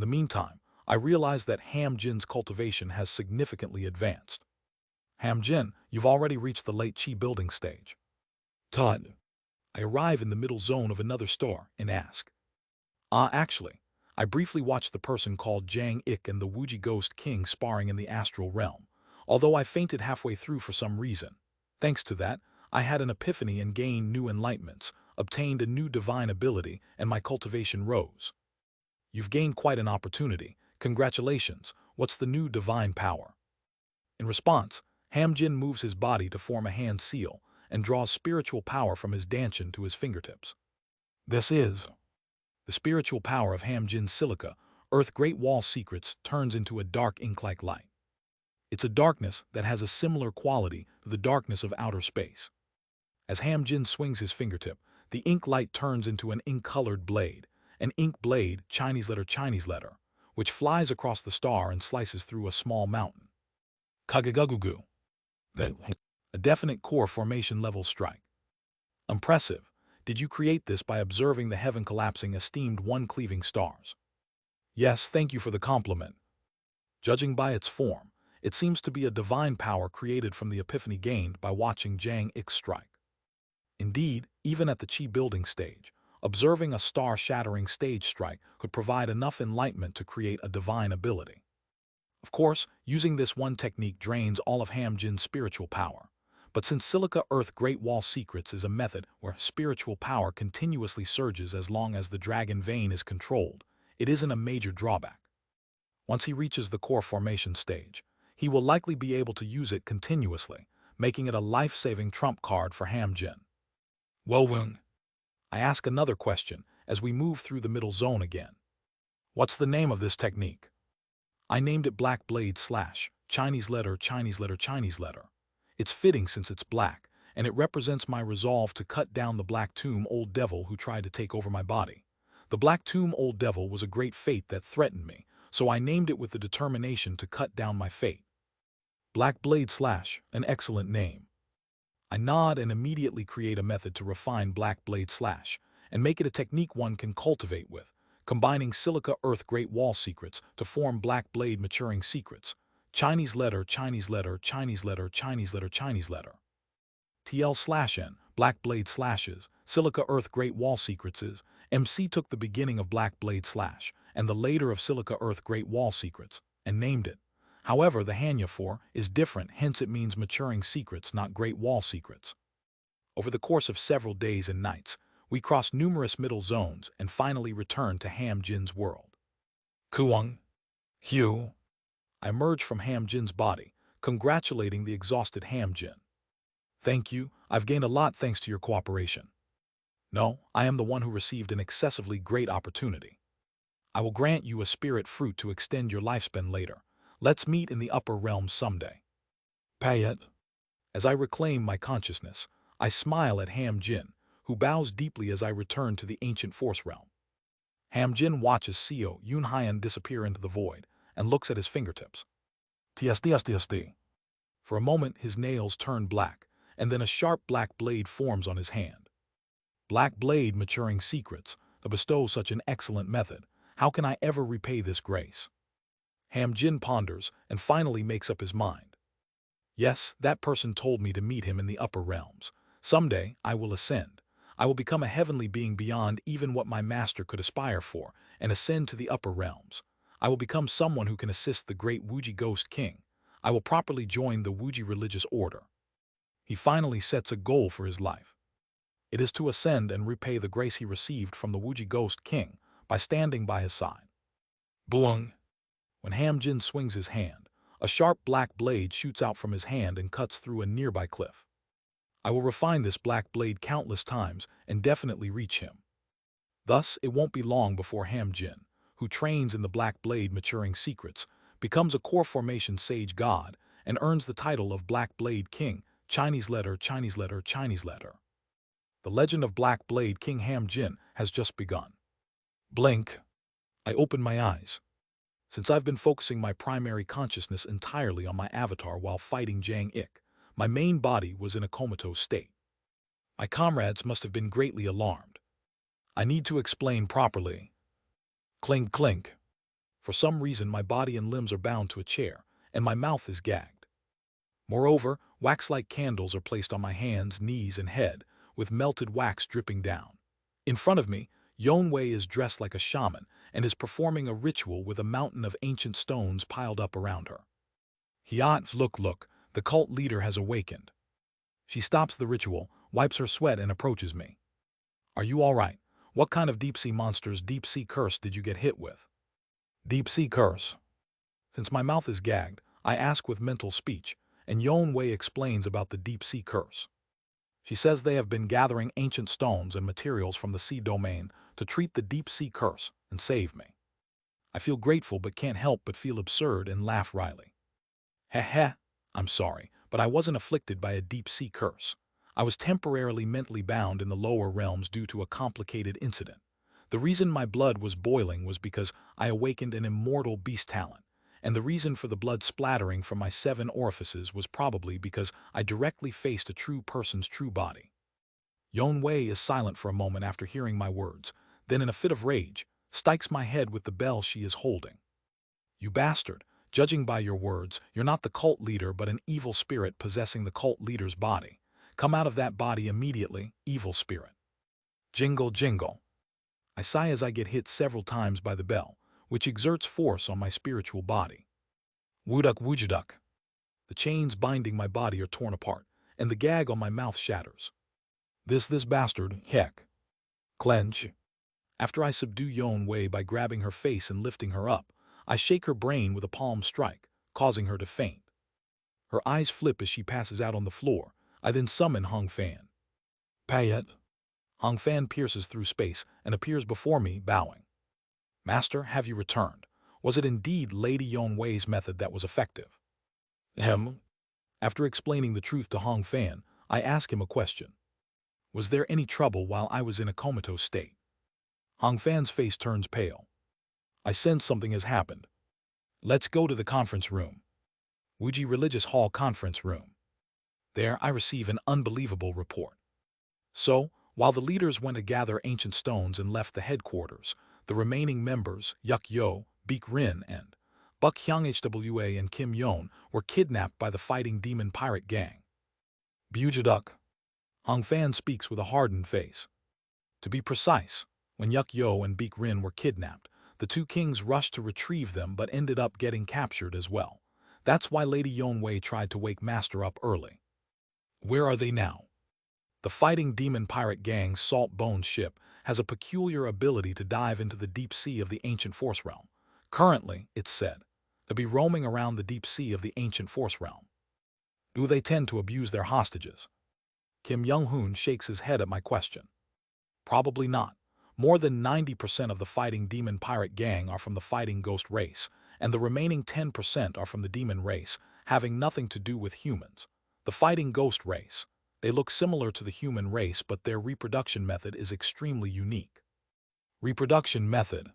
In the meantime, I realized that Ham Jin's cultivation has significantly advanced. Ham Jin, you've already reached the late Chi building stage. Todd. I arrive in the middle zone of another star and ask. Actually, I briefly watched the person called Jang Ik and the Wuji Ghost King sparring in the astral realm, although I fainted halfway through for some reason. Thanks to that, I had an epiphany and gained new enlightenments, obtained a new divine ability, and my cultivation rose. You've gained quite an opportunity. Congratulations. What's the new divine power? In response, Ham Jin moves his body to form a hand seal and draws spiritual power from his dantian to his fingertips. This is the spiritual power of Ham Jin's silica, Earth Great Wall Secrets, turns into a dark ink-like light. It's a darkness that has a similar quality to the darkness of outer space. As Ham Jin swings his fingertip, the ink light turns into an ink-colored blade, an ink blade, Chinese letter, which flies across the star and slices through a small mountain. Kagagugugu. A definite core formation level strike. Impressive. Did you create this by observing the heaven collapsing esteemed one cleaving stars? Yes, thank you for the compliment. Judging by its form, it seems to be a divine power created from the epiphany gained by watching Jang Ik strike. Indeed, even at the Chi building stage, observing a star-shattering stage strike could provide enough enlightenment to create a divine ability. Of course, using this one technique drains all of Ham Jin's spiritual power. But since Silica Earth Great Wall Secrets is a method where spiritual power continuously surges as long as the dragon vein is controlled, it isn't a major drawback. Once he reaches the core formation stage, he will likely be able to use it continuously, making it a life-saving trump card for Ham Jin. Well, I ask another question as we move through the middle zone again. What's the name of this technique? I named it Black Blade Slash, Chinese letter. It's fitting since it's black, and it represents my resolve to cut down the Black Tomb Old Devil who tried to take over my body. The Black Tomb Old Devil was a great fate that threatened me, so I named it with the determination to cut down my fate. Black Blade Slash, an excellent name. I nod and immediately create a method to refine Black Blade Slash and make it a technique one can cultivate with, combining Silica Earth Great Wall Secrets to form Black Blade Maturing Secrets, Chinese letter. TL/N, Black Blade Slashes, Silica Earth Great Wall Secrets is, MC took the beginning of Black Blade Slash and the later of Silica Earth Great Wall Secrets and named it. However, the Hanya for is different, hence it means maturing secrets, not Great Wall Secrets. Over the course of several days and nights, we crossed numerous middle zones and finally returned to Ham Jin's world. Kuang. Hugh. I emerged from Ham Jin's body, congratulating the exhausted Ham Jin. Thank you, I've gained a lot thanks to your cooperation. No, I am the one who received an excessively great opportunity. I will grant you a spirit fruit to extend your lifespan later. Let's meet in the upper realms someday. Payet. As I reclaim my consciousness, I smile at Ham Jin, who bows deeply as I return to the ancient force realm. Ham Jin watches Seo Yunhyan disappear into the void and looks at his fingertips. TSD. For a moment, his nails turn black, and then a sharp black blade forms on his hand. Black Blade Maturing Secrets, to bestow such an excellent method. How can I ever repay this grace? Ham Jin ponders and finally makes up his mind. Yes, that person told me to meet him in the upper realms. Someday, I will ascend. I will become a heavenly being beyond even what my master could aspire for and ascend to the upper realms. I will become someone who can assist the great Wuji Ghost King. I will properly join the Wuji religious order. He finally sets a goal for his life. It is to ascend and repay the grace he received from the Wuji Ghost King by standing by his side. Boing! When Ham Jin swings his hand, a sharp black blade shoots out from his hand and cuts through a nearby cliff. I will refine this black blade countless times and definitely reach him. Thus, it won't be long before Ham Jin, who trains in the Black Blade Maturing Secrets, becomes a core formation sage god and earns the title of Black Blade King, Chinese letter. The legend of Black Blade King Ham Jin has just begun. Blink. I open my eyes. Since I've been focusing my primary consciousness entirely on my avatar while fighting Jang Ik, my main body was in a comatose state. My comrades must have been greatly alarmed. I need to explain properly. Clink, clink. For some reason, my body and limbs are bound to a chair, and my mouth is gagged. Moreover, wax-like candles are placed on my hands, knees, and head, with melted wax dripping down. In front of me, Yonwei is dressed like a shaman and is performing a ritual with a mountain of ancient stones piled up around her. Hiat, look, the cult leader has awakened. She stops the ritual, wipes her sweat, and approaches me. Are you all right? What kind of deep-sea monster's deep-sea curse did you get hit with? Deep-sea curse. Since my mouth is gagged, I ask with mental speech, and Yonwei explains about the deep-sea curse. She says they have been gathering ancient stones and materials from the sea domain to treat the deep-sea curse and save me. I feel grateful but can't help but feel absurd and laugh wryly. Heh, I'm sorry, but I wasn't afflicted by a deep-sea curse. I was temporarily mentally bound in the lower realms due to a complicated incident. The reason my blood was boiling was because I awakened an immortal beast talent, and the reason for the blood splattering from my 7 orifices was probably because I directly faced a true person's true body. Yonwei is silent for a moment after hearing my words, then in a fit of rage, strikes my head with the bell she is holding. You bastard! Judging by your words, you're not the cult leader but an evil spirit possessing the cult leader's body. Come out of that body immediately, evil spirit. Jingle, jingle. I sigh as I get hit several times by the bell, which exerts force on my spiritual body. Wooduk woojuduk. The chains binding my body are torn apart, and the gag on my mouth shatters. This bastard, heck. Clench. After I subdue Yonwei by grabbing her face and lifting her up, I shake her brain with a palm strike, causing her to faint. Her eyes flip as she passes out on the floor. I then summon Hong Fan. Payet. Hong Fan pierces through space and appears before me, bowing. Master, have you returned? Was it indeed Lady Yonwei's method that was effective? After explaining the truth to Hong Fan, I ask him a question. Was there any trouble while I was in a comatose state? Hong Fan's face turns pale. I sense something has happened. Let's go to the conference room. Wuji Religious Hall conference room. There I receive an unbelievable report. So, while the leaders went to gather ancient stones and left the headquarters, the remaining members, Yuk Yo, Beek Rin, and Buk Hyang Hwa and Kim Yon were kidnapped by the fighting demon pirate gang. Bujaduk. Hong Fan speaks with a hardened face. To be precise, when Yuk Yo and Beek Rin were kidnapped, the 2 kings rushed to retrieve them but ended up getting captured as well. That's why Lady Yonwei tried to wake Master up early. Where are they now? The fighting demon pirate gang's Salt Bone ship has a peculiar ability to dive into the deep sea of the ancient force realm. Currently, it's said, to be roaming around the deep sea of the ancient force realm. Do they tend to abuse their hostages? Kim Young-hoon shakes his head at my question. Probably not. More than 90% of the fighting demon pirate gang are from the fighting ghost race, and the remaining 10% are from the demon race, having nothing to do with humans. The fighting ghost race. They look similar to the human race, but their reproduction method is extremely unique. Reproduction method.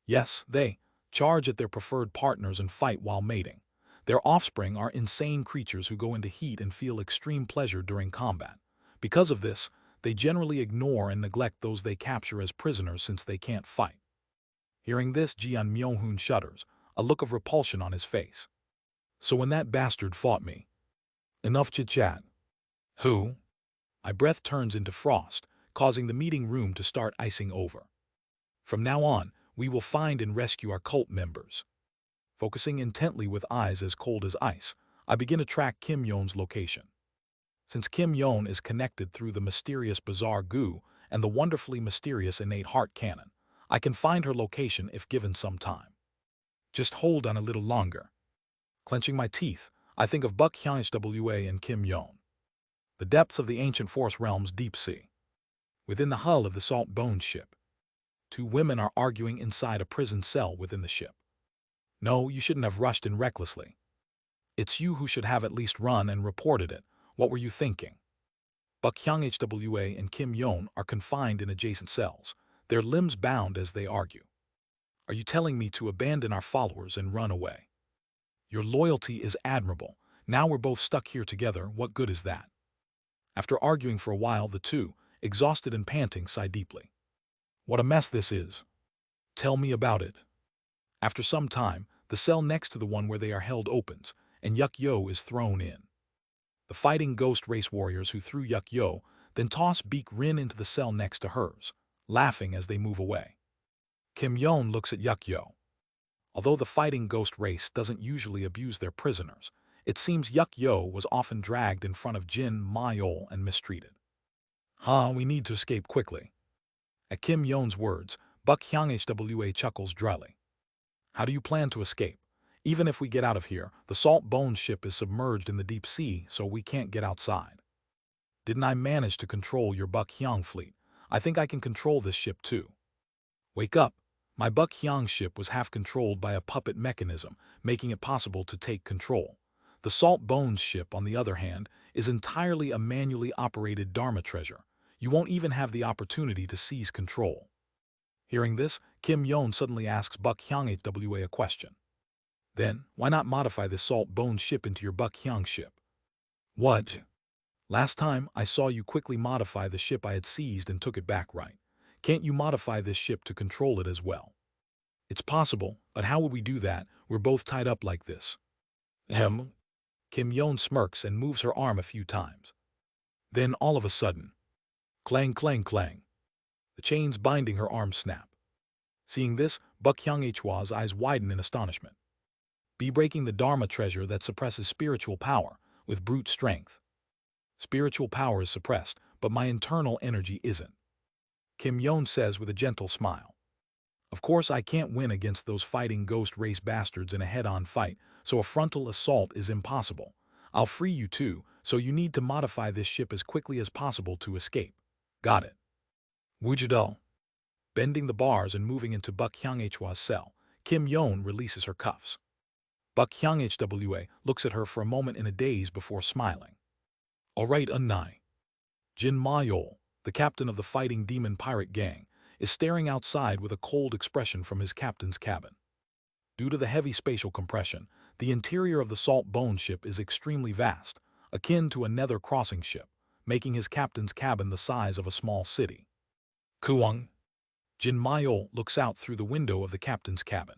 Yes, they charge at their preferred partners and fight while mating. Their offspring are insane creatures who go into heat and feel extreme pleasure during combat. Because of this, they generally ignore and neglect those they capture as prisoners since they can't fight. Hearing this, Jian Myohoon shudders, a look of repulsion on his face. So when that bastard fought me. Enough chit-chat. Who? My breath turns into frost, causing the meeting room to start icing over. From now on, we will find and rescue our cult members. Focusing intently with eyes as cold as ice, I begin to track Kim Yon's location. Since Kim Yon is connected through the mysterious bizarre goo and the wonderfully mysterious innate heart cannon, I can find her location if given some time. Just hold on a little longer. Clenching my teeth, I think of Buk Hyang Hwa and Kim Yon. The depths of the ancient force realm's deep sea. Within the hull of the Salt Bone ship, 2 women are arguing inside a prison cell within the ship. No, you shouldn't have rushed in recklessly. It's you who should have at least run and reported it. What were you thinking? Buk Hyang Hwa and Kim Yon are confined in adjacent cells, their limbs bound as they argue. Are you telling me to abandon our followers and run away? Your loyalty is admirable. Now we're both stuck here together. What good is that? After arguing for a while, the 2, exhausted and panting, sigh deeply. What a mess this is. Tell me about it. After some time, the cell next to the one where they are held opens, and Yuk-Yo is thrown in. The fighting ghost race warriors who threw Yuk-Yo then toss Beak Rin into the cell next to hers, laughing as they move away. Kim Yeon looks at Yuk-Yo. Although the fighting ghost race doesn't usually abuse their prisoners, it seems Yuk-Yo was often dragged in front of Jin Ma-yeol and mistreated. We need to escape quickly. At Kim Yeon's words, Buk Hyang-hwa chuckles dryly. How do you plan to escape? Even if we get out of here, the Salt Bone ship is submerged in the deep sea, so we can't get outside. Didn't I manage to control your Buk Hyang fleet? I think I can control this ship too. Wake up. My Buk Hyang ship was half controlled by a puppet mechanism, making it possible to take control. The Salt Bones ship, on the other hand, is entirely a manually operated Dharma treasure. You won't even have the opportunity to seize control. Hearing this, Kim Yeon suddenly asks Buk Hyang-hwa a question. Then, why not modify this Salt Bones ship into your Buk Hyang ship? What? Last time, I saw you quickly modify the ship I had seized and took it back, right? Can't you modify this ship to control it as well? It's possible, but how would we do that? We're both tied up like this. Kim Yeon smirks and moves her arm a few times. Then, all of a sudden, clang, clang, clang. The chains binding her arm snap. Seeing this, Buk Hyang-hwa's eyes widen in astonishment. Be breaking the Dharma treasure that suppresses spiritual power with brute strength. Spiritual power is suppressed, but my internal energy isn't. Kim Yeon says with a gentle smile. Of course I can't win against those fighting ghost race bastards in a head-on fight, so a frontal assault is impossible. I'll free you too, so you need to modify this ship as quickly as possible to escape. Got it. Wujidal. Bending the bars and moving into Buk Hyang-hwa's cell, Kim Yeon releases her cuffs. Buk Hyang-hwa looks at her for a moment in a daze before smiling. All right, Unnai. Jin Ma-yeol, the captain of the fighting demon pirate gang, is staring outside with a cold expression from his captain's cabin. Due to the heavy spatial compression, the interior of the Salt Bone ship is extremely vast, akin to a nether crossing ship, making his captain's cabin the size of a small city. Kuang. Jin Ma-yeol looks out through the window of the captain's cabin.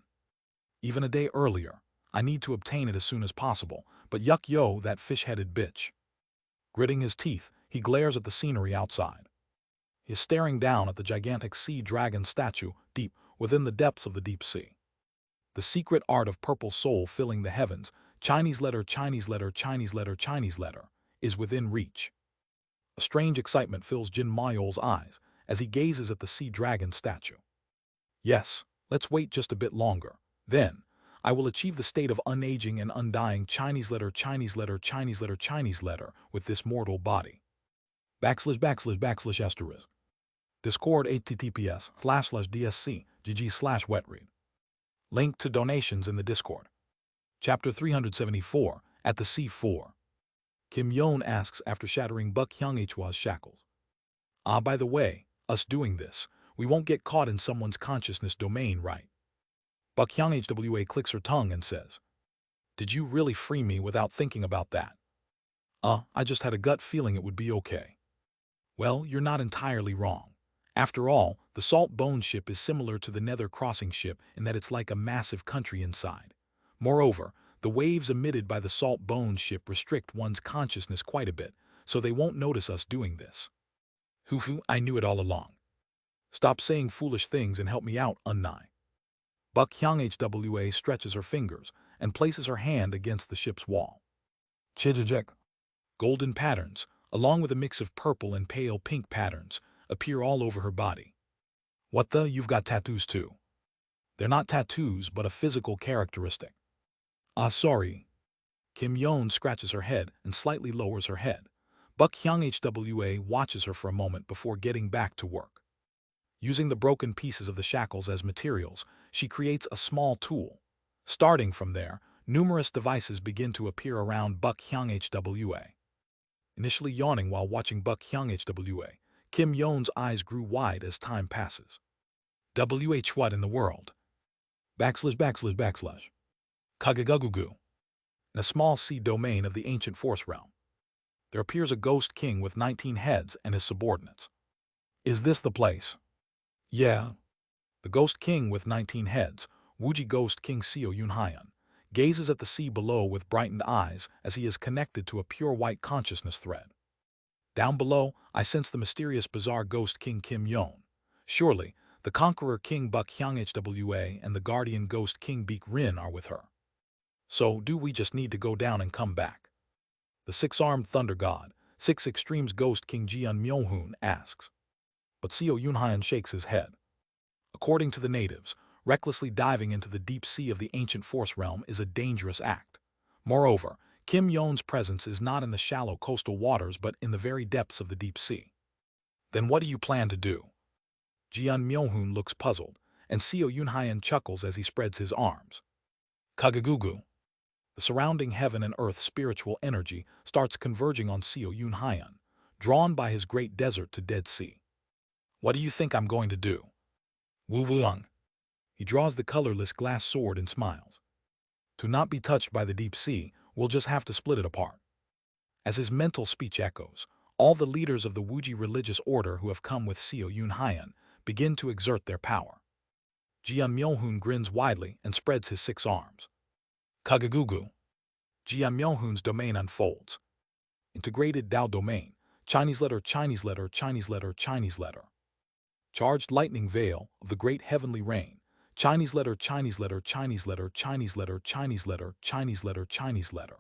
Even a day earlier, I need to obtain it as soon as possible, but Yuk-Yo, that fish-headed bitch. Gritting his teeth, he glares at the scenery outside. He is staring down at the gigantic sea dragon statue deep within the depths of the deep sea. The secret art of purple soul filling the heavens, Chinese letter, Chinese letter, Chinese letter, Chinese letter, is within reach. A strange excitement fills Jin Ma-yeol's eyes as he gazes at the sea dragon statue. Yes, let's wait just a bit longer. Then, I will achieve the state of unaging and undying Chinese letter, Chinese letter, Chinese letter, Chinese letter with this mortal body. // Discord https://dsc gg/wetread. Link to donations in the Discord. Chapter 374, At the C4. Kim Yeon asks after shattering Buk Hyang-hwa's shackles. By the way, us doing this, we won't get caught in someone's consciousness domain, right? Buk Hyang-hwa clicks her tongue and says, Did you really free me without thinking about that? I just had a gut feeling it would be okay. Well, you're not entirely wrong. After all, the Salt Bone ship is similar to the Nether Crossing ship in that it's like a massive country inside. Moreover, the waves emitted by the Salt Bone ship restrict one's consciousness quite a bit, so they won't notice us doing this. Hoo-hoo, I knew it all along. Stop saying foolish things and help me out, Unnai. Buk Hyang-hwa stretches her fingers and places her hand against the ship's wall. Chijajek. Golden patterns, along with a mix of purple and pale pink patterns, appear all over her body. What the? You've got tattoos too. They're not tattoos, but a physical characteristic. Sorry. Kim Yeon scratches her head and slightly lowers her head. Buk Hyang-hwa watches her for a moment before getting back to work. Using the broken pieces of the shackles as materials, she creates a small tool. Starting from there, numerous devices begin to appear around Buk Hyang-hwa. Initially yawning while watching Buk Hyang-hwa, Kim Yeon's eyes grew wide as time passes. What in the world? / Kagagugu. In a small sea domain of the ancient Force realm, there appears a ghost king with 19 heads and his subordinates. Is this the place? Yeah. The ghost king with 19 heads, Wuji Ghost King Seo Yunhyan, gazes at the sea below with brightened eyes as he is connected to a pure white consciousness thread. Down below, I sense the mysterious bizarre Ghost King Kim Yon. Surely, the Conqueror King Buk Hyang Hwa and the Guardian Ghost King Beek Rin are with her. So, do we just need to go down and come back? The six-armed thunder god, Six Extremes Ghost King Jian Myohoon asks. But Seo Yunhyan shakes his head. According to the natives, recklessly diving into the deep sea of the ancient force realm is a dangerous act. Moreover, Kim Yon's presence is not in the shallow coastal waters but in the very depths of the deep sea. Then what do you plan to do? Jian Myohoon looks puzzled, and Seo Yunhyan chuckles as he spreads his arms. Kagagugu. The surrounding heaven and earth spiritual energy starts converging on Seo Yunhyan, drawn by his great desert to Dead Sea. What do you think I'm going to do? Wu Wuang. He draws the colorless glass sword and smiles. To not be touched by the deep sea, we'll just have to split it apart. As his mental speech echoes, all the leaders of the Wuji religious order who have come with Seo Yunhyan begin to exert their power. Jian Myohoon grins widely and spreads his six arms. Kagagugu. Jian Myohoon's domain unfolds. Integrated Dao domain, Chinese letter, Chinese letter, Chinese letter, Chinese letter. Charged lightning veil of the great heavenly rain, Chinese letter, Chinese letter, Chinese letter, Chinese letter, Chinese letter, Chinese letter, Chinese letter.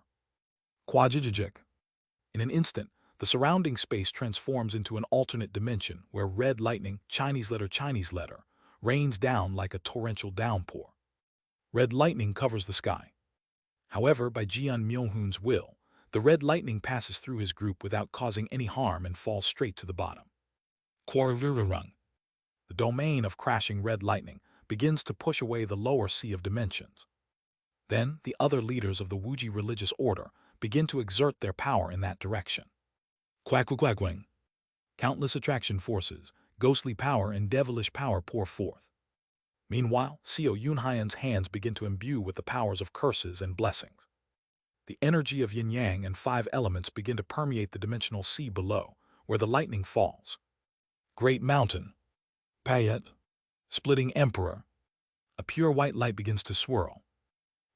Quajijijik. In an instant, the surrounding space transforms into an alternate dimension where red lightning, Chinese letter, rains down like a torrential downpour. Red lightning covers the sky. However, by Jian Myohoon's will, the red lightning passes through his group without causing any harm and falls straight to the bottom. Quarvirurung. The domain of crashing red lightning begins to push away the lower sea of dimensions. Then, the other leaders of the Wuji religious order begin to exert their power in that direction. Quack-quack-quack-wing. Countless attraction forces, ghostly power and devilish power pour forth. Meanwhile, Seo Yunhyan's hands begin to imbue with the powers of curses and blessings. The energy of yin-yang and five elements begin to permeate the dimensional sea below, where the lightning falls. Great Mountain. Payet. Splitting Emperor. A pure white light begins to swirl.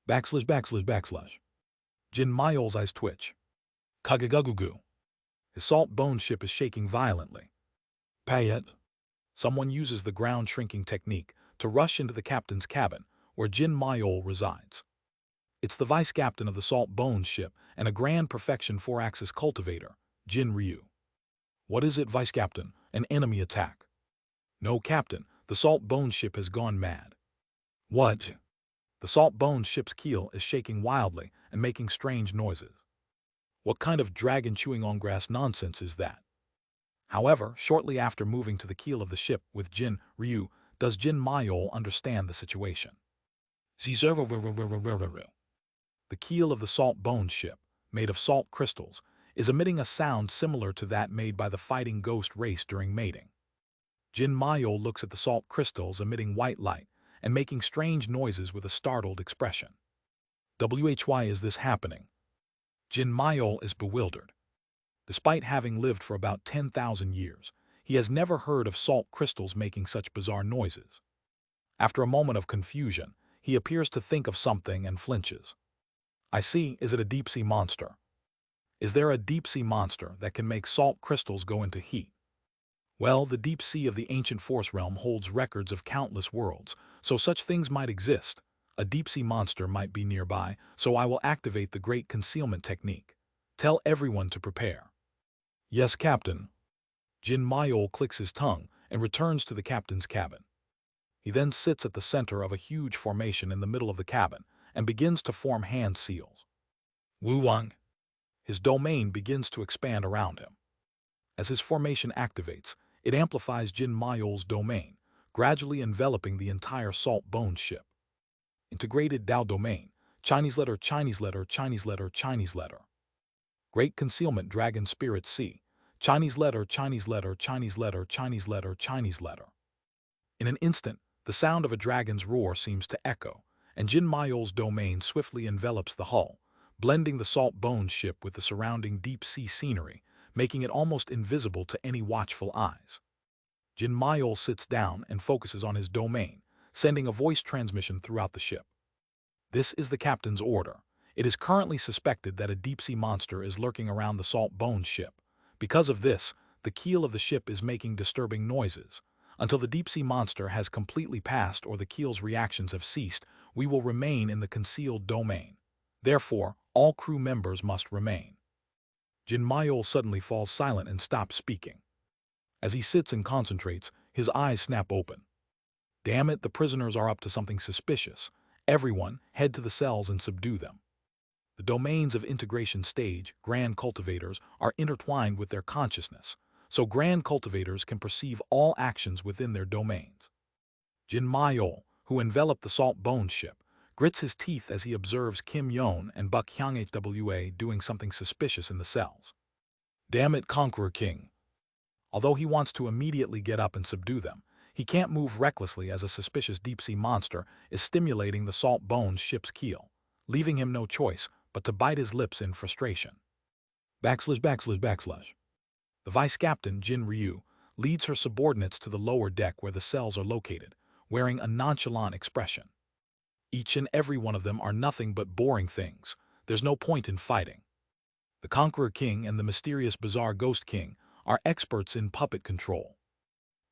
/////. Jin Mayol's eyes twitch. Kagagugu. His salt bone ship is shaking violently. Payet. Someone uses the ground shrinking technique to rush into the captain's cabin, where Jin Mayol resides. It's the vice captain of the salt bone ship and a grand perfection 4-axis cultivator, Jin Ryu. What is it, vice captain? An enemy attack? No, captain, the salt bone ship has gone mad. What? The salt bone ship's keel is shaking wildly and making strange noises. What kind of dragon chewing on grass nonsense is that? However, shortly after moving to the keel of the ship with Jin Ryu, does Jin Mayol understand the situation? The keel of the salt bone ship, made of salt crystals, is emitting a sound similar to that made by the fighting ghost race during mating. Jin Mayol looks at the salt crystals emitting white light and making strange noises with a startled expression. Why is this happening? Jin Mayol is bewildered. Despite having lived for about 10,000 years, he has never heard of salt crystals making such bizarre noises. After a moment of confusion, he appears to think of something and flinches. I see, is it a deep-sea monster? Is there a deep-sea monster that can make salt crystals go into heat? Well, the deep sea of the ancient force realm holds records of countless worlds, so such things might exist. A deep-sea monster might be nearby, so I will activate the great concealment technique. Tell everyone to prepare. Yes, Captain. Jin Mayol clicks his tongue and returns to the captain's cabin. He then sits at the center of a huge formation in the middle of the cabin and begins to form hand seals. Wu Wang. His domain begins to expand around him. As his formation activates, it amplifies Jin Mayol's domain, gradually enveloping the entire salt bone ship. Integrated Dao domain, Chinese letter, Chinese letter, Chinese letter, Chinese letter. Great concealment dragon spirit sea, Chinese letter, Chinese letter, Chinese letter, Chinese letter, Chinese letter. In an instant, the sound of a dragon's roar seems to echo, and Jin Mayol's domain swiftly envelops the hull, blending the salt bone ship with the surrounding deep-sea scenery, making it almost invisible to any watchful eyes. Jin Mayol sits down and focuses on his domain, sending a voice transmission throughout the ship. This is the captain's order. It is currently suspected that a deep-sea monster is lurking around the Salt Bones ship. Because of this, the keel of the ship is making disturbing noises. Until the deep-sea monster has completely passed or the keel's reactions have ceased, we will remain in the concealed domain. Therefore, all crew members must remain. Jin Mayol suddenly falls silent and stops speaking. As he sits and concentrates, his eyes snap open. Damn it, the prisoners are up to something suspicious. Everyone, head to the cells and subdue them. The domains of integration stage, grand cultivators, are intertwined with their consciousness, so grand cultivators can perceive all actions within their domains. Jin Mayol, who enveloped the Salt Bones ship, grits his teeth as he observes Kim Yon and Buk Hyung Hwa doing something suspicious in the cells. Damn it, Conqueror King. Although he wants to immediately get up and subdue them, he can't move recklessly as a suspicious deep-sea monster is stimulating the Salt Bones ship's keel, leaving him no choice but to bite his lips in frustration. ////. The vice captain, Jin Ryu, leads her subordinates to the lower deck where the cells are located, wearing a nonchalant expression. Each and every one of them are nothing but boring things. There's no point in fighting. The Conqueror King and the mysterious bizarre Ghost King are experts in puppet control.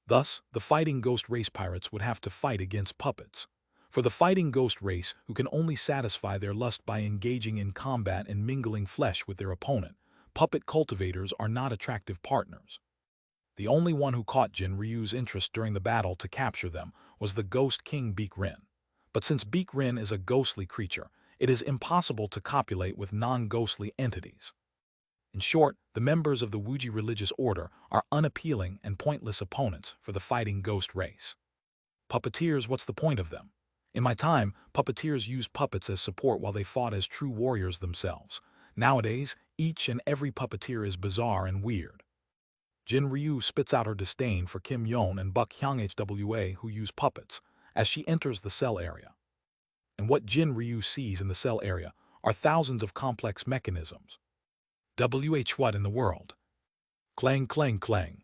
Thus, the fighting ghost race pirates would have to fight against puppets. For the fighting ghost race, who can only satisfy their lust by engaging in combat and mingling flesh with their opponent, puppet cultivators are not attractive partners. The only one who caught Jin Ryu's interest during the battle to capture them was the Ghost King Beak Rin. But since Beak Rin is a ghostly creature, it is impossible to copulate with non-ghostly entities. In short, the members of the Wuji religious order are unappealing and pointless opponents for the fighting ghost race. Puppeteers, what's the point of them? In my time, puppeteers used puppets as support while they fought as true warriors themselves. Nowadays, each and every puppeteer is bizarre and weird. Jin Ryu spits out her disdain for Kim Yon and Buk Hyung Hwa who use puppets as she enters the cell area. And what Jin Ryu sees in the cell area are thousands of complex mechanisms. What in the world? Clang, clang, clang.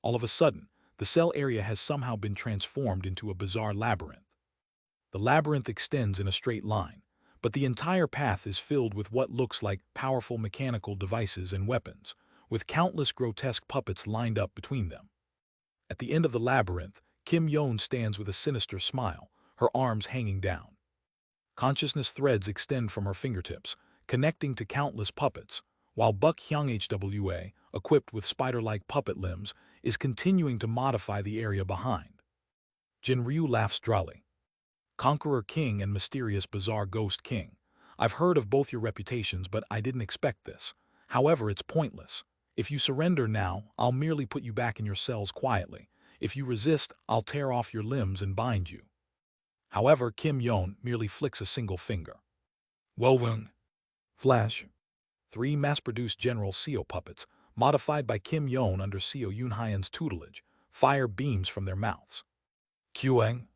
All of a sudden, the cell area has somehow been transformed into a bizarre labyrinth. The labyrinth extends in a straight line, but the entire path is filled with what looks like powerful mechanical devices and weapons, with countless grotesque puppets lined up between them. At the end of the labyrinth, Kim Yon stands with a sinister smile, her arms hanging down. Consciousness threads extend from her fingertips, connecting to countless puppets, while Buk Hyung Hwa, equipped with spider-like puppet limbs, is continuing to modify the area behind. Jin Ryu laughs drily. Conqueror King and mysterious bizarre Ghost King, I've heard of both your reputations, but I didn't expect this. However, it's pointless. If you surrender now, I'll merely put you back in your cells quietly. If you resist, I'll tear off your limbs and bind you. However, Kim Yon merely flicks a single finger. Wowung. Flash. 3 mass-produced General Seo puppets, modified by Kim Yon under Seo Yunhyan's tutelage, fire beams from their mouths. Qing.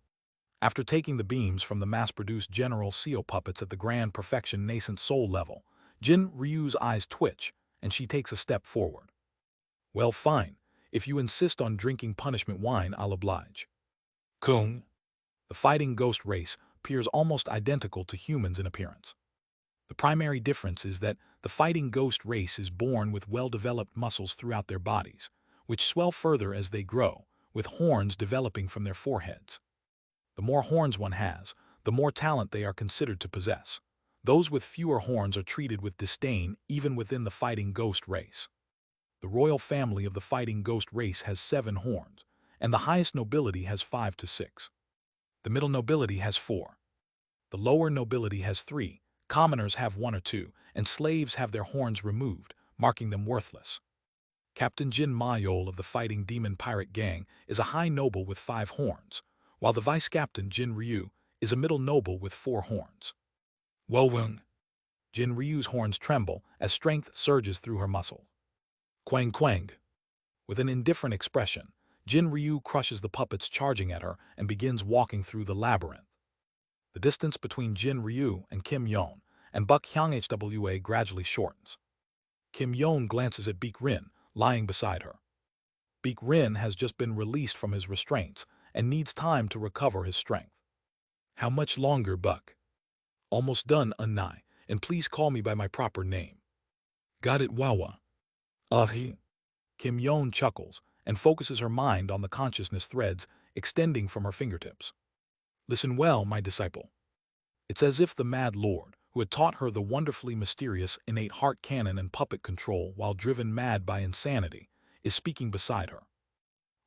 After taking the beams from the mass-produced General Seo puppets at the Grand Perfection Nascent Soul level, Jin Ryu's eyes twitch, and she takes a step forward. Well, fine. If you insist on drinking punishment wine, I'll oblige. Kung. The fighting ghost race appears almost identical to humans in appearance. The primary difference is that the fighting ghost race is born with well-developed muscles throughout their bodies, which swell further as they grow, with horns developing from their foreheads. The more horns one has, the more talent they are considered to possess. Those with fewer horns are treated with disdain even within the fighting ghost race. The royal family of the fighting ghost race has 7 horns, and the highest nobility has 5 to 6. The middle nobility has 4. The lower nobility has 3. Commoners have 1 or 2, and slaves have their horns removed, marking them worthless. Captain Jin Mayol of the fighting demon pirate gang is a high noble with 5 horns, while the vice captain Jin Ryu is a middle noble with 4 horns. Wowung. Jin Ryu's horns tremble as strength surges through her muscle. Quang quang. With an indifferent expression, Jin Ryu crushes the puppets charging at her and begins walking through the labyrinth. The distance between Jin Ryu and Kim Yon and Buk Hyung Hwa gradually shortens. Kim Yon glances at Beak Rin, lying beside her. Beak Rin has just been released from his restraints and needs time to recover his strength. How much longer, Buck? Almost done, Unnai, and please call me by my proper name. Got it, Wawa. He. Kim Yon chuckles and focuses her mind on the consciousness threads extending from her fingertips. Listen well, my disciple. It's as if the Mad Lord, who had taught her the wonderfully mysterious innate heart cannon and puppet control while driven mad by insanity, is speaking beside her.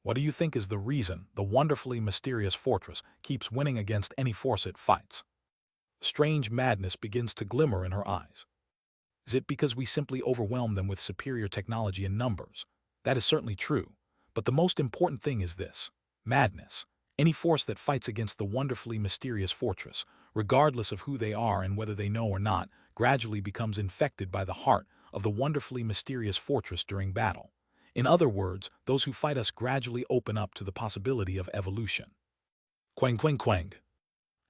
What do you think is the reason the wonderfully mysterious fortress keeps winning against any force it fights? Strange madness begins to glimmer in her eyes. Is it because we simply overwhelm them with superior technology and numbers? That is certainly true, but the most important thing is this: madness. Any force that fights against the wonderfully mysterious fortress, regardless of who they are and whether they know or not, gradually becomes infected by the heart of the wonderfully mysterious fortress during battle. In other words, those who fight us gradually open up to the possibility of evolution. Quang quang quang.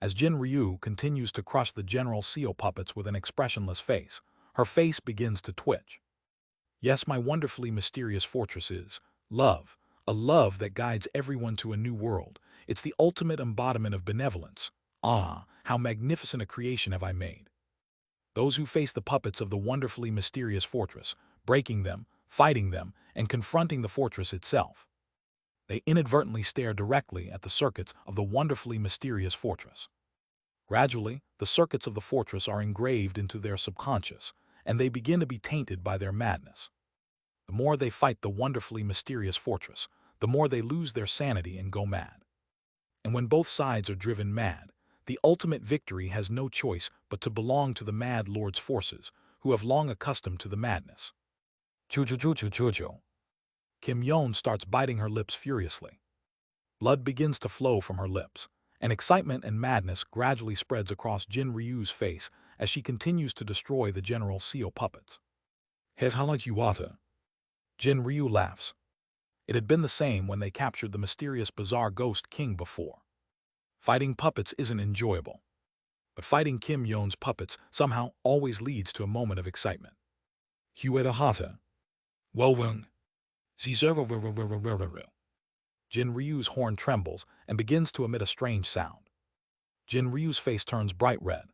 As Jin Ryu continues to crush the General Seal puppets with an expressionless face, her face begins to twitch. Yes, my wonderfully mysterious fortress is love, a love that guides everyone to a new world. It's the ultimate embodiment of benevolence. Ah, how magnificent a creation have I made. Those who face the puppets of the wonderfully mysterious fortress, breaking them, fighting them, and confronting the fortress itself. They inadvertently stare directly at the circuits of the wonderfully mysterious fortress. Gradually, the circuits of the fortress are engraved into their subconscious, and they begin to be tainted by their madness. The more they fight the wonderfully mysterious fortress, the more they lose their sanity and go mad. And when both sides are driven mad, the ultimate victory has no choice but to belong to the Mad Lord's forces, who have long accustomed to the madness. Choo-choo-choo-choo-choo-choo. Kim Yon starts biting her lips furiously. Blood begins to flow from her lips, and excitement and madness gradually spreads across Jin Ryu's face as she continues to destroy the General Seal puppets. Yuata. Jin Ryu laughs. It had been the same when they captured the mysterious bizarre ghost king before. Fighting puppets isn't enjoyable, but fighting Kim Yon's puppets somehow always leads to a moment of excitement. Hueta. Wowung. Jin Ryu's horn trembles and begins to emit a strange sound. Jin Ryu's face turns bright red.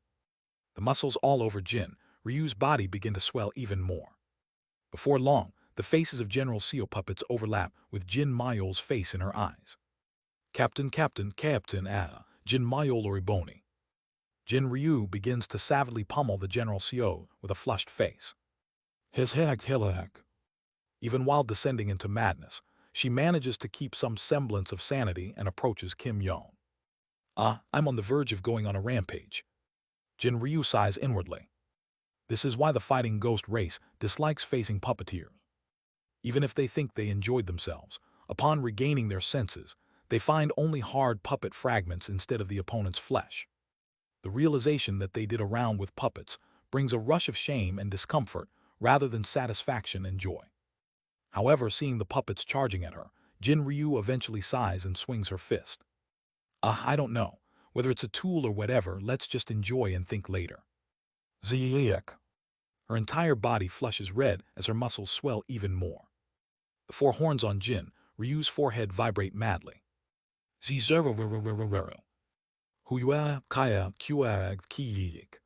The muscles all over Jin Ryu's body begin to swell even more. Before long, the faces of General Seal puppets overlap with Jin Mayol's face in her eyes. Captain, Jin Mayol Oriboni. Jin Ryu begins to savagely pummel the General Seal with a flushed face. Even while descending into madness, she manages to keep some semblance of sanity and approaches Kim Yon. I'm on the verge of going on a rampage. Jin Ryu sighs inwardly. This is why the fighting ghost race dislikes facing puppeteers. Even if they think they enjoyed themselves, upon regaining their senses, they find only hard puppet fragments instead of the opponent's flesh. The realization that they did a round with puppets brings a rush of shame and discomfort rather than satisfaction and joy. However, seeing the puppets charging at her, Jin Ryu eventually sighs and swings her fist. I don't know. Whether it's a tool or whatever, let's just enjoy and think later. Ziyak. Her entire body flushes red as her muscles swell even more. The four horns on Jin Ryu's forehead vibrate madly. Huyua kaya kuag kiyik.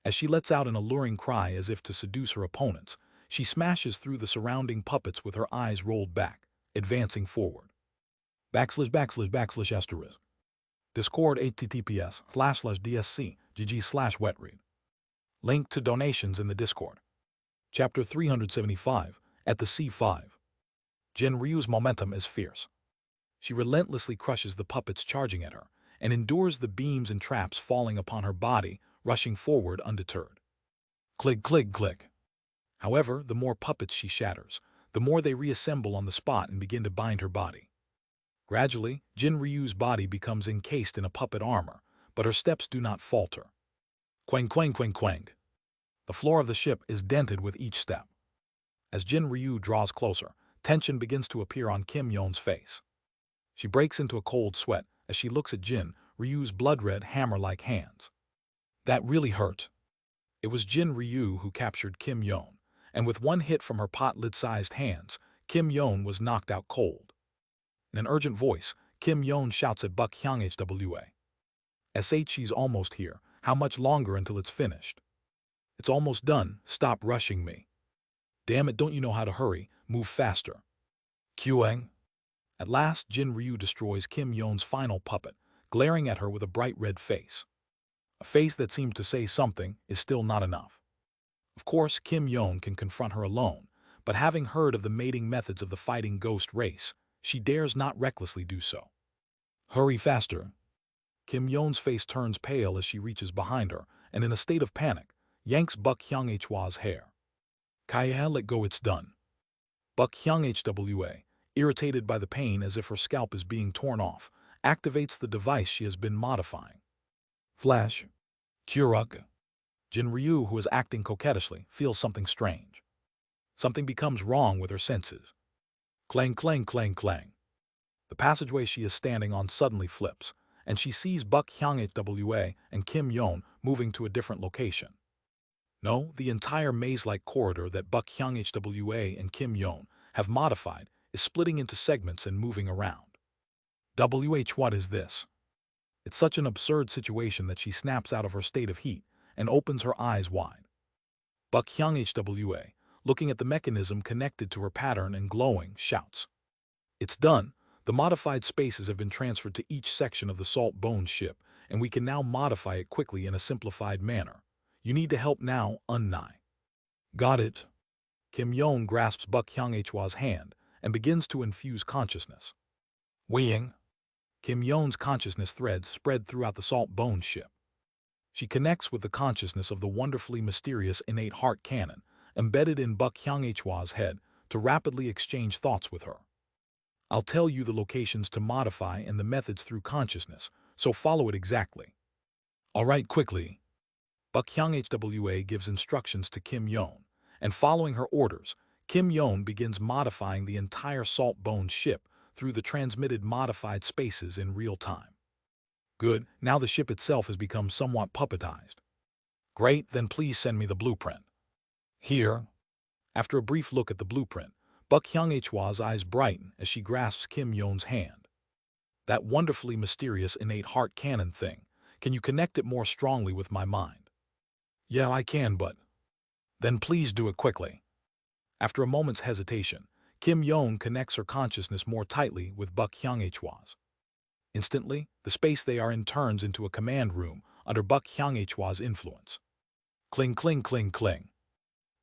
As she lets out an alluring cry as if to seduce her opponents, she smashes through the surrounding puppets with her eyes rolled back, advancing forward. // Discord https://dsc/gg/wetread. Link to donations in the Discord. Chapter 375, at the C5. Jin Ryu's momentum is fierce. She relentlessly crushes the puppets charging at her, and endures the beams and traps falling upon her body, rushing forward undeterred. Click, click, click. However, the more puppets she shatters, the more they reassemble on the spot and begin to bind her body. Gradually, Jin Ryu's body becomes encased in a puppet armor, but her steps do not falter. Quang quang quang quang. The floor of the ship is dented with each step. As Jin Ryu draws closer, tension begins to appear on Kim Yon's face. She breaks into a cold sweat as she looks at Jin Ryu's blood-red hammer-like hands. That really hurt. It was Jin Ryu who captured Kim Yon, and with one hit from her pot-lid-sized hands, Kim Yon was knocked out cold. In an urgent voice, Kim Yon shouts at Buck Hyung-hwa. She's almost here. How much longer until it's finished? It's almost done. Stop rushing me. Damn it, don't you know how to hurry? Move faster. Kyueng. At last, Jin Ryu destroys Kim Yon's final puppet, glaring at her with a bright red face. A face that seems to say something is still not enough. Of course, Kim Yon can confront her alone, but having heard of the mating methods of the fighting ghost race, she dares not recklessly do so. Hurry faster. Kim Yon's face turns pale as she reaches behind her, and in a state of panic, yanks Buck Hyung-hwa's hair. Kaya, let go, it's done. Buck Hyung-hwa, irritated by the pain as if her scalp is being torn off, activates the device she has been modifying. Flash. Kuruk. Jin Ryu, who is acting coquettishly, feels something strange. Something becomes wrong with her senses. Clang, clang, clang, clang. The passageway she is standing on suddenly flips, and she sees Buck Hyung-hwa and Kim Yon moving to a different location. No, the entire maze-like corridor that Buck Hyung-hwa and Kim Yon have modified is splitting into segments and moving around. What is this? It's such an absurd situation that she snaps out of her state of heat and opens her eyes wide. Buck Hyung-hwa, looking at the mechanism connected to her pattern and glowing, shouts. It's done. The modified spaces have been transferred to each section of the Salt Bone ship, and we can now modify it quickly in a simplified manner. You need to help now, Unnai. Got it. Kim Yon grasps Buck Hyung-hwa's hand and begins to infuse consciousness. Weighing. Kim Yon's consciousness threads spread throughout the Salt Bone ship. She connects with the consciousness of the wonderfully mysterious innate heart cannon embedded in Buck Hyung-hwa's head to rapidly exchange thoughts with her. I'll tell you the locations to modify and the methods through consciousness, so follow it exactly. All right, quickly. Buck Hyung-hwa gives instructions to Kim Yon, and following her orders, Kim Yon begins modifying the entire Salt Bone ship through the transmitted modified spaces in real time. Good, now the ship itself has become somewhat puppetized. Great, then please send me the blueprint. Here. After a brief look at the blueprint, Buck Hyung-hwa's eyes brighten as she grasps Kim Yon's hand. That wonderfully mysterious innate heart cannon thing, can you connect it more strongly with my mind? Yeah, I can, but... Then please do it quickly. After a moment's hesitation, Kim Yon connects her consciousness more tightly with Buck Hyung-hwa's. Instantly, the space they are in turns into a command room under Buck Hyung-hwa's influence. Cling, cling, cling, cling.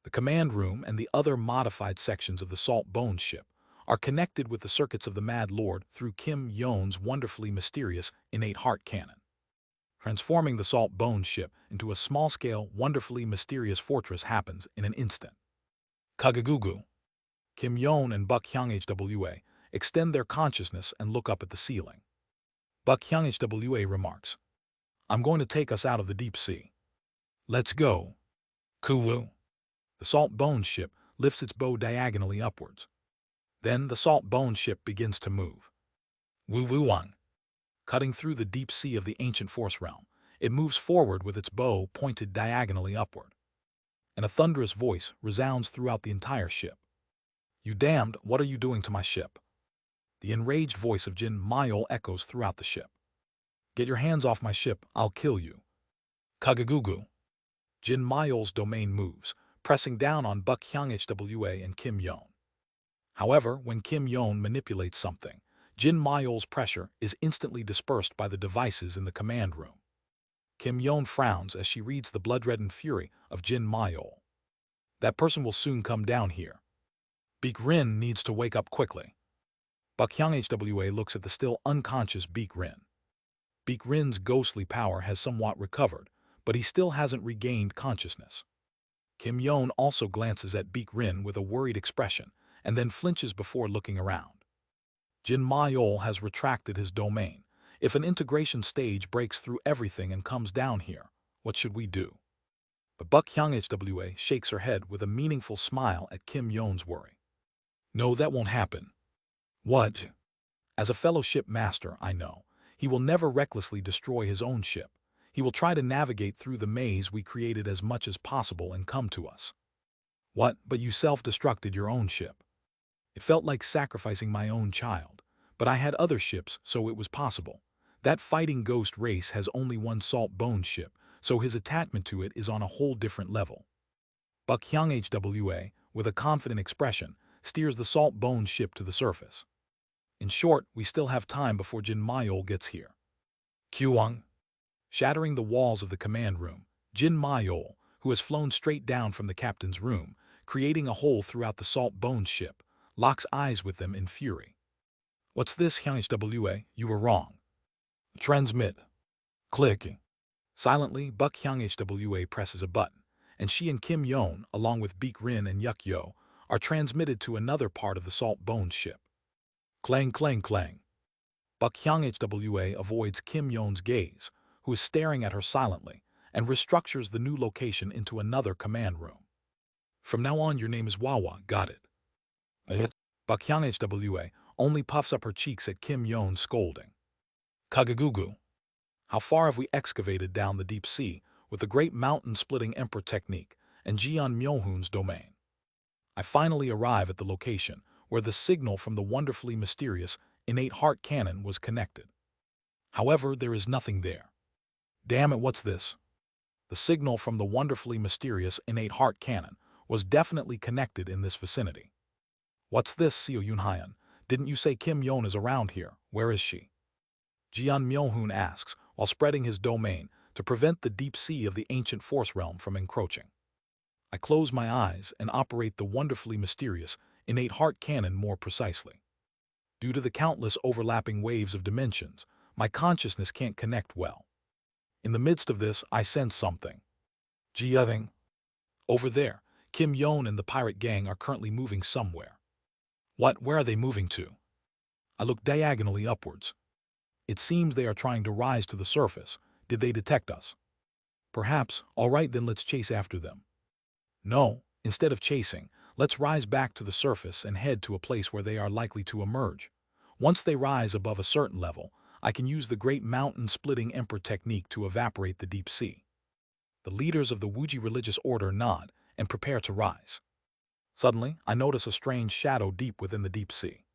The command room and the other modified sections of the Salt Bone ship are connected with the circuits of the Mad Lord through Kim Yon's wonderfully mysterious innate heart cannon, transforming the Salt Bone ship into a small-scale, wonderfully mysterious fortress happens in an instant. Kagagugu. Kim Yon and Buck Hyung-hwa extend their consciousness and look up at the ceiling. Buck Hyung-hwa remarks, I'm going to take us out of the deep sea. Let's go. Kuwu. The Salt Bone ship lifts its bow diagonally upwards. Then the Salt Bone ship begins to move. Woo-woo-wang. Cutting through the deep sea of the ancient force realm, it moves forward with its bow pointed diagonally upward. And a thunderous voice resounds throughout the entire ship. You damned, what are you doing to my ship? The enraged voice of Jin Mayol echoes throughout the ship. Get your hands off my ship, I'll kill you. Kagagugu. Jin Mayol's domain moves, pressing down on Buck Hyung-hwa and Kim Yon. However, when Kim Yon manipulates something, Jin Mayol's pressure is instantly dispersed by the devices in the command room. Kim Yon frowns as she reads the blood-reddened fury of Jin Mayol. That person will soon come down here. Beak Rin needs to wake up quickly. Buck Hyung-hwa looks at the still unconscious Beak Rin. Beak Rin's ghostly power has somewhat recovered, but he still hasn't regained consciousness. Kim Yon also glances at Beak Rin with a worried expression and then flinches before looking around. Jin Mayol has retracted his domain. If an integration stage breaks through everything and comes down here, what should we do? But Buck Hyung-hwa shakes her head with a meaningful smile at Kim Yon's worry. No, that won't happen. What? As a fellow ship master, I know, he will never recklessly destroy his own ship. He will try to navigate through the maze we created as much as possible and come to us. What? But you self-destructed your own ship. It felt like sacrificing my own child, But I had other ships, so it was possible. That fighting ghost race has only one salt bone ship, so his attachment to it is on a whole different level. Buck Hyung HWA, with a confident expression, steers the salt bone ship to the surface. In short, we still have time before Jin Mayol gets here. Kyuang. Shattering the walls of the command room, Jin Mayol, who has flown straight down from the captain's room, creating a hole throughout the salt bone ship, locks eyes with them in fury. What's this, Hyung HWA? You were wrong. Transmit. Clicking. Silently, Buck Hyung HWA presses a button, and she and Kim Yeon, along with Beek Rin and Yuk Yo, are transmitted to another part of the salt bone ship. Clang, clang, clang. Buck Hyung HWA avoids Kim Yeon's gaze, who is staring at her silently, and restructures the new location into another command room. From now on, your name is Wawa, got it? Buck Hyung HWA only puffs up her cheeks at Kim Yeon's scolding. Kagagugu. How far have we excavated down the deep sea with the great mountain-splitting emperor technique and Jeon Myohoon's domain? I finally arrive at the location where the signal from the wonderfully mysterious innate heart cannon was connected. However, there is nothing there. Damn it, what's this? The signal from the wonderfully mysterious innate heart cannon was definitely connected in this vicinity. What's this, Seo Yoon-hyun? Didn't you say Kim Yeon is around here? Where is she? Jeon Myohoon asks, while spreading his domain to prevent the deep sea of the ancient force realm from encroaching. I close my eyes and operate the wonderfully mysterious innate heart cannon more precisely. Due to the countless overlapping waves of dimensions, my consciousness can't connect well. In the midst of this, I sense something. Jiathing. Over there, Kim Yeon and the pirate gang are currently moving somewhere. What? Where are they moving to? I look diagonally upwards. It seems they are trying to rise to the surface. Did they detect us? Perhaps. All right, then let's chase after them. No, instead of chasing, let's rise back to the surface and head to a place where they are likely to emerge. Once they rise above a certain level, I can use the great mountain-splitting emperor technique to evaporate the deep sea. The leaders of the Wuji religious order nod and prepare to rise. Suddenly, I notice a strange shadow deep within the deep sea.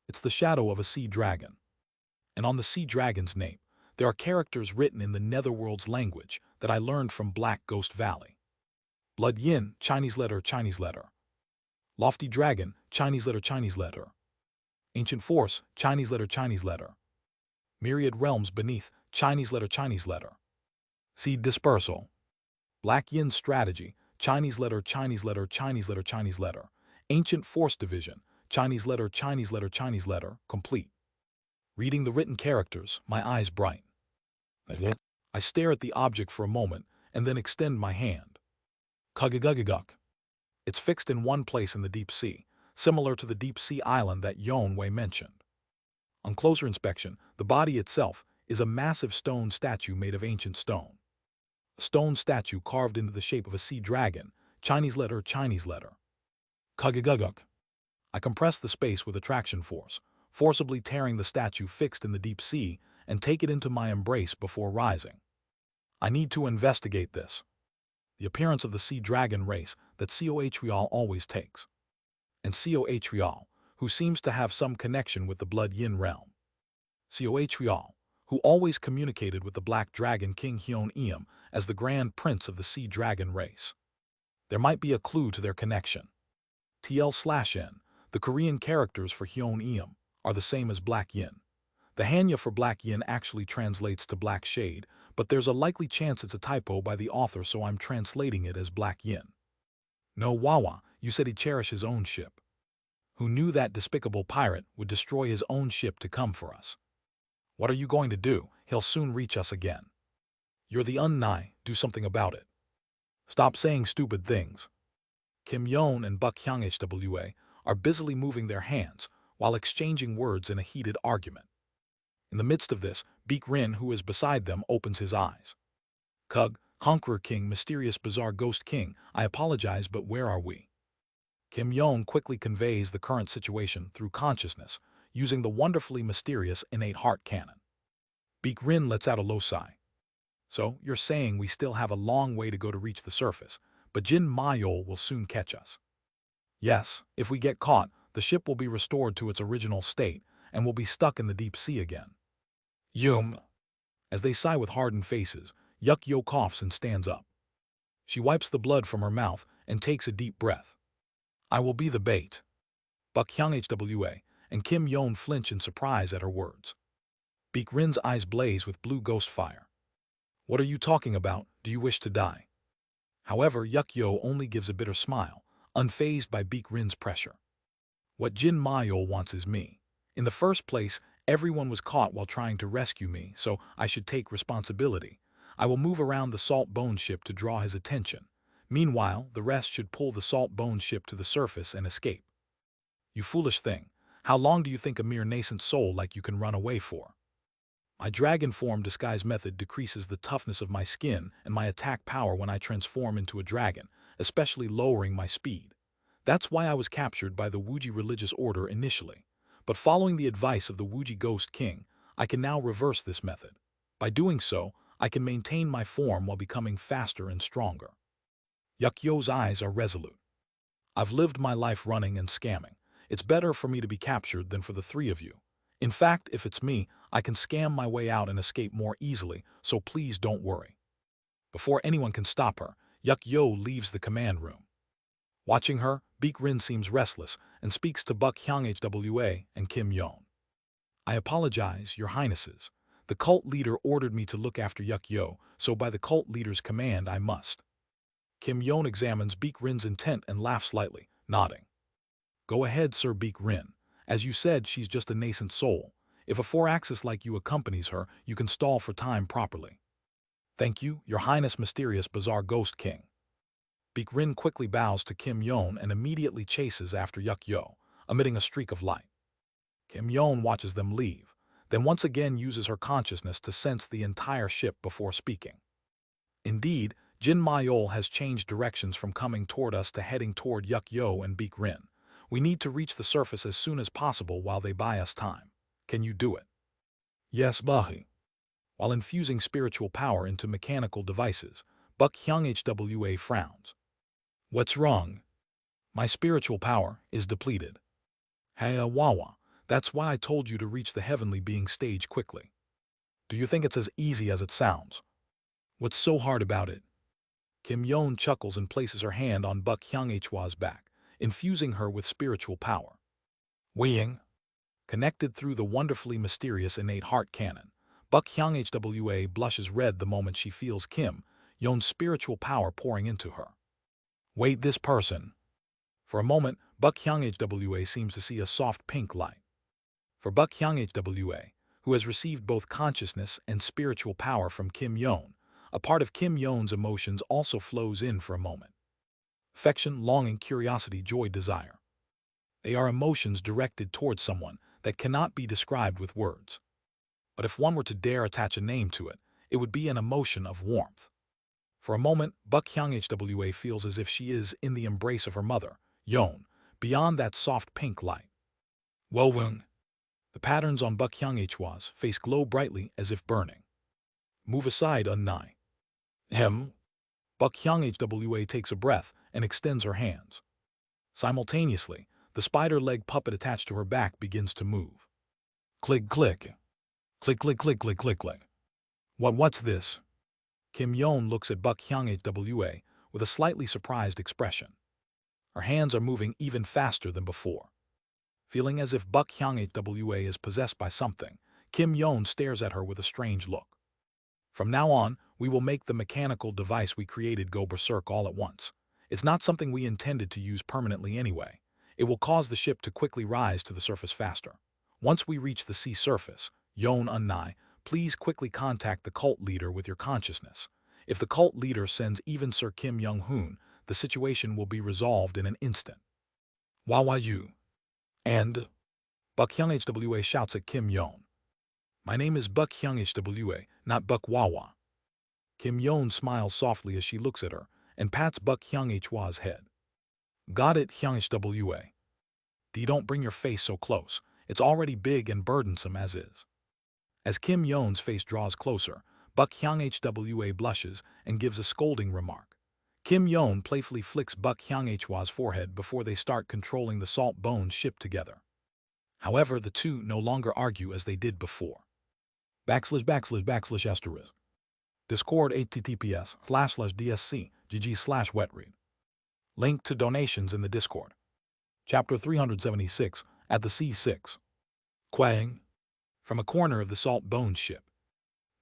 It's the shadow of a sea dragon. And on the sea dragon's nape, there are characters written in the Netherworld's language that I learned from Black Ghost Valley. Blood Yin, Chinese letter, Chinese letter. Lofty Dragon, Chinese letter, Chinese letter. Ancient Force, Chinese letter, Chinese letter. Myriad Realms Beneath, Chinese letter, Chinese letter. Seed Dispersal. Black Yin Strategy, Chinese letter, Chinese letter, Chinese letter, Chinese letter. Ancient Force Division, Chinese letter, Chinese letter, Chinese letter, complete. Reading the written characters, my eyes brighten. I stare at the object for a moment and then extend my hand. Kugagugaguk. It's fixed in one place in the deep sea, similar to the deep sea island that Yeon Wei mentioned. On closer inspection, the body itself is a massive stone statue made of ancient stone. A stone statue carved into the shape of a sea dragon, Chinese letter, Chinese letter. Kugaguguk. I compress the space with attraction force, forcibly tearing the statue fixed in the deep sea and take it into my embrace before rising. I need to investigate this. The appearance of the sea dragon race that Coh always takes. And Coh, who seems to have some connection with the Blood Yin realm. Coh, who always communicated with the Black Dragon King Hyun Eum as the Grand Prince of the Sea Dragon race. There might be a clue to their connection. TL/N, the Korean characters for Hyun Eum, are the same as Black Yin. The Hanja for Black Yin actually translates to Black Shade, but there's a likely chance it's a typo by the author, so I'm translating it as Black Yin. No, Wawa, you said he'd cherish his own ship. Who knew that despicable pirate would destroy his own ship to come for us? What are you going to do? He'll soon reach us again. You're the Unnai, do something about it. Stop saying stupid things. Kim Yeon and Buck Hyung HWA are busily moving their hands while exchanging words in a heated argument. In the midst of this, Beek Rin, who is beside them, opens his eyes. Kug, Conqueror King, Mysterious Bizarre Ghost King, I apologize, but where are we? Kim Yeon quickly conveys the current situation through consciousness, using the wonderfully mysterious innate heart cannon. Beek Rin lets out a low sigh. So, you're saying we still have a long way to go to reach the surface, but Jin Mayol will soon catch us. Yes, if we get caught, the ship will be restored to its original state and will be stuck in the deep sea again. Yum. As they sigh with hardened faces, Yuk Yo coughs and stands up. She wipes the blood from her mouth and takes a deep breath. I will be the bait. Buk Hyung Hwa and Kim Yon flinch in surprise at her words. Beek Rin's eyes blaze with blue ghost fire. What are you talking about? Do you wish to die? However, Yuk Yo only gives a bitter smile, unfazed by Beek Rin's pressure. What Jin Ma-yo wants is me. In the first place, everyone was caught while trying to rescue me, so I should take responsibility. I will move around the salt bone ship to draw his attention. Meanwhile, the rest should pull the salt bone ship to the surface and escape. You foolish thing. How long do you think a mere nascent soul like you can run away for? My dragon form disguise method decreases the toughness of my skin and my attack power when I transform into a dragon, especially lowering my speed. That's why I was captured by the Wuji religious order initially. But following the advice of the Wuji Ghost King, I can now reverse this method. By doing so, I can maintain my form while becoming faster and stronger. Yuk Yo's eyes are resolute. I've lived my life running and scamming. It's better for me to be captured than for the three of you. In fact, if it's me, I can scam my way out and escape more easily, so please don't worry. Before anyone can stop her, Yuk Yo leaves the command room. Watching her, Beek Rin seems restless and speaks to Buk Hyung Hwa and Kim Yon. I apologize, your highnesses. The cult leader ordered me to look after Yuk Yo, so by the cult leader's command I must. Kim Yon examines Beek Rin's intent and laughs slightly, nodding. Go ahead, Sir Beek Rin. As you said, she's just a nascent soul. If a four-axis like you accompanies her, you can stall for time properly. Thank you, your highness mysterious bizarre ghost king. Beek Rin quickly bows to Kim Yon and immediately chases after Yuk Yo, emitting a streak of light. Kim Yon watches them leave, then once again uses her consciousness to sense the entire ship before speaking. Indeed, Jin Ma-yo has changed directions from coming toward us to heading toward Yuk Yo and Beek Rin. We need to reach the surface as soon as possible while they buy us time. Can you do it? Yes, Bahi. While infusing spiritual power into mechanical devices, Buk Hyung Hwa frowns. What's wrong? My spiritual power is depleted. Hey, Wawa, that's why I told you to reach the heavenly being stage quickly. Do you think it's as easy as it sounds? What's so hard about it? Kim Yon chuckles and places her hand on Buk Hyung Hwa's back, infusing her with spiritual power. Weighing. Connected through the wonderfully mysterious innate heart cannon, Buk Hyung Hwa blushes red the moment she feels Kim Yon's spiritual power pouring into her. Wait, this person. For a moment, Buk Hyung Hwa seems to see a soft pink light. For Buk Hyung Hwa, who has received both consciousness and spiritual power from Kim Yon, a part of Kim Yon's emotions also flows in for a moment. Affection, longing, curiosity, joy, desire. They are emotions directed towards someone that cannot be described with words. But if one were to dare attach a name to it, it would be an emotion of warmth. For a moment, Buk Hyung Hwa feels as if she is in the embrace of her mother, Yon, beyond that soft pink light. Wowung. The patterns on Buk Hyung Hwa's face glow brightly as if burning. Move aside, Unnai. Buk Hyung Hwa takes a breath and extends her hands. Simultaneously, the spider leg puppet attached to her back begins to move. Click, click. Click, click, click, click, click, click. What's this? Kim Yon looks at Buk Hyung Hwa with a slightly surprised expression. Her hands are moving even faster than before. Feeling as if Buk Hyung Hwa is possessed by something, Kim Yon stares at her with a strange look. From now on, we will make the mechanical device we created go berserk all at once. It's not something we intended to use permanently anyway. It will cause the ship to quickly rise to the surface faster. Once we reach the sea surface, Yon Unnai, please quickly contact the cult leader with your consciousness. If the cult leader sends even Sir Kim Young-hoon, the situation will be resolved in an instant. Wawa you. And? Buk Hyung Hwa shouts at Kim Yon. My name is Buk Hyung Hwa, not Buk Wawa. Kim Yon smiles softly as she looks at her and pats Buk Hyung Hwa's head. Got it, Hyung Hwa. Don't bring your face so close. It's already big and burdensome as is. As Kim Yon's face draws closer, Buk Hyung Hwa blushes and gives a scolding remark. Kim Yeon playfully flicks Buck Hyung-hwa's forehead before they start controlling the salt bones shipped together. However, the two no longer argue as they did before. // Discord https://dsc.gg/wetread. Link to donations in the Discord. Chapter 376, at the C6. Quang. From a corner of the salt bones ship,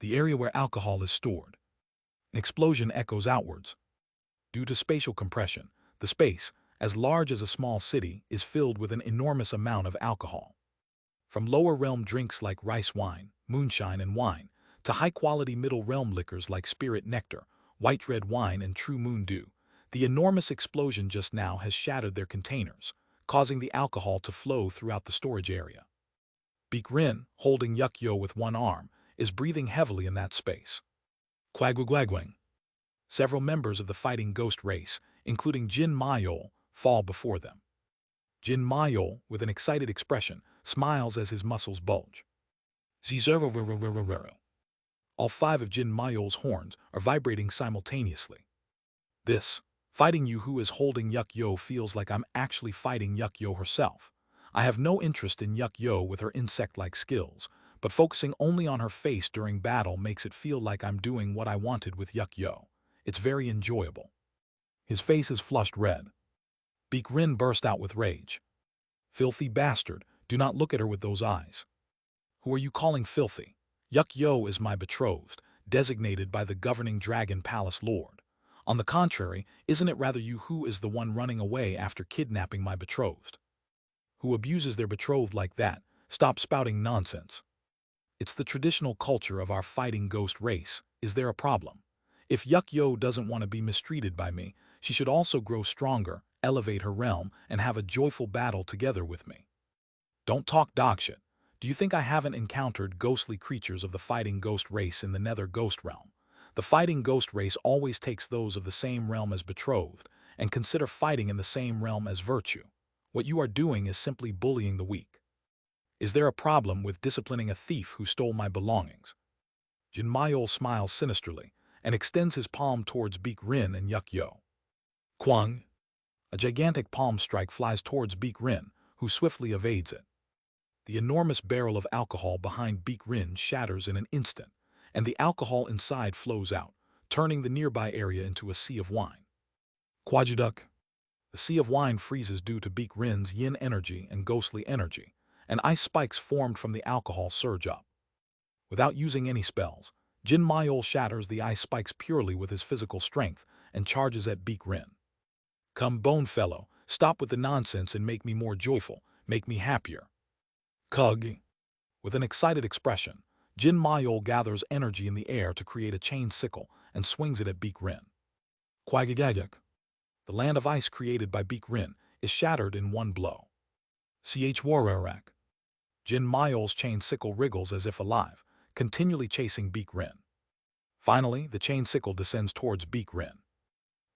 the area where alcohol is stored, an explosion echoes outwards. Due to spatial compression, the space, as large as a small city, is filled with an enormous amount of alcohol. From lower realm drinks like rice wine, moonshine, and wine, to high-quality middle realm liquors like spirit nectar, white red wine, and true moon dew, the enormous explosion just now has shattered their containers, causing the alcohol to flow throughout the storage area. Beek Rin, holding Yuk-yo with one arm, is breathing heavily in that space. Quagwagwagwing. Several members of the fighting ghost race, including Jin Mayol, fall before them. Jin Mayol, with an excited expression, smiles as his muscles bulge. All 5 of Jin Mayol's horns are vibrating simultaneously. This, fighting you who is holding Yuk-yo feels like I'm actually fighting Yuk-yo herself. I have no interest in Yuk-yo with her insect-like skills, but focusing only on her face during battle makes it feel like I'm doing what I wanted with Yuk-yo. It's very enjoyable. His face is flushed red. Beek Rin burst out with rage. Filthy bastard, do not look at her with those eyes. Who are you calling filthy? Yuk-yo is my betrothed, designated by the governing Dragon Palace Lord. On the contrary, isn't it rather you who is the one running away after kidnapping my betrothed? Who abuses their betrothed like that? Stop spouting nonsense. It's the traditional culture of our fighting ghost race. Is there a problem? If Yuk-yo doesn't want to be mistreated by me, she should also grow stronger, elevate her realm, and have a joyful battle together with me. Don't talk dog shit. Do you think I haven't encountered ghostly creatures of the fighting ghost race in the nether ghost realm? The fighting ghost race always takes those of the same realm as betrothed, and consider fighting in the same realm as virtue. What you are doing is simply bullying the weak. Is there a problem with disciplining a thief who stole my belongings? Jin Mayol smiles sinisterly, and extends his palm towards Beek Rin and Yuk-yo. Kwang. A gigantic palm strike flies towards Beek Rin, who swiftly evades it. The enormous barrel of alcohol behind Beek Rin shatters in an instant, and the alcohol inside flows out, turning the nearby area into a sea of wine. Quajuduk. The sea of wine freezes due to Beek Rin's yin energy and ghostly energy, and ice spikes formed from the alcohol surge up. Without using any spells, Jin Mayol shatters the ice spikes purely with his physical strength and charges at Beek Rin. Come, bone fellow, stop with the nonsense and make me more joyful, make me happier. Kug. With an excited expression, Jin Mayol gathers energy in the air to create a chain sickle and swings it at Beek Rin. Quagagagak. The land of ice created by Beek Rin is shattered in one blow. Chwararak. Jin Mayol's chain sickle wriggles as if alive, continually chasing Beek Rin. Finally, the chain sickle descends towards Beek Rin.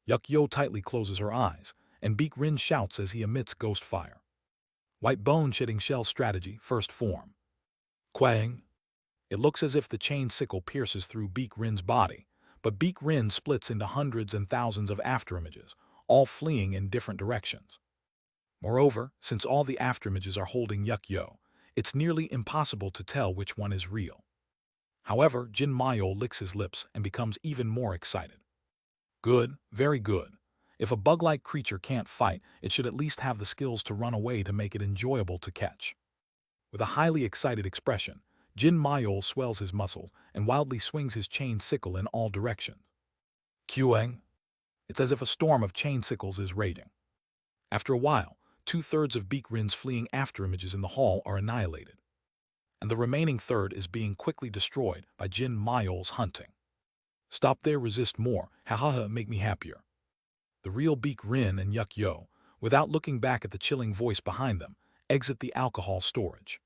Yuk-yo tightly closes her eyes, and Beek Rin shouts as he emits ghost fire. White bone-shedding shell strategy, first form. Quang. It looks as if the chain sickle pierces through Beek Rin's body, but Beek Rin splits into hundreds and thousands of afterimages, all fleeing in different directions. Moreover, since all the afterimages are holding Yuk-yo, it's nearly impossible to tell which one is real. However, Jin Mayol licks his lips and becomes even more excited. Good, very good. If a bug-like creature can't fight, it should at least have the skills to run away to make it enjoyable to catch. With a highly excited expression, Jin Mayol swells his muscles and wildly swings his chain sickle in all directions. Quang. It's as if a storm of chain sickles is raging. After a while, 2/3 of Beek Rin's fleeing afterimages in the hall are annihilated, and the remaining third is being quickly destroyed by Jin Mayol's hunting. Stop there, resist more, ha, make me happier. The real Beek Rin and Yuk-yo, without looking back at the chilling voice behind them, exit the alcohol storage.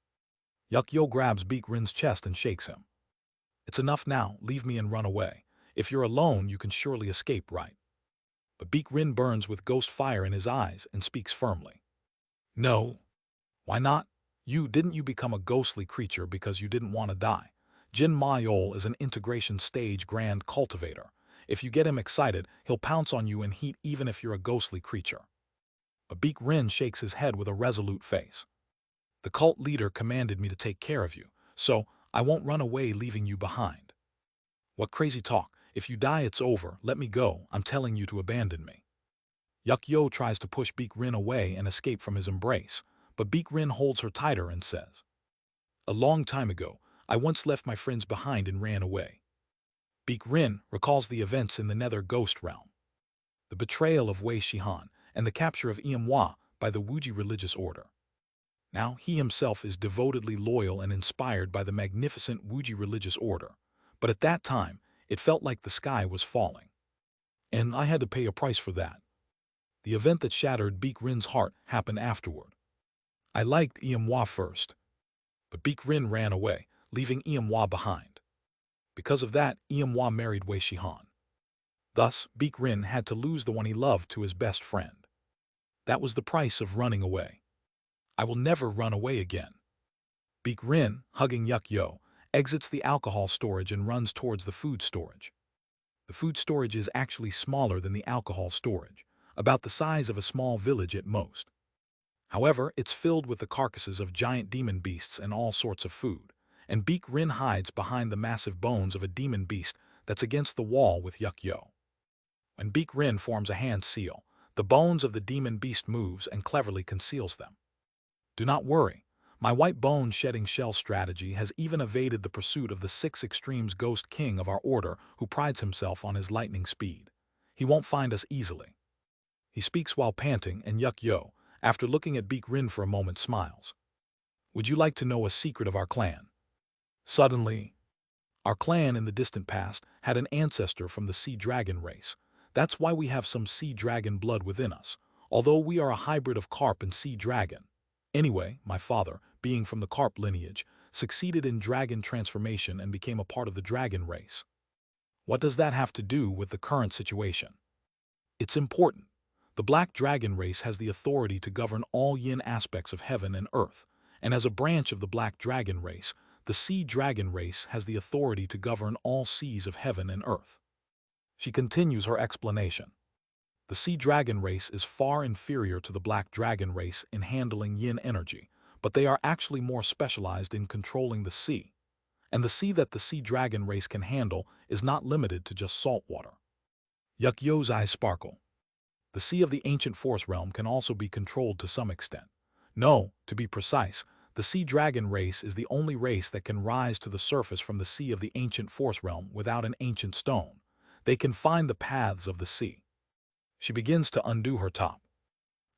Yuk-yo grabs Beek Rin's chest and shakes him. It's enough now, leave me and run away. If you're alone, you can surely escape, right? But Beek Rin burns with ghost fire in his eyes and speaks firmly. No. Why not? Didn't you become a ghostly creature because you didn't want to die? Jin Mayol is an integration stage grand cultivator. If you get him excited, he'll pounce on you in heat even if you're a ghostly creature. But Beak Rin shakes his head with a resolute face. The cult leader commanded me to take care of you, so I won't run away leaving you behind. What crazy talk. If you die, it's over. Let me go. I'm telling you to abandon me. Yuk-Yo tries to push Beak Rin away and escape from his embrace, but Beak Rin holds her tighter and says, "A long time ago, I once left my friends behind and ran away." Beak Rin recalls the events in the Nether Ghost Realm, the betrayal of Wei Shihan, and the capture of Iamwa by the Wuji religious order. Now he himself is devotedly loyal and inspired by the magnificent Wuji religious order, but at that time, it felt like the sky was falling. And I had to pay a price for that. The event that shattered Beak Rin's heart happened afterward. I liked Iamwa first, but Beak Rin ran away, leaving Iamwa behind. Because of that, Iamwa married Wei Shihan. Thus, Beak Rin had to lose the one he loved to his best friend. That was the price of running away. I will never run away again. Beak Rin, hugging Yuk-Yo, exits the alcohol storage and runs towards the food storage. The food storage is actually smaller than the alcohol storage, about the size of a small village at most. However, it's filled with the carcasses of giant demon beasts and all sorts of food, and Beak Rin hides behind the massive bones of a demon beast that's against the wall with Yuk-Yo. When Beak Rin forms a hand seal, the bones of the demon beast moves and cleverly conceals them. Do not worry. My white bone shedding shell strategy has even evaded the pursuit of the 6 Extremes Ghost King of our order who prides himself on his lightning speed. He won't find us easily. He speaks while panting, and Yuk-Yo, after looking at Beak Rin for a moment, smiles. Would you like to know a secret of our clan? Suddenly, our clan in the distant past had an ancestor from the sea dragon race. That's why we have some sea dragon blood within us, although we are a hybrid of carp and sea dragon. Anyway, my father, being from the carp lineage, succeeded in dragon transformation and became a part of the dragon race. What does that have to do with the current situation? It's important. The black dragon race has the authority to govern all yin aspects of heaven and earth, and as a branch of the black dragon race, the sea dragon race has the authority to govern all seas of heaven and earth. She continues her explanation. The sea dragon race is far inferior to the black dragon race in handling yin energy, but they are actually more specialized in controlling the sea. And the sea that the sea dragon race can handle is not limited to just salt water. Yuk-Yo's eyes sparkle. The sea of the ancient force realm can also be controlled to some extent. No, to be precise, the sea dragon race is the only race that can rise to the surface from the sea of the ancient force realm without an ancient stone. They can find the paths of the sea. She begins to undo her top.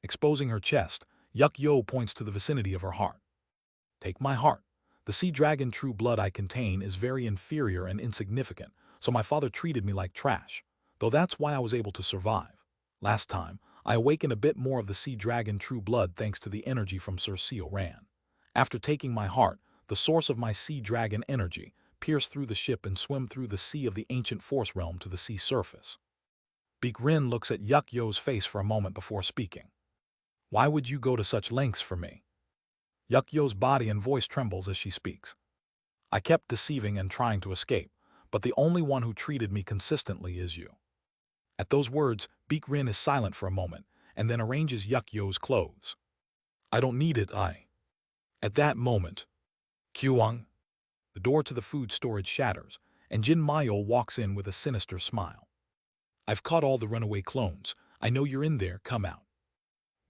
Exposing her chest, Yuk-Yo points to the vicinity of her heart. Take my heart. The sea dragon true blood I contain is very inferior and insignificant, so my father treated me like trash, though that's why I was able to survive. Last time, I awakened a bit more of the sea dragon true blood thanks to the energy from Sir Seal Ran. After taking my heart, the source of my sea dragon energy, pierce through the ship and swim through the sea of the ancient force realm to the sea surface. Beak Rin looks at Yuk-Yo's face for a moment before speaking. Why would you go to such lengths for me? Yuk-Yo's body and voice trembles as she speaks. I kept deceiving and trying to escape, but the only one who treated me consistently is you. At those words, Beak Rin is silent for a moment, and then arranges Yuk-Yo's clothes. I don't need it, At that moment, Kyuang, the door to the food storage shatters, and Jin Mayol walks in with a sinister smile. I've caught all the runaway clones. I know you're in there, come out.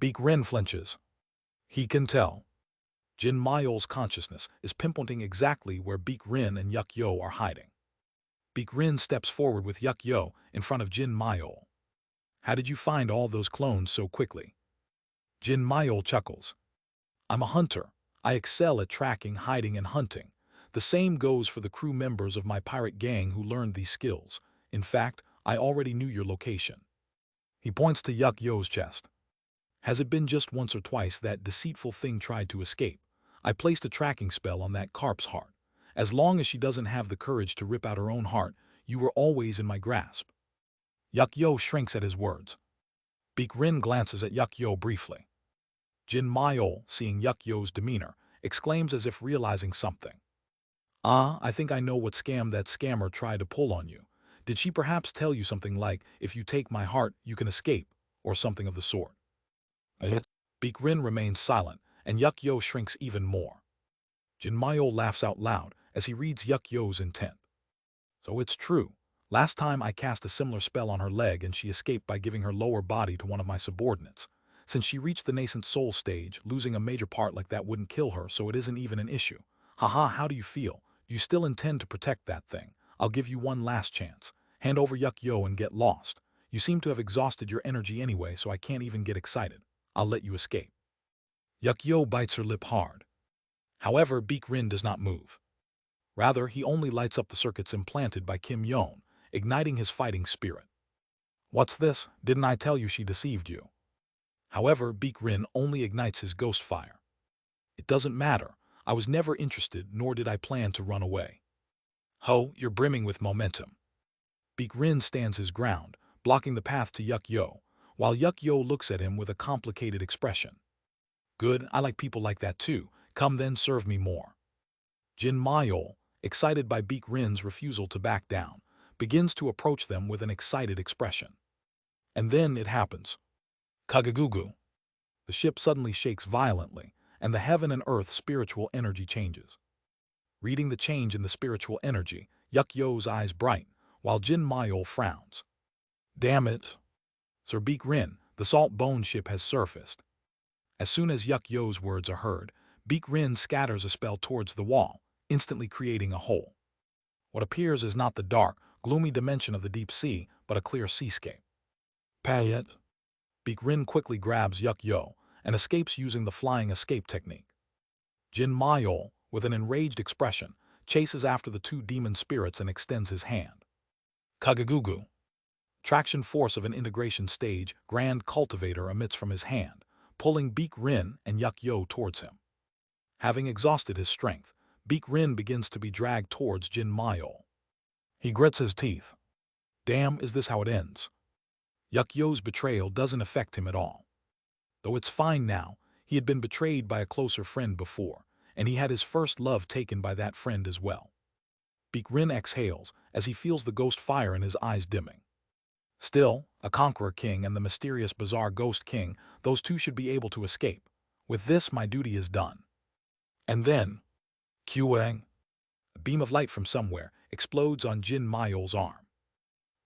Beak Rin flinches. He can tell. Jin Mayol's consciousness is pinpointing exactly where Beak Rin and Yuk-Yo are hiding. Beak Rin steps forward with Yuk-Yo in front of Jin Mayol. How did you find all those clones so quickly? Jin Mayol chuckles. I'm a hunter. I excel at tracking, hiding, and hunting. The same goes for the crew members of my pirate gang who learned these skills. In fact, I already knew your location. He points to Yuk-Yo's chest. Has it been just once or twice that deceitful thing tried to escape? I placed a tracking spell on that carp's heart. As long as she doesn't have the courage to rip out her own heart, you were always in my grasp. Yuk-Yo shrinks at his words. Beak Rin glances at Yuk-Yo briefly. Jin Mayol, seeing Yuk-Yo's demeanor, exclaims as if realizing something. I think I know what scam that scammer tried to pull on you. Did she perhaps tell you something like, if you take my heart, you can escape, or something of the sort? Beak Rin remains silent, and Yuk Yo shrinks even more. Jin Mayo laughs out loud as he reads Yuk Yo's intent. So it's true. Last time I cast a similar spell on her leg and she escaped by giving her lower body to one of my subordinates. Since she reached the nascent soul stage, losing a major part like that wouldn't kill her, so it isn't even an issue. Haha, how do you feel? Do you still intend to protect that thing? I'll give you one last chance. Hand over Yuk Yo and get lost. You seem to have exhausted your energy anyway, so I can't even get excited. I'll let you escape. Yuk Yo bites her lip hard. However, Beak Rin does not move. Rather, he only lights up the circuits implanted by Kim Yon, igniting his fighting spirit. What's this? Didn't I tell you she deceived you? However, Beak Rin only ignites his ghost fire. It doesn't matter. I was never interested, nor did I plan to run away. Ho, you're brimming with momentum. Beak Rin stands his ground, blocking the path to Yuk Yo, while Yuk Yo looks at him with a complicated expression. Good, I like people like that too. Come then, serve me more. Jin Mayol, excited by Beak Rin's refusal to back down, begins to approach them with an excited expression. And then it happens. Kagagugu. The ship suddenly shakes violently, and the heaven and earth spiritual energy changes. Reading the change in the spiritual energy, Yuk Yo's eyes brighten, while Jin Mayol frowns. Damn it. Sir Beak Rin, the salt bone ship has surfaced. As soon as Yuk Yo's words are heard, Beak Rin scatters a spell towards the wall, instantly creating a hole. What appears is not the dark, gloomy dimension of the deep sea, but a clear seascape. Pay it. Beak Rin quickly grabs Yuk Yo and escapes using the flying escape technique. Jin Mayol, with an enraged expression, chases after the two demon spirits and extends his hand. Kagagugu. Traction force of an integration stage, Grand Cultivator emits from his hand, pulling Beak Rin and Yuk Yo towards him. Having exhausted his strength, Beak Rin begins to be dragged towards Jin Mayol. He grits his teeth. Damn, is this how it ends? Yuk Yo's betrayal doesn't affect him at all. Though it's fine now, he had been betrayed by a closer friend before, and he had his first love taken by that friend as well. Beak Rin exhales as he feels the ghost fire in his eyes dimming. Still, a conqueror king and the mysterious bizarre ghost king, those two should be able to escape. With this, my duty is done. And then, Kuang. A beam of light from somewhere explodes on Jin Mayol's arm.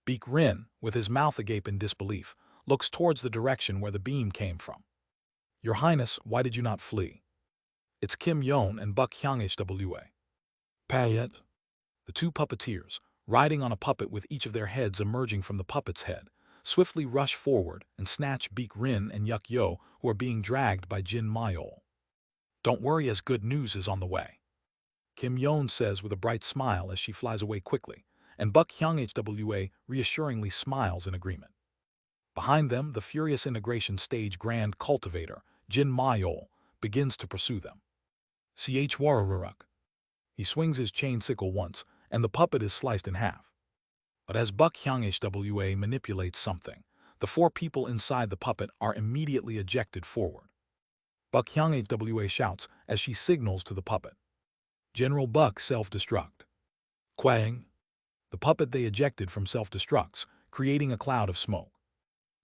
Beak Rin, with his mouth agape in disbelief, looks towards the direction where the beam came from. Your Highness, why did you not flee? It's Kim Yon and Buck Hyang-hwa. Pay it. The two puppeteers, riding on a puppet with each of their heads emerging from the puppet's head, swiftly rush forward and snatch Beak Rin and Yuk Yo, who are being dragged by Jin Mayol. Don't worry, as good news is on the way. Kim Yon says with a bright smile as she flies away quickly, and Buck Hyang-hwa reassuringly smiles in agreement. Behind them, the furious integration stage Grand Cultivator, Jin Mayol, begins to pursue them. Chwararuruk. He swings his chain sickle once, and the puppet is sliced in half. But as Buck Hyang-hwa manipulates something, the four people inside the puppet are immediately ejected forward. Buck Hyang-hwa shouts as she signals to the puppet. General Buck self-destruct. Quang. The puppet they ejected from self-destructs, creating a cloud of smoke.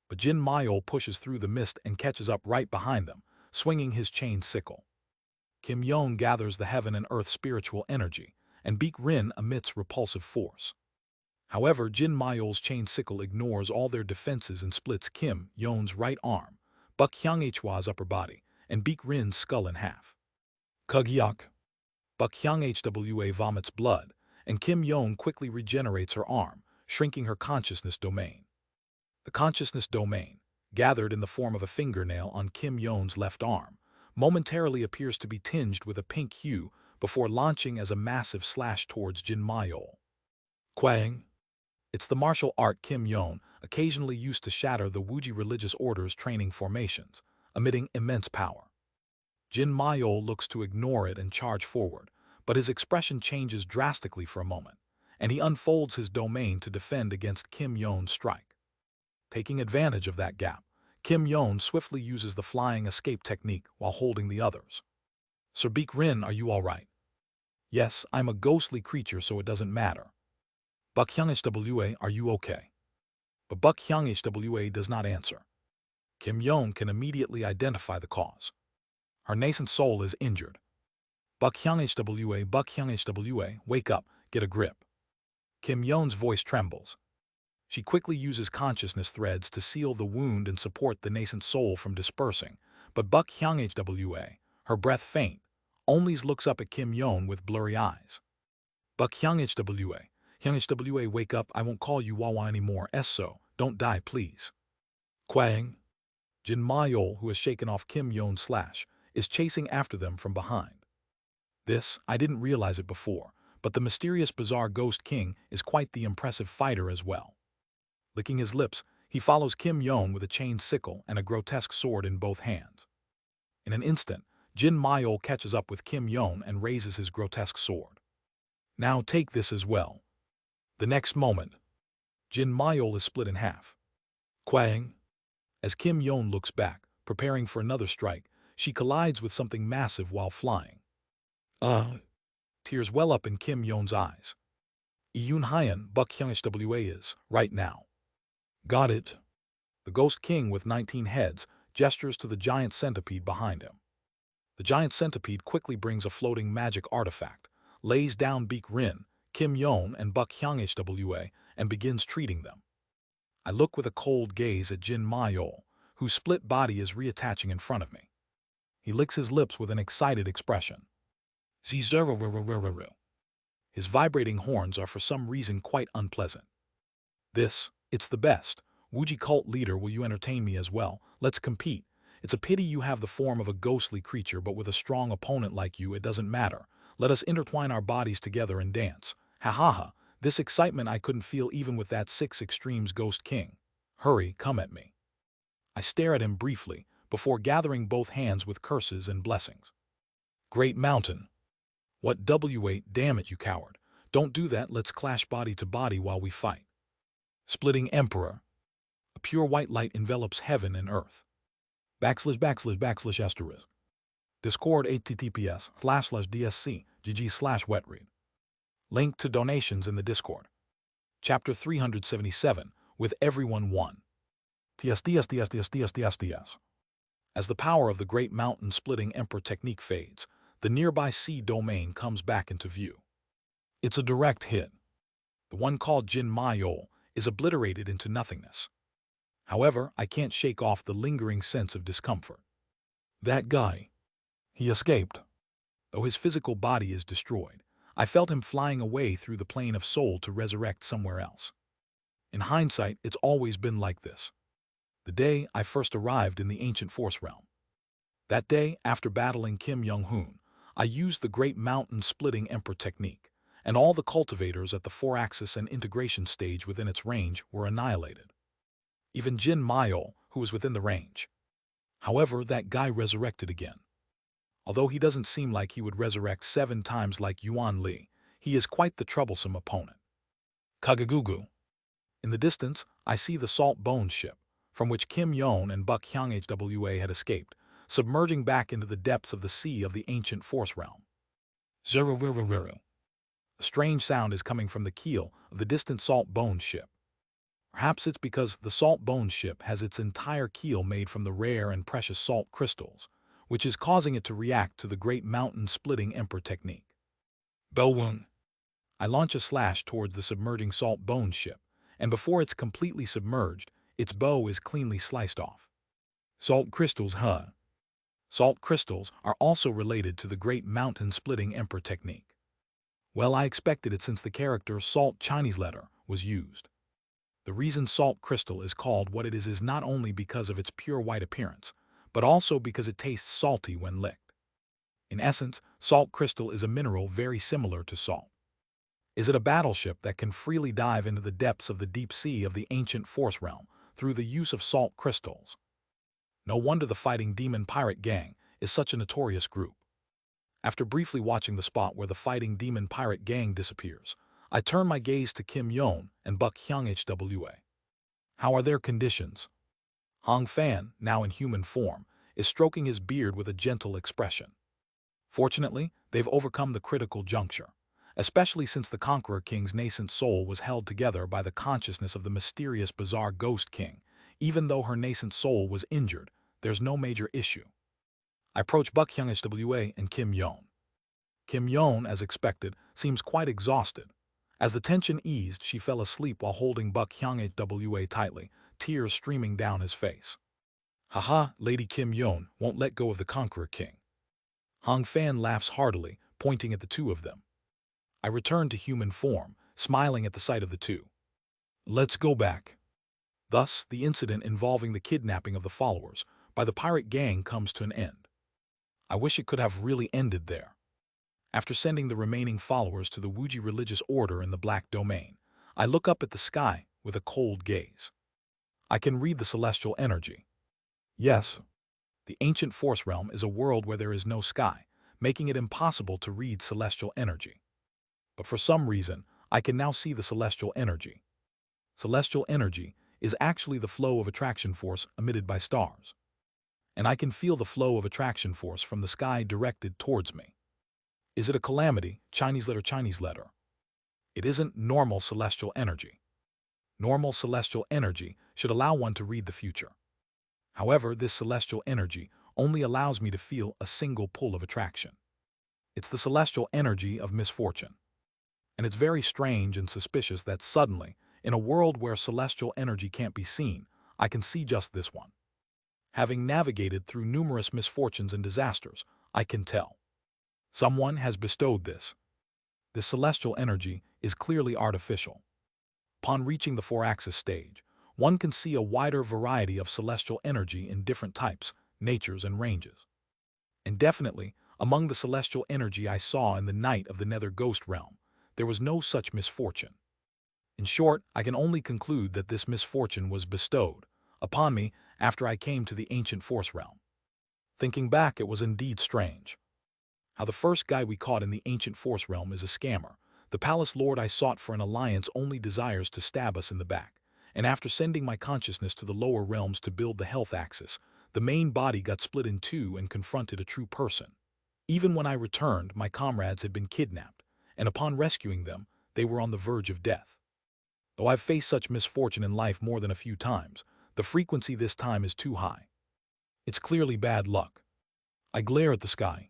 But Jin Mayol pushes through the mist and catches up right behind them, swinging his chain sickle. Kim Yon gathers the heaven and earth spiritual energy, and Beak Rin emits repulsive force. However, Jin Mayol's chain sickle ignores all their defenses and splits Kim Yon's right arm, Buck Hyang-hwa's upper body, and Beak Rin's skull in half. Kugyak. Buck Hyang-hwa vomits blood, and Kim Yon quickly regenerates her arm, shrinking her consciousness domain. The consciousness domain, gathered in the form of a fingernail on Kim Yon's left arm, momentarily appears to be tinged with a pink hue before launching as a massive slash towards Jin Mayol. Quang. It's the martial art Kim Yon occasionally used to shatter the Wuji religious order's training formations, emitting immense power. Jin Mayol looks to ignore it and charge forward, but his expression changes drastically for a moment, and he unfolds his domain to defend against Kim Yon's strike. Taking advantage of that gap, Kim Yon swiftly uses the flying escape technique while holding the others. Sir Beak Rin, are you all right? Yes, I'm a ghostly creature, so it doesn't matter. Buck Hyung HWA, are you okay? But Buck Hyung HWA does not answer. Kim Yeon can immediately identify the cause. Her nascent soul is injured. Buck Hyung HWA, wake up, get a grip. Kim Yeon's voice trembles. She quickly uses consciousness threads to seal the wound and support the nascent soul from dispersing, but Buck Hyung HWA, her breath faint, only looks up at Kim Yeon with blurry eyes. Buck Hyung HWA, wake up, I won't call you Wawa anymore, so, don't die please. Kwang. Jin Mayol, who has shaken off Kim Yeon's slash, is chasing after them from behind. This, I didn't realize it before, but the mysterious bizarre Ghost King is quite the impressive fighter as well. Licking his lips, he follows Kim Yeon with a chained sickle and a grotesque sword in both hands. In an instant, Jin Mayol catches up with Kim Yeon and raises his grotesque sword. Now take this as well. The next moment, Jin Mayol is split in half. Kwang. As Kim Yeon looks back, preparing for another strike, she collides with something massive while flying. Tears well up in Kim Yeon's eyes. Iyun Hyan, Buck Hyung HWA is, right now. Got it. The Ghost King with 19 heads gestures to the giant centipede behind him. The giant centipede quickly brings a floating magic artifact, lays down Beak Rin, Kim Yeon, and Buck Hyung HWA, and begins treating them. I look with a cold gaze at Jin Mayol, whose split body is reattaching in front of me. He licks his lips with an excited expression. His vibrating horns are for some reason quite unpleasant. It's the best. Wuji cult leader, will you entertain me as well? Let's compete. It's a pity you have the form of a ghostly creature, but with a strong opponent like you, it doesn't matter. Let us intertwine our bodies together and dance. Ha ha ha. This excitement I couldn't feel even with that 6 Extremes Ghost King. Hurry, come at me. I stare at him briefly, before gathering both hands with curses and blessings. Great Mountain. What W8, damn it, you coward. Don't do that, let's clash body to body while we fight. Splitting Emperor. A pure white light envelops heaven and earth. // Discord https://dsc gg/wetread. Link to donations in the Discord. Chapter 377, with everyone one. TSDSDSDSDSDSDS. As the power of the Great Mountain Splitting Emperor technique fades, the nearby sea domain comes back into view. It's a direct hit. The one called Jin Mayol is obliterated into nothingness. However, I can't shake off the lingering sense of discomfort. That guy. He escaped. Though his physical body is destroyed, I felt him flying away through the plane of soul to resurrect somewhere else. In hindsight, it's always been like this. The day I first arrived in the ancient force realm. That day, after battling Kim Young-hoon, I used the Great Mountain Splitting Emperor technique, and all the cultivators at the 4-axis and integration stage within its range were annihilated. Even Jin Mayol, who was within the range. However, that guy resurrected again. Although he doesn't seem like he would resurrect 7 times like Yuan Li, he is quite the troublesome opponent. Kagagugu. In the distance, I see the Salt Bone ship, from which Kim Yeon and Buck Hyung HWA had escaped, submerging back into the depths of the sea of the ancient force realm. Zeruriru. A strange sound is coming from the keel of the distant Salt Bone ship. Perhaps it's because the Salt Bone ship has its entire keel made from the rare and precious salt crystals, which is causing it to react to the Great Mountain Splitting Emperor technique. Bowung. I launch a slash towards the submerging Salt Bone ship, and before it's completely submerged, its bow is cleanly sliced off. Salt crystals, huh? Salt crystals are also related to the Great Mountain Splitting Emperor technique. Well, I expected it since the character Salt Chinese letter was used. The reason salt crystal is called what it is not only because of its pure white appearance, but also because it tastes salty when licked. In essence, salt crystal is a mineral very similar to salt. Is it a battleship that can freely dive into the depths of the deep sea of the ancient force realm through the use of salt crystals? No wonder the Fighting Demon Pirate Gang is such a notorious group. After briefly watching the spot where the Fighting Demon Pirate Gang disappears, I turn my gaze to Kim Yeon and Buck Hyung HWA. How are their conditions? Hong Fan, now in human form, is stroking his beard with a gentle expression. Fortunately, they've overcome the critical juncture, especially since the Conqueror King's nascent soul was held together by the consciousness of the mysterious bizarre Ghost King. Even though her nascent soul was injured, there's no major issue. I approach Buck Hyung HWA and Kim Yeon. Kim Yeon, as expected, seems quite exhausted. As the tension eased, she fell asleep while holding Buck Hyung HWA tightly, tears streaming down his face. Haha, Lady Kim Yeon won't let go of the Conqueror King. Hong Fan laughs heartily, pointing at the two of them. I return to human form, smiling at the sight of the two. Let's go back. Thus, the incident involving the kidnapping of the followers by the pirate gang comes to an end. I wish it could have really ended there. After sending the remaining followers to the Wuji religious order in the Black Domain, I look up at the sky with a cold gaze. I can read the celestial energy. Yes, the ancient force realm is a world where there is no sky, making it impossible to read celestial energy. But for some reason, I can now see the celestial energy. Celestial energy is actually the flow of attraction force emitted by stars. And I can feel the flow of attraction force from the sky directed towards me. Is it a calamity? Chinese letter. It isn't normal celestial energy. Normal celestial energy should allow one to read the future. However, this celestial energy only allows me to feel a single pull of attraction. It's the celestial energy of misfortune. And it's very strange and suspicious that suddenly, in a world where celestial energy can't be seen, I can see just this one. Having navigated through numerous misfortunes and disasters, I can tell. Someone has bestowed this. This celestial energy is clearly artificial. Upon reaching the 4-axis stage, one can see a wider variety of celestial energy in different types, natures, and ranges. And definitely, among the celestial energy I saw in the night of the Nether Ghost Realm, there was no such misfortune. In short, I can only conclude that this misfortune was bestowed upon me after I came to the ancient force realm. Thinking back, it was indeed strange. How the first guy we caught in the ancient force realm is a scammer. The palace lord I sought for an alliance only desires to stab us in the back. And after sending my consciousness to the lower realms to build the health axis, the main body got split in two and confronted a true person. Even when I returned, my comrades had been kidnapped, and upon rescuing them, they were on the verge of death. Though I've faced such misfortune in life more than a few times, the frequency this time is too high. It's clearly bad luck. I glare at the sky.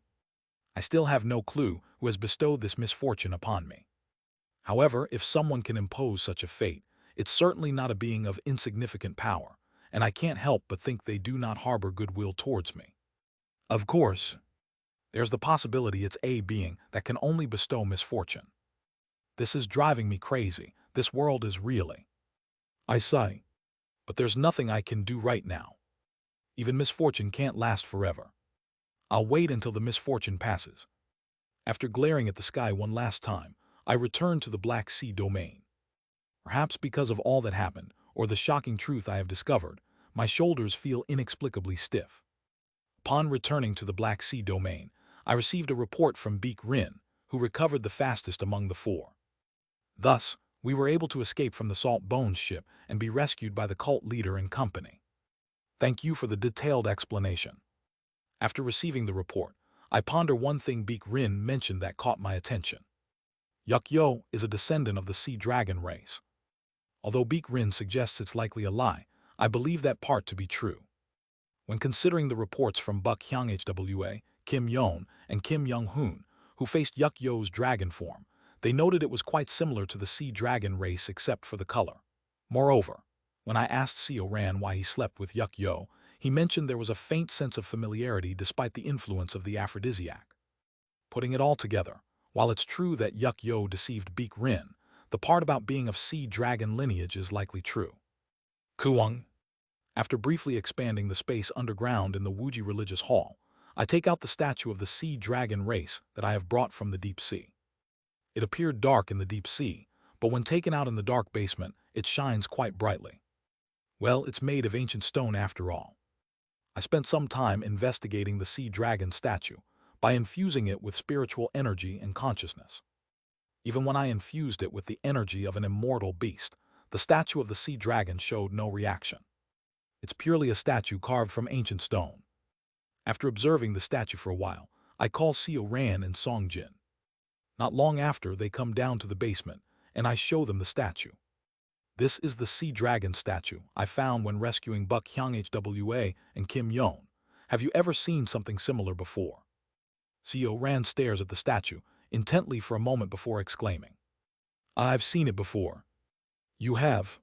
I still have no clue who has bestowed this misfortune upon me. However, if someone can impose such a fate, it's certainly not a being of insignificant power, and I can't help but think they do not harbor goodwill towards me. Of course, there's the possibility it's a being that can only bestow misfortune. This is driving me crazy. This world is really. I sigh. But there's nothing I can do right now. Even misfortune can't last forever. I'll wait until the misfortune passes. After glaring at the sky one last time, I return to the Black Sea domain. Perhaps because of all that happened, or the shocking truth I have discovered, my shoulders feel inexplicably stiff. Upon returning to the Black Sea domain, I received a report from Beak Rin, who recovered the fastest among the four. Thus, we were able to escape from the Salt Bones ship and be rescued by the cult leader and company. Thank you for the detailed explanation. After receiving the report, I ponder one thing Beak Rin mentioned that caught my attention. Yuk Yo is a descendant of the sea dragon race. Although Beak Rin suggests it's likely a lie, I believe that part to be true. When considering the reports from Buck Hyung HWA, Kim Yeon, and Kim Young Hoon, who faced Yuk Yo's dragon form, they noted it was quite similar to the sea dragon race except for the color. Moreover, when I asked Seo Ran why he slept with Yuk Yo, he mentioned there was a faint sense of familiarity despite the influence of the aphrodisiac. Putting it all together, while it's true that Yuk Yo deceived Beak Rin, the part about being of sea dragon lineage is likely true. Kuang. After briefly expanding the space underground in the Wuji religious hall, I take out the statue of the sea dragon race that I have brought from the deep sea. It appeared dark in the deep sea, but when taken out in the dark basement, it shines quite brightly. Well, it's made of ancient stone after all. I spent some time investigating the sea dragon statue by infusing it with spiritual energy and consciousness. Even when I infused it with the energy of an immortal beast, the statue of the sea dragon showed no reaction. It's purely a statue carved from ancient stone. After observing the statue for a while, I call Seo Ran and Song Jin. Not long after, they come down to the basement, and I show them the statue. This is the sea dragon statue I found when rescuing Buck Hyung Hwa and Kim Yeon. Have you ever seen something similar before? Seo Ran stares at the statue intently for a moment before exclaiming, I've seen it before. You have?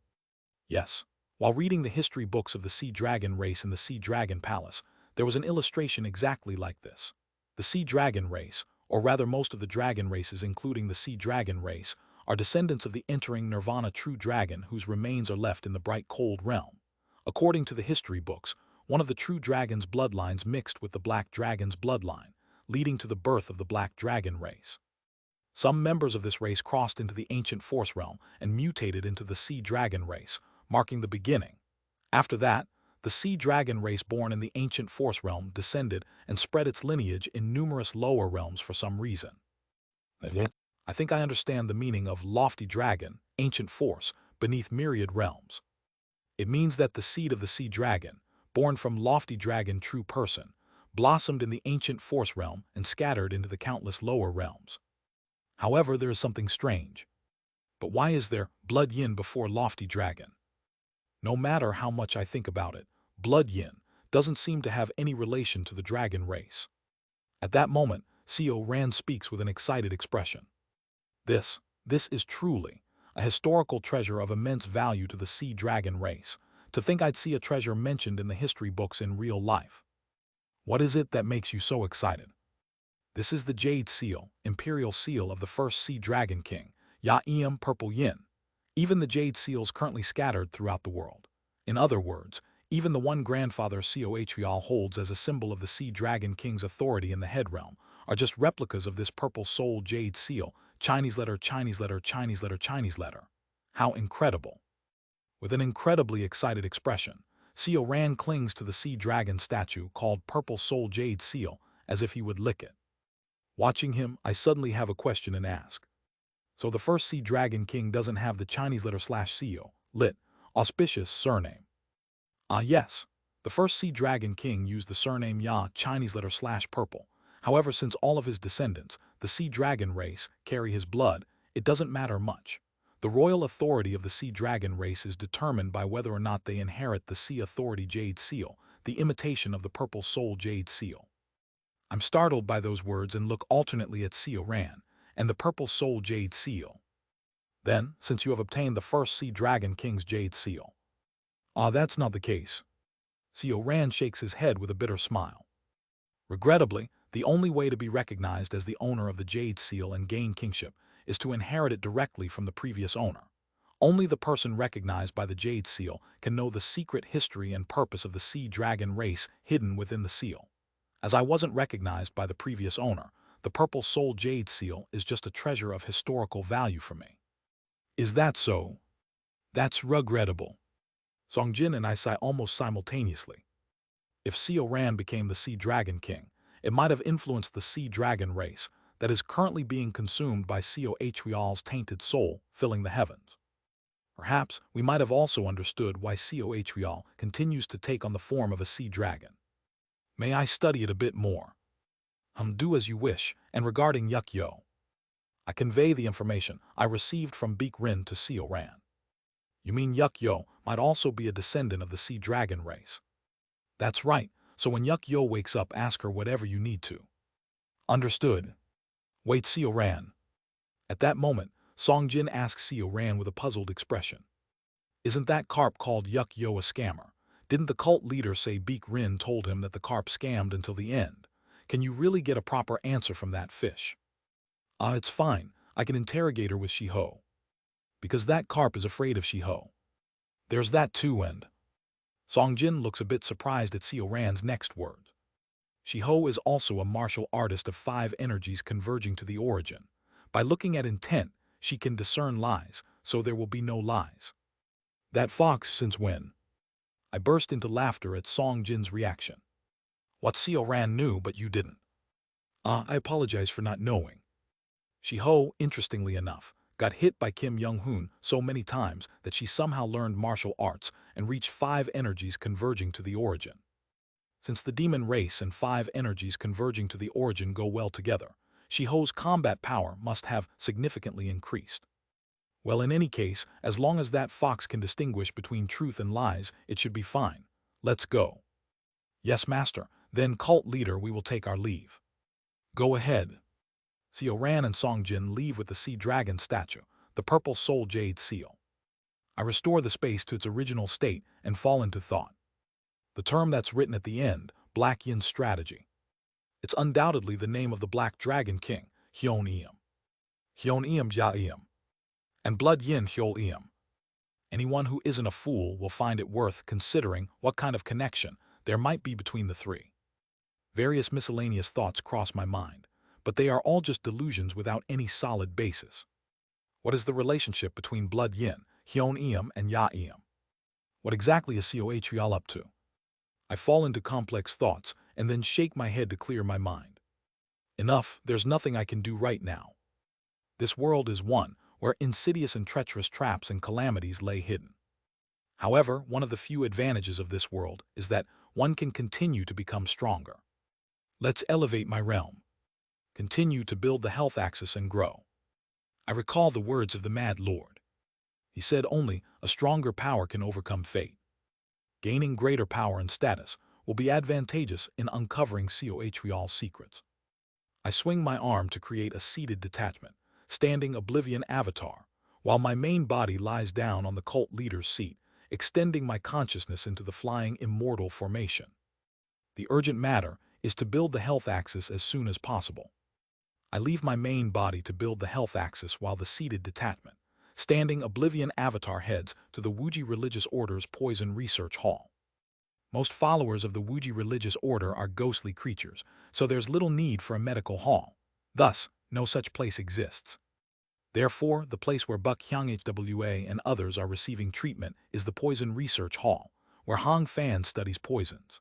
Yes. While reading the history books of the Sea Dragon race in the Sea Dragon Palace, there was an illustration exactly like this. The Sea Dragon race, or rather most of the dragon races including the Sea Dragon race, are descendants of the entering Nirvana true dragon whose remains are left in the bright cold realm. According to the history books, one of the true dragon's bloodlines mixed with the black dragon's bloodline, leading to the birth of the black dragon race. Some members of this race crossed into the ancient force realm and mutated into the Sea Dragon race, marking the beginning. After that, the Sea Dragon race born in the ancient force realm descended and spread its lineage in numerous lower realms for some reason. I think I understand the meaning of lofty dragon, ancient force, beneath myriad realms. It means that the seed of the Sea Dragon, born from lofty dragon true person, blossomed in the ancient force realm and scattered into the countless lower realms. However, there is something strange. But why is there blood yin before lofty dragon? No matter how much I think about it, blood yin doesn't seem to have any relation to the dragon race. At that moment, Seo Ran speaks with an excited expression. This is truly a historical treasure of immense value to the Sea Dragon race. To think I'd see a treasure mentioned in the history books in real life. What is it that makes you so excited? This is the Jade Seal, imperial seal of the first Sea Dragon King, Ya-Eum Purple Yin. Even the Jade Seals currently scattered throughout the world. In other words, even the one grandfather Seo Hwa holds as a symbol of the Sea Dragon King's authority in the head realm are just replicas of this purple soul Jade Seal, Chinese letter, Chinese letter, Chinese letter, Chinese letter. How incredible. With an incredibly excited expression, Seo Ran clings to the Sea Dragon statue called Purple Soul Jade Seal as if he would lick it. Watching him, I suddenly have a question and ask. So the first Sea Dragon King doesn't have the Chinese letter /Seo, lit, auspicious surname. Yes. The first Sea Dragon King used the surname Ya, Chinese letter /Purple. However, since all of his descendants, the Sea Dragon race, carry his blood, it doesn't matter much. The royal authority of the Sea Dragon race is determined by whether or not they inherit the Sea Authority Jade Seal, the imitation of the Purple Soul Jade Seal. I'm startled by those words and look alternately at Seo Ran and the Purple Soul Jade Seal. Then, since you have obtained the first Sea Dragon King's Jade Seal. That's not the case. Seo Ran shakes his head with a bitter smile. Regrettably, the only way to be recognized as the owner of the Jade Seal and gain kingship is to inherit it directly from the previous owner. Only the person recognized by the Jade Seal can know the secret history and purpose of the Sea Dragon race hidden within the seal. As I wasn't recognized by the previous owner, the Purple Soul Jade Seal is just a treasure of historical value for me. Is that so? That's regrettable. Songjin and I sigh almost simultaneously. If Seo Ran became the Sea Dragon King, it might have influenced the Sea Dragon race that is currently being consumed by Seo Hwa's tainted soul filling the heavens. Perhaps we might have also understood why Seo Hwa continues to take on the form of a sea dragon. May I study it a bit more? Do as you wish, and regarding Yuk Yo, I convey the information I received from Beek Rin to Seo Ran. You mean Yuk Yo might also be a descendant of the Sea Dragon race? That's right, so when Yuk Yo wakes up, ask her whatever you need to. Understood. Wait, Seo Ran. At that moment, Songjin asks Seo Ran with a puzzled expression. Isn't that carp called Yuk Yo a scammer? Didn't the cult leader say Beek Rin told him that the carp scammed until the end? Can you really get a proper answer from that fish? It's fine. I can interrogate her with Shiho. Because that carp is afraid of Shiho. There's that too, and... Songjin looks a bit surprised at Seo Ran's next words. Shiho is also a martial artist of 5 energies converging to the origin. By looking at intent, she can discern lies, so there will be no lies. That fox, since when? I burst into laughter at Songjin's reaction. What Seo Ran knew but you didn't. I apologize for not knowing. Shiho, interestingly enough, got hit by Kim Young-hoon so many times that she somehow learned martial arts and reached 5 energies converging to the origin. Since the demon race and 5 energies converging to the origin go well together, Shiho's combat power must have significantly increased. Well, in any case, as long as that fox can distinguish between truth and lies, it should be fine. Let's go. Yes, master. Then, cult leader, we will take our leave. Go ahead. Seo Ran and Songjin leave with the sea dragon statue, the purple soul jade seal. I restore the space to its original state and fall into thought. The term that's written at the end, Black Yin strategy. It's undoubtedly the name of the Black Dragon King, Hyun Eum. Hyun Eum Ja Eum. And Blood Yin Hyol Eum. Anyone who isn't a fool will find it worth considering what kind of connection there might be between the three. Various miscellaneous thoughts cross my mind, but they are all just delusions without any solid basis. What is the relationship between Blood Yin, Hyun Eum, and Ya Eum? What exactly is Coatrial up to? I fall into complex thoughts and then shake my head to clear my mind. Enough, there's nothing I can do right now. This world is one where insidious and treacherous traps and calamities lay hidden. However, one of the few advantages of this world is that one can continue to become stronger. Let's elevate my realm. Continue to build the health axis and grow. I recall the words of the Mad Lord. He said only a stronger power can overcome fate. Gaining greater power and status will be advantageous in uncovering Coatrial's secrets. I swing my arm to create a seated detachment, standing Oblivion avatar, while my main body lies down on the cult leader's seat, extending my consciousness into the flying immortal formation. The urgent matter is to build the health axis as soon as possible. I leave my main body to build the health axis while the seated detachment, standing Oblivion avatar heads to the Wuji Religious Order's Poison Research Hall. Most followers of the Wuji Religious Order are ghostly creatures, so there's little need for a medical hall. Thus, no such place exists. Therefore, the place where Buck Hyang-HWA and others are receiving treatment is the Poison Research Hall, where Hong Fan studies poisons.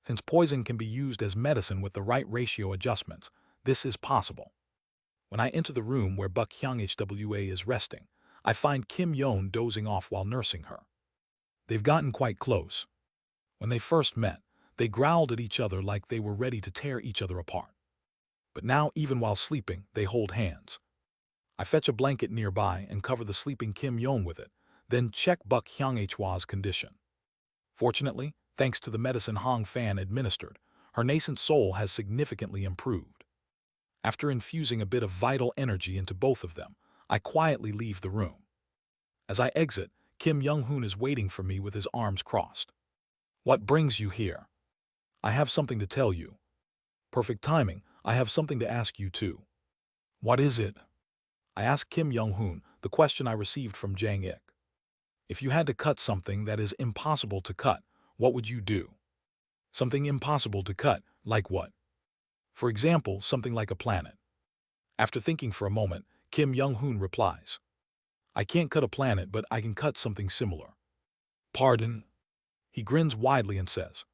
Since poison can be used as medicine with the right ratio adjustments, this is possible. When I enter the room where Buck Hyang-HWA is resting, I find Kim Yeon dozing off while nursing her. They've gotten quite close. When they first met, they growled at each other like they were ready to tear each other apart. But now, even while sleeping, they hold hands. I fetch a blanket nearby and cover the sleeping Kim Yeon with it, then check Buck Hyang-HWA's condition. Fortunately, thanks to the medicine Hong Fan administered, her nascent soul has significantly improved. After infusing a bit of vital energy into both of them, I quietly leave the room. As I exit, Kim Young-hoon is waiting for me with his arms crossed. What brings you here? I have something to tell you. Perfect timing, I have something to ask you too. What is it? I ask Kim Young-hoon the question I received from Jang Ik. If you had to cut something that is impossible to cut, what would you do? Something impossible to cut, like what? For example, something like a planet. After thinking for a moment, Kim Young-hoon replies, I can't cut a planet, but I can cut something similar. Pardon? He grins widely and says,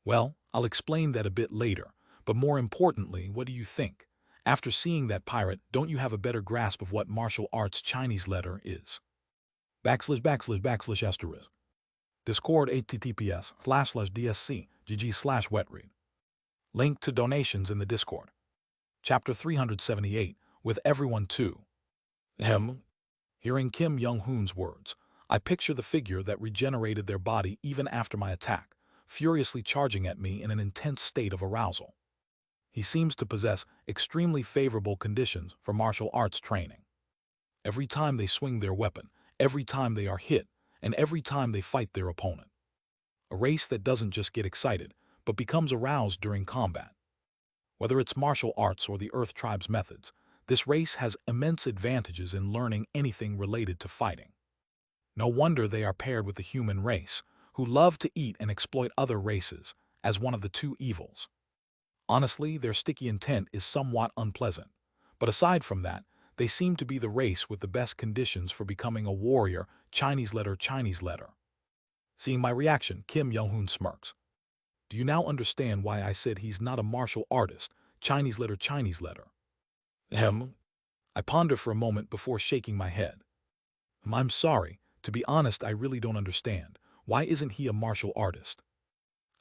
well, I'll explain that a bit later, but more importantly, what do you think? After seeing that pirate, don't you have a better grasp of what martial arts Chinese letter is? // Discord https://dsc gg/wetread. Link to donations in the Discord. Chapter 378, with everyone too. Hearing Kim Young-hoon's words, I picture the figure that regenerated their body even after my attack, furiously charging at me in an intense state of arousal. He seems to possess extremely favorable conditions for martial arts training. Every time they swing their weapon, every time they are hit, and every time they fight their opponent. A race that doesn't just get excited, but becomes aroused during combat. Whether it's martial arts or the Earth Tribe's methods, this race has immense advantages in learning anything related to fighting. No wonder they are paired with the human race, who love to eat and exploit other races, as one of the two evils. Honestly, their sticky intent is somewhat unpleasant, but aside from that, they seem to be the race with the best conditions for becoming a warrior, Chinese letter. Seeing my reaction, Kim Young-hoon smirks. Do you now understand why I said he's not a martial artist, Chinese letter? I ponder for a moment before shaking my head. I'm sorry, to be honest, I really don't understand. Why isn't he a martial artist?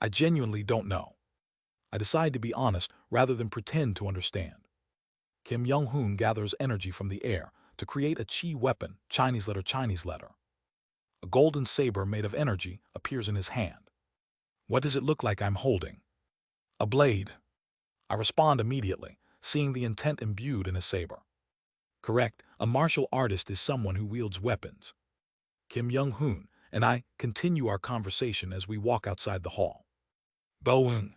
I genuinely don't know. I decide to be honest rather than pretend to understand. Kim Young-hoon gathers energy from the air to create a chi weapon, Chinese letter, Chinese letter. A golden saber made of energy appears in his hand. What does it look like I'm holding? A blade. I respond immediately, seeing the intent imbued in his saber. Correct, a martial artist is someone who wields weapons. Kim Young-hoon and I continue our conversation as we walk outside the hall. Boing.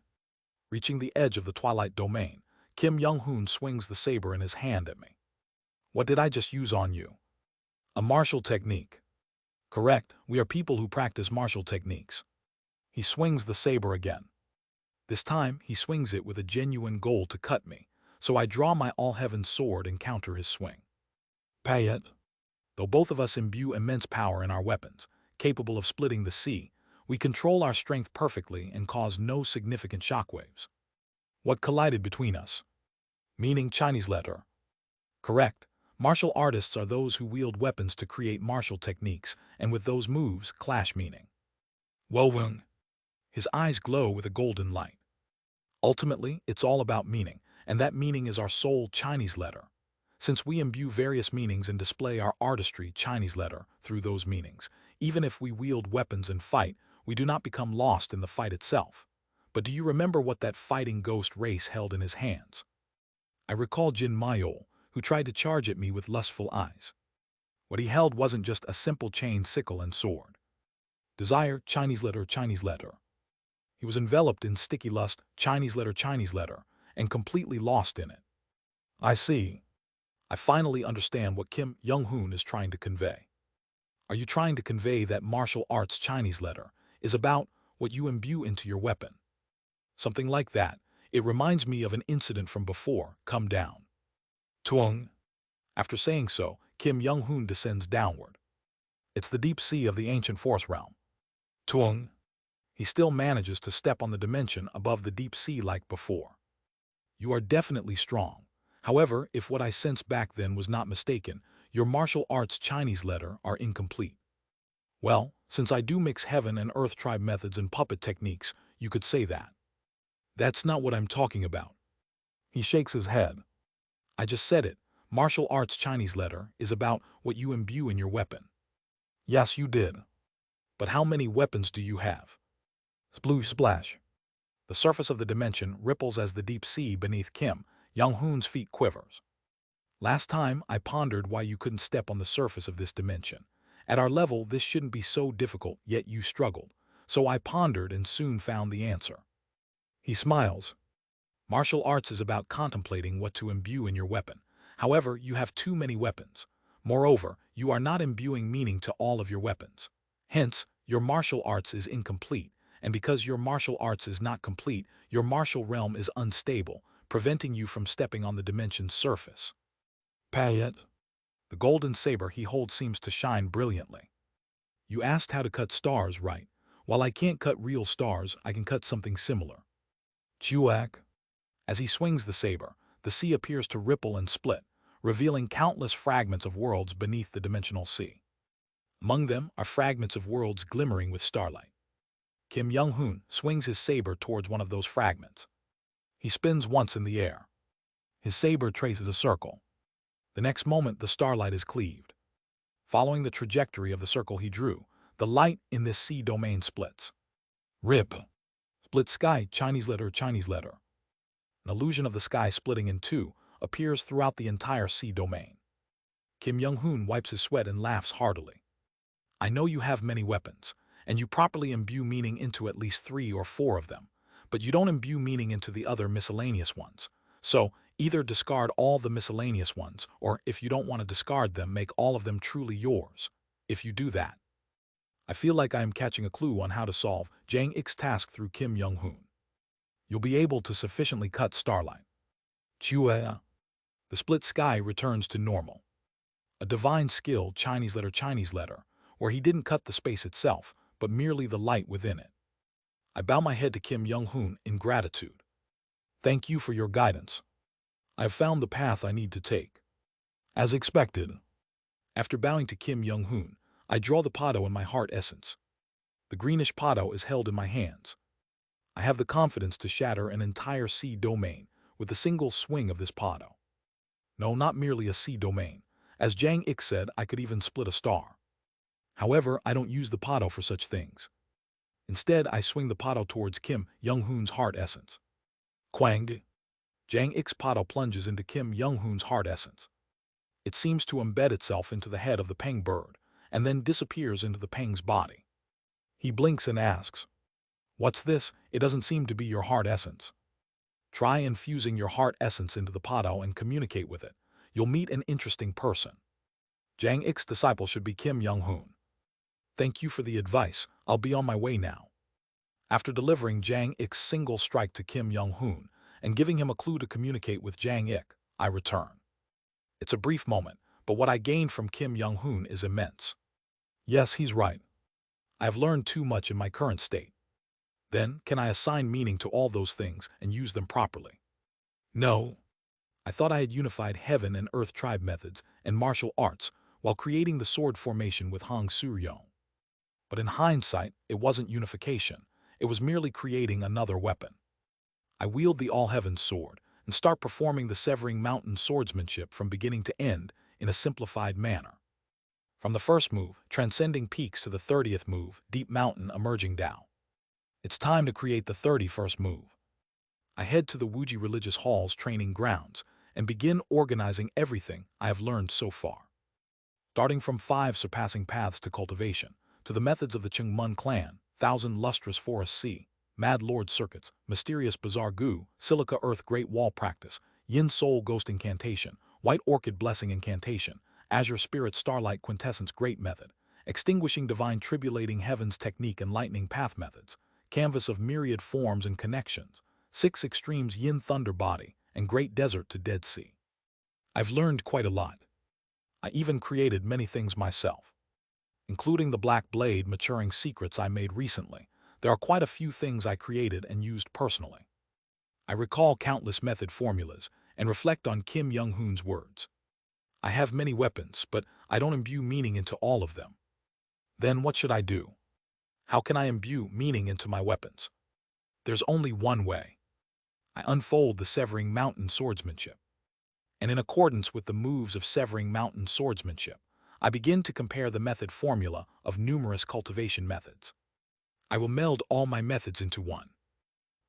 Reaching the edge of the twilight domain, Kim Young-hoon swings the saber in his hand at me. What did I just use on you? A martial technique. Correct, we are people who practice martial techniques. He swings the saber again. This time, he swings it with a genuine goal to cut me, so I draw my all-heaven sword and counter his swing. Pay it. Though both of us imbue immense power in our weapons, capable of splitting the sea, we control our strength perfectly and cause no significant shockwaves. What collided between us? Meaning Chinese letter. Correct. Martial artists are those who wield weapons to create martial techniques, and with those moves, clash meaning. Woven. His eyes glow with a golden light. Ultimately, it's all about meaning, and that meaning is our soul Chinese letter. Since we imbue various meanings and display our artistry Chinese letter through those meanings, even if we wield weapons and fight, we do not become lost in the fight itself. But do you remember what that fighting ghost race held in his hands? I recall Jin Mayol, who tried to charge at me with lustful eyes. What he held wasn't just a simple chain sickle and sword. Desire, Chinese letter, Chinese letter. He was enveloped in sticky lust, Chinese letter, and completely lost in it. I see. I finally understand what Kim Young-hoon is trying to convey. Are you trying to convey that martial arts Chinese letter is about what you imbue into your weapon? Something like that. It reminds me of an incident from before. Come down. Tuong. After saying so, Kim Young-hoon descends downward. It's the deep sea of the ancient force realm. Tuong. He still manages to step on the dimension above the deep sea like before. You are definitely strong. However, if what I sensed back then was not mistaken, your martial arts Chinese letter are incomplete. Well, since I do mix heaven and earth tribe methods and puppet techniques, you could say that. That's not what I'm talking about. He shakes his head. I just said it. Martial arts Chinese letter is about what you imbue in your weapon. Yes, you did. But how many weapons do you have? Sploosh splash. The surface of the dimension ripples as the deep sea beneath Kim Young-hoon's feet quivers. Last time, I pondered why you couldn't step on the surface of this dimension. At our level, this shouldn't be so difficult, yet you struggled. So I pondered and soon found the answer. He smiles. Martial arts is about contemplating what to imbue in your weapon. However, you have too many weapons. Moreover, you are not imbuing meaning to all of your weapons. Hence, your martial arts is incomplete, and because your martial arts is not complete, your martial realm is unstable, preventing you from stepping on the dimension's surface. Pay it. The golden saber he holds seems to shine brilliantly. You asked how to cut stars, right? While I can't cut real stars, I can cut something similar. Chuak. As he swings the saber, the sea appears to ripple and split, revealing countless fragments of worlds beneath the dimensional sea. Among them are fragments of worlds glimmering with starlight. Kim Young-hoon swings his saber towards one of those fragments. He spins once in the air. His saber traces a circle. The next moment, the starlight is cleaved. Following the trajectory of the circle he drew, the light in this sea domain splits. Rip. Split sky, Chinese letter, Chinese letter. An illusion of the sky splitting in two appears throughout the entire sea domain. Kim Young-hoon wipes his sweat and laughs heartily. I know you have many weapons, and you properly imbue meaning into at least 3 or 4 of them, but you don't imbue meaning into the other miscellaneous ones. So, either discard all the miscellaneous ones, or if you don't want to discard them, make all of them truly yours. If you do that, I feel like I am catching a clue on how to solve Jang Ik's task through Kim Young-hoon. You'll be able to sufficiently cut starlight. Chua. The split sky returns to normal. A divine skill, Chinese letter, where he didn't cut the space itself, but merely the light within it. I bow my head to Kim Young-hoon in gratitude. Thank you for your guidance. I have found the path I need to take. As expected. After bowing to Kim Young-hoon, I draw the pado in my heart essence. The greenish pado is held in my hands. I have the confidence to shatter an entire sea domain with a single swing of this pado. No, not merely a sea domain. As Jang Ik said, I could even split a star. However, I don't use the Pado for such things. Instead, I swing the Pado towards Kim Young-hoon's heart essence. Quang! Jang Ik's Pado plunges into Kim Young-hoon's heart essence. It seems to embed itself into the head of the Peng bird, and then disappears into the Peng's body. He blinks and asks, "What's this? It doesn't seem to be your heart essence." Try infusing your heart essence into the Pado and communicate with it. You'll meet an interesting person. Jang Ik's disciple should be Kim Young-hoon. Thank you for the advice. I'll be on my way now. After delivering Jang Ik's single strike to Kim Young-hoon and giving him a clue to communicate with Jang Ik, I return. It's a brief moment, but what I gained from Kim Young-hoon is immense. Yes, he's right. I have learned too much in my current state. Then, can I assign meaning to all those things and use them properly? No. I thought I had unified heaven and earth tribe methods and martial arts while creating the sword formation with Hong Suryo. But in hindsight, it wasn't unification. It was merely creating another weapon. I wield the all-heaven sword and start performing the severing mountain swordsmanship from beginning to end in a simplified manner. From the first move, transcending peaks, to the 30th move, deep mountain emerging Tao. It's time to create the 31st move. I head to the Wuji Religious Hall's training grounds and begin organizing everything I have learned so far. Starting from 5 surpassing paths to cultivation, to the methods of the Chungmun clan, Thousand Lustrous Forest Sea, Mad Lord Circuits, Mysterious Bizarre Goo, Silica Earth Great Wall Practice, Yin Soul Ghost Incantation, White Orchid Blessing Incantation, Azure Spirit Starlight Quintessence Great Method, Extinguishing Divine Tribulating Heavens Technique and Lightning Path Methods, Canvas of Myriad Forms and Connections, 6 Extremes Yin Thunder Body, and Great Desert to Dead Sea. I've learned quite a lot. I even created many things myself. Including the Black Blade maturing secrets I made recently, there are quite a few things I created and used personally. I recall countless method formulas and reflect on Kim Young-hoon's words. I have many weapons, but I don't imbue meaning into all of them. Then what should I do? How can I imbue meaning into my weapons? There's only one way. I unfold the Severing Mountain swordsmanship. And in accordance with the moves of Severing Mountain swordsmanship, I begin to compare the method formula of numerous cultivation methods. I will meld all my methods into one.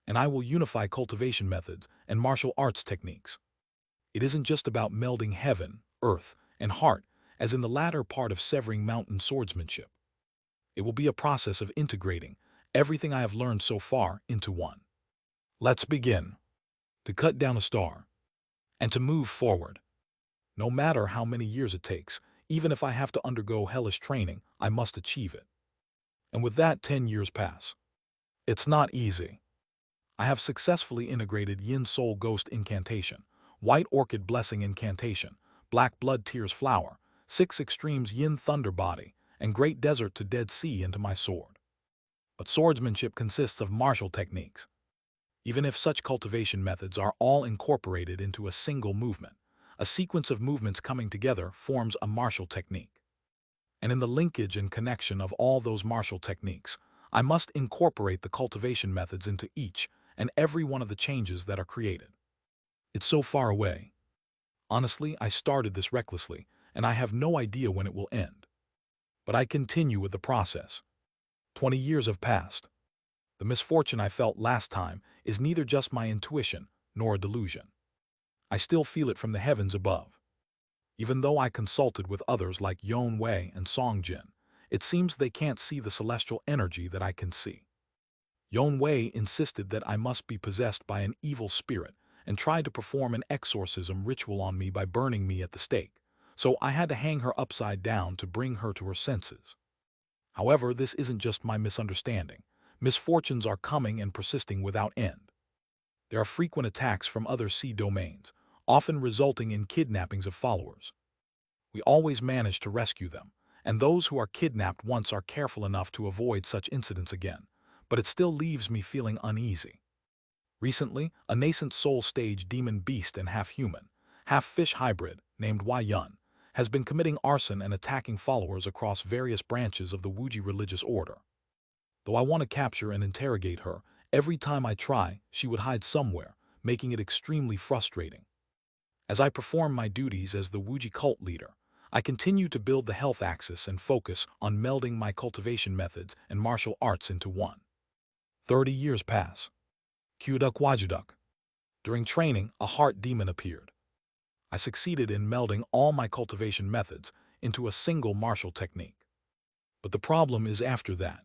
And I will unify cultivation methods and martial arts techniques. It isn't just about melding heaven, earth, and heart, as in the latter part of Severing Mountain swordsmanship. It will be a process of integrating everything I have learned so far into one. Let's begin. To cut down a star. And to move forward. No matter how many years it takes, even if I have to undergo hellish training, I must achieve it. And with that, 10 years pass. It's not easy. I have successfully integrated Yin Soul Ghost Incantation, White Orchid Blessing Incantation, Black Blood Tears Flower, 6 Extremes Yin Thunder Body, and Great Desert to Dead Sea into my sword. But swordsmanship consists of martial techniques. Even if such cultivation methods are all incorporated into a single movement, a sequence of movements coming together forms a martial technique. And in the linkage and connection of all those martial techniques, I must incorporate the cultivation methods into each and every one of the changes that are created. It's so far away. Honestly, I started this recklessly, and I have no idea when it will end. But I continue with the process. 20 years have passed. The misfortune I felt last time is neither just my intuition nor a delusion. I still feel it from the heavens above. Even though I consulted with others like Yon Wei and Song Jin, it seems they can't see the celestial energy that I can see. Yon Wei insisted that I must be possessed by an evil spirit and tried to perform an exorcism ritual on me by burning me at the stake, so I had to hang her upside down to bring her to her senses. However, this isn't just my misunderstanding. Misfortunes are coming and persisting without end. There are frequent attacks from other sea domains, often resulting in kidnappings of followers. We always manage to rescue them, and those who are kidnapped once are careful enough to avoid such incidents again, but it still leaves me feeling uneasy. Recently, a nascent soul stage demon beast and half-human, half-fish hybrid named Wai Yun has been committing arson and attacking followers across various branches of the Wuji religious order. Though I want to capture and interrogate her, every time I try, she would hide somewhere, making it extremely frustrating. As I perform my duties as the Wuji cult leader, I continue to build the health axis and focus on melding my cultivation methods and martial arts into one. 30 years pass. Qduk Wajiduk. During training, a heart demon appeared. I succeeded in melding all my cultivation methods into a single martial technique. But the problem is after that.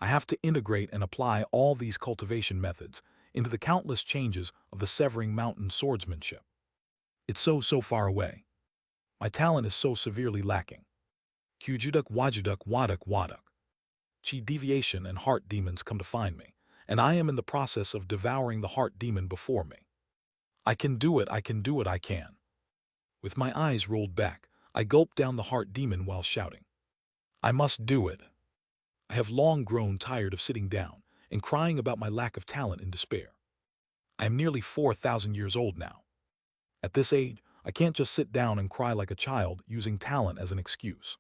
I have to integrate and apply all these cultivation methods into the countless changes of the Severing Mountain swordsmanship. It's so far away. My talent is so severely lacking. Qjuduk Wajiduk Waduk Waduk. Chi deviation and heart demons come to find me, and I am in the process of devouring the heart demon before me. I can do it, I can do it, I can. With my eyes rolled back, I gulp down the heart demon while shouting. I must do it. I have long grown tired of sitting down and crying about my lack of talent in despair. I am nearly 4,000 years old now. At this age, I can't just sit down and cry like a child using talent as an excuse.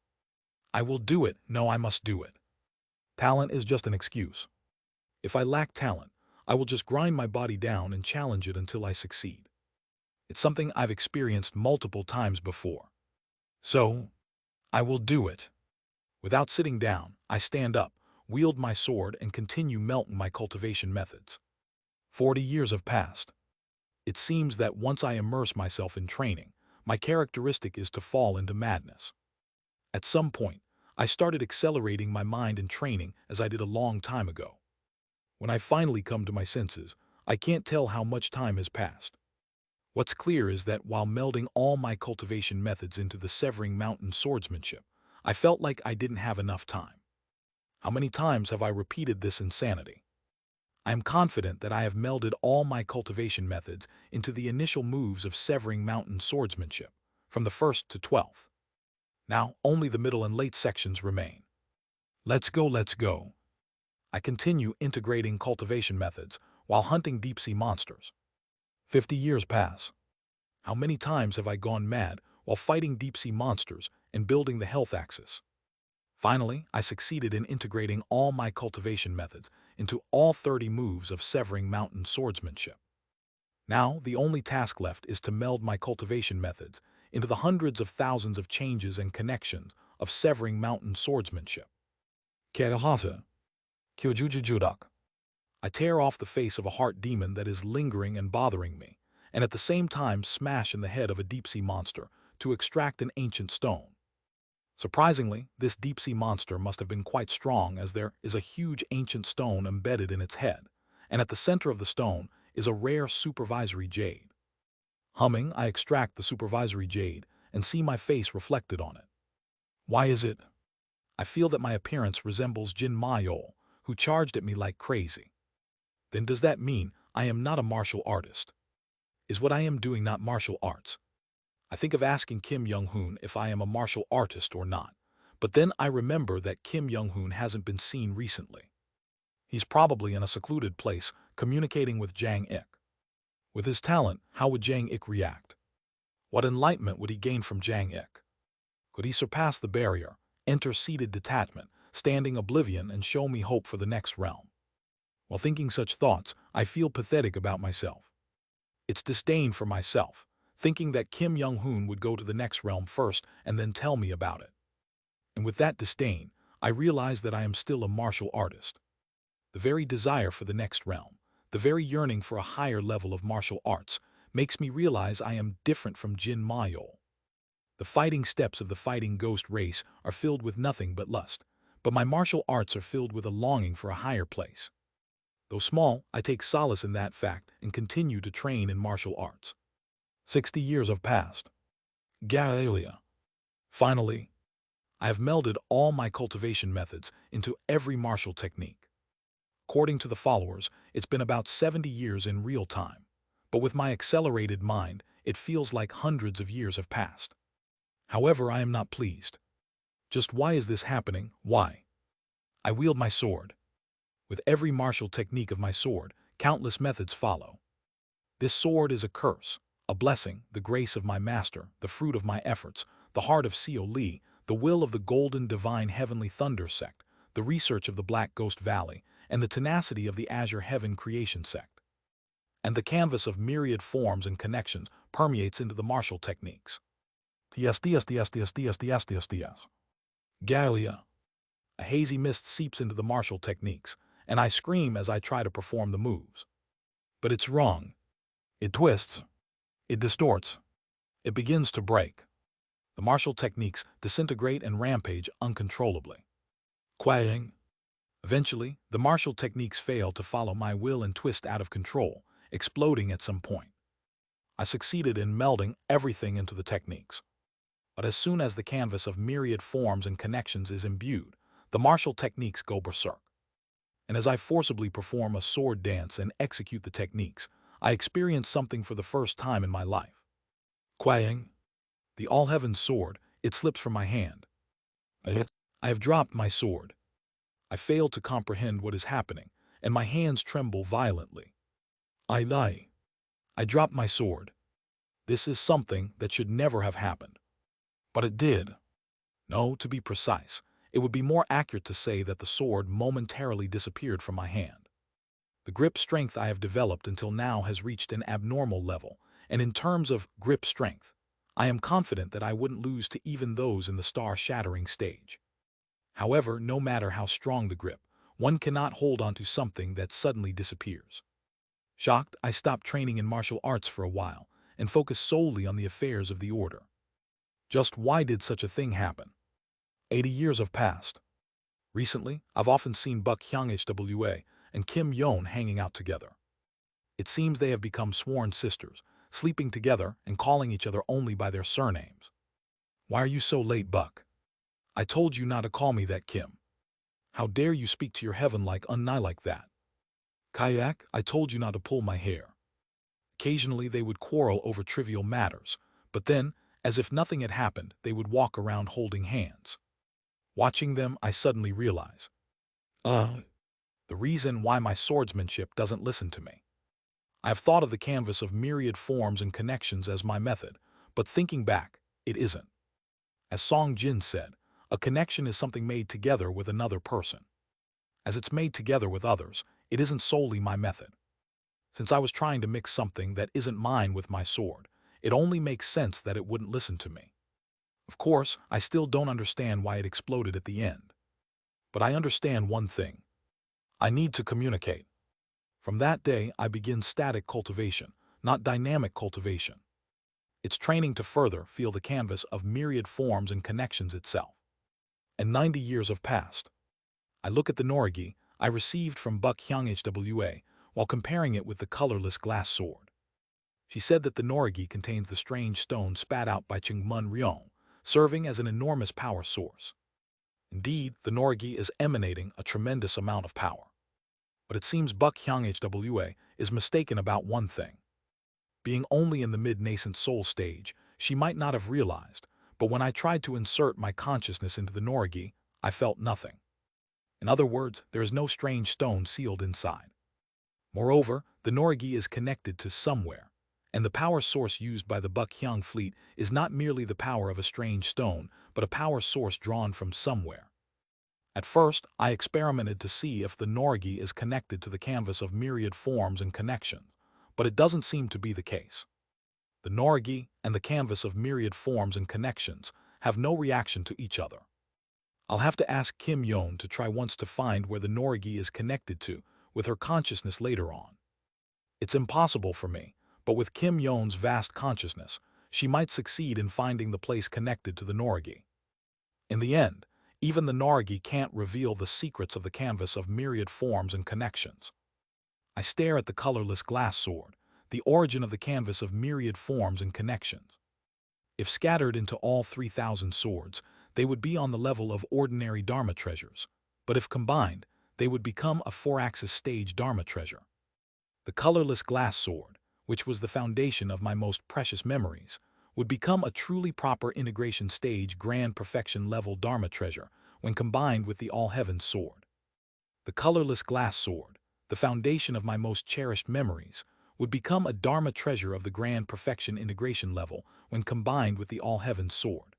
I will do it. No, I must do it. Talent is just an excuse. If I lack talent, I will just grind my body down and challenge it until I succeed. It's something I've experienced multiple times before. So, I will do it. Without sitting down, I stand up, wield my sword, and continue melting my cultivation methods. 40 years have passed. It seems that once I immerse myself in training, my characteristic is to fall into madness. At some point, I started accelerating my mind in training as I did a long time ago. When I finally come to my senses, I can't tell how much time has passed. What's clear is that while melding all my cultivation methods into the Severing Mountain swordsmanship, I felt like I didn't have enough time. How many times have I repeated this insanity? I am confident that I have melded all my cultivation methods into the initial moves of Severing Mountain swordsmanship, from the 1st to 12th. Now, only the middle and late sections remain. Let's go, let's go. I continue integrating cultivation methods while hunting deep-sea monsters. 50 years pass. How many times have I gone mad while fighting deep-sea monsters and building the health axis? Finally, I succeeded in integrating all my cultivation methods into all 30 moves of Severing Mountain swordsmanship. Now, the only task left is to meld my cultivation methods into the hundreds of thousands of changes and connections of Severing Mountain swordsmanship. Kerahata. Kyojujujuduk. I tear off the face of a heart demon that is lingering and bothering me, and at the same time smash in the head of a deep-sea monster to extract an ancient stone. Surprisingly, this deep-sea monster must have been quite strong, as there is a huge ancient stone embedded in its head, and at the center of the stone is a rare supervisory jade. Humming, I extract the supervisory jade and see my face reflected on it. Why is it? I feel that my appearance resembles Jin Mayol, who charged at me like crazy. Then does that mean I am not a martial artist? Is what I am doing not martial arts? I think of asking Kim Young-hoon if I am a martial artist or not, but then I remember that Kim Young-hoon hasn't been seen recently. He's probably in a secluded place communicating with Jang Ik. With his talent, how would Jang Ik react? What enlightenment would he gain from Jang Ik? Could he surpass the barrier, enter seated detachment, standing oblivion, and show me hope for the next realm? While thinking such thoughts, I feel pathetic about myself. It's disdain for myself, thinking that Kim Young-hoon would go to the next realm first and then tell me about it. And with that disdain, I realize that I am still a martial artist. The very desire for the next realm, the very yearning for a higher level of martial arts, makes me realize I am different from Jin Mayol. The fighting steps of the fighting ghost race are filled with nothing but lust, but my martial arts are filled with a longing for a higher place. Though small, I take solace in that fact and continue to train in martial arts. 60 years have passed. Galilia. Finally, I have melded all my cultivation methods into every martial technique. According to the followers, it's been about 70 years in real time, but with my accelerated mind, it feels like hundreds of years have passed. However, I am not pleased. Just why is this happening? Why? I wield my sword. With every martial technique of my sword, countless methods follow. This sword is a curse, a blessing, the grace of my master, the fruit of my efforts, the heart of Seo Lee, the will of the golden divine heavenly thunder sect, the research of the Black Ghost Valley, and the tenacity of the Azure Heaven creation sect. And the canvas of myriad forms and connections permeates into the martial techniques. TSDSDSDSDSDSDSDS. Gallia. A hazy mist seeps into the martial techniques, and I scream as I try to perform the moves. But it's wrong. It twists. It distorts. It begins to break. The martial techniques disintegrate and rampage uncontrollably. Quaying. Eventually, the martial techniques fail to follow my will and twist out of control, exploding at some point. I succeeded in melding everything into the techniques. But as soon as the canvas of myriad forms and connections is imbued, the martial techniques go berserk. And as I forcibly perform a sword dance and execute the techniques, I experience something for the first time in my life. Quaying. The all-heaven sword, it slips from my hand. I have dropped my sword. I fail to comprehend what is happening, and my hands tremble violently. I lie. I drop my sword. This is something that should never have happened. But it did. No, to be precise, it would be more accurate to say that the sword momentarily disappeared from my hand. The grip strength I have developed until now has reached an abnormal level, and in terms of grip strength, I am confident that I wouldn't lose to even those in the star-shattering stage. However, no matter how strong the grip, one cannot hold onto something that suddenly disappears. Shocked, I stopped training in martial arts for a while and focused solely on the affairs of the order. Just why did such a thing happen? 80 years have passed. Recently, I've often seen Buck Hyung-hwa and Kim Yeon hanging out together. It seems they have become sworn sisters, sleeping together and calling each other only by their surnames. Why are you so late, Buck? I told you not to call me that, Kim. How dare you speak to your heaven like that? Kayak, I told you not to pull my hair. Occasionally they would quarrel over trivial matters, but then, as if nothing had happened, they would walk around holding hands. Watching them, I suddenly realize, the reason why my swordsmanship doesn't listen to me. I have thought of the canvas of myriad forms and connections as my method, but thinking back, it isn't. As Song Jin said, a connection is something made together with another person. As it's made together with others, it isn't solely my method. Since I was trying to mix something that isn't mine with my sword, it only makes sense that it wouldn't listen to me. Of course, I still don't understand why it exploded at the end. But I understand one thing. I need to communicate. From that day, I begin static cultivation, not dynamic cultivation. It's training to further feel the canvas of myriad forms and connections itself. And 90 years have passed. I look at the norigi I received from Buck Hyung-hwa while comparing it with the colorless glass sword. She said that the norigi contains the strange stone spat out by Chingmun Ryong, serving as an enormous power source. Indeed, the norigi is emanating a tremendous amount of power. But it seems Buck Hyung-hwa is mistaken about one thing. Being only in the mid-nascent soul stage, she might not have realized, but when I tried to insert my consciousness into the norigi, I felt nothing. In other words, there is no strange stone sealed inside. Moreover, the norigi is connected to somewhere, and the power source used by the Buck Hyung fleet is not merely the power of a strange stone, but a power source drawn from somewhere. At first, I experimented to see if the norigi is connected to the canvas of myriad forms and connections, but it doesn't seem to be the case. The norigi and the canvas of myriad forms and connections have no reaction to each other. I'll have to ask Kim Yeon to try once to find where the norigi is connected to with her consciousness later on. It's impossible for me, but with Kim Yeon's vast consciousness, she might succeed in finding the place connected to the norigi. In the end, even the norigi can't reveal the secrets of the canvas of myriad forms and connections. I stare at the colorless glass sword, the origin of the canvas of myriad forms and connections. If scattered into all 3,000 swords, they would be on the level of ordinary Dharma treasures, but if combined, they would become a 4-axis stage Dharma treasure. The colorless glass sword, which was the foundation of my most precious memories, would become a truly proper integration stage grand perfection level Dharma treasure when combined with the all-heaven sword. The colorless glass sword, the foundation of my most cherished memories, would become a Dharma treasure of the grand perfection integration level when combined with the all-heaven sword.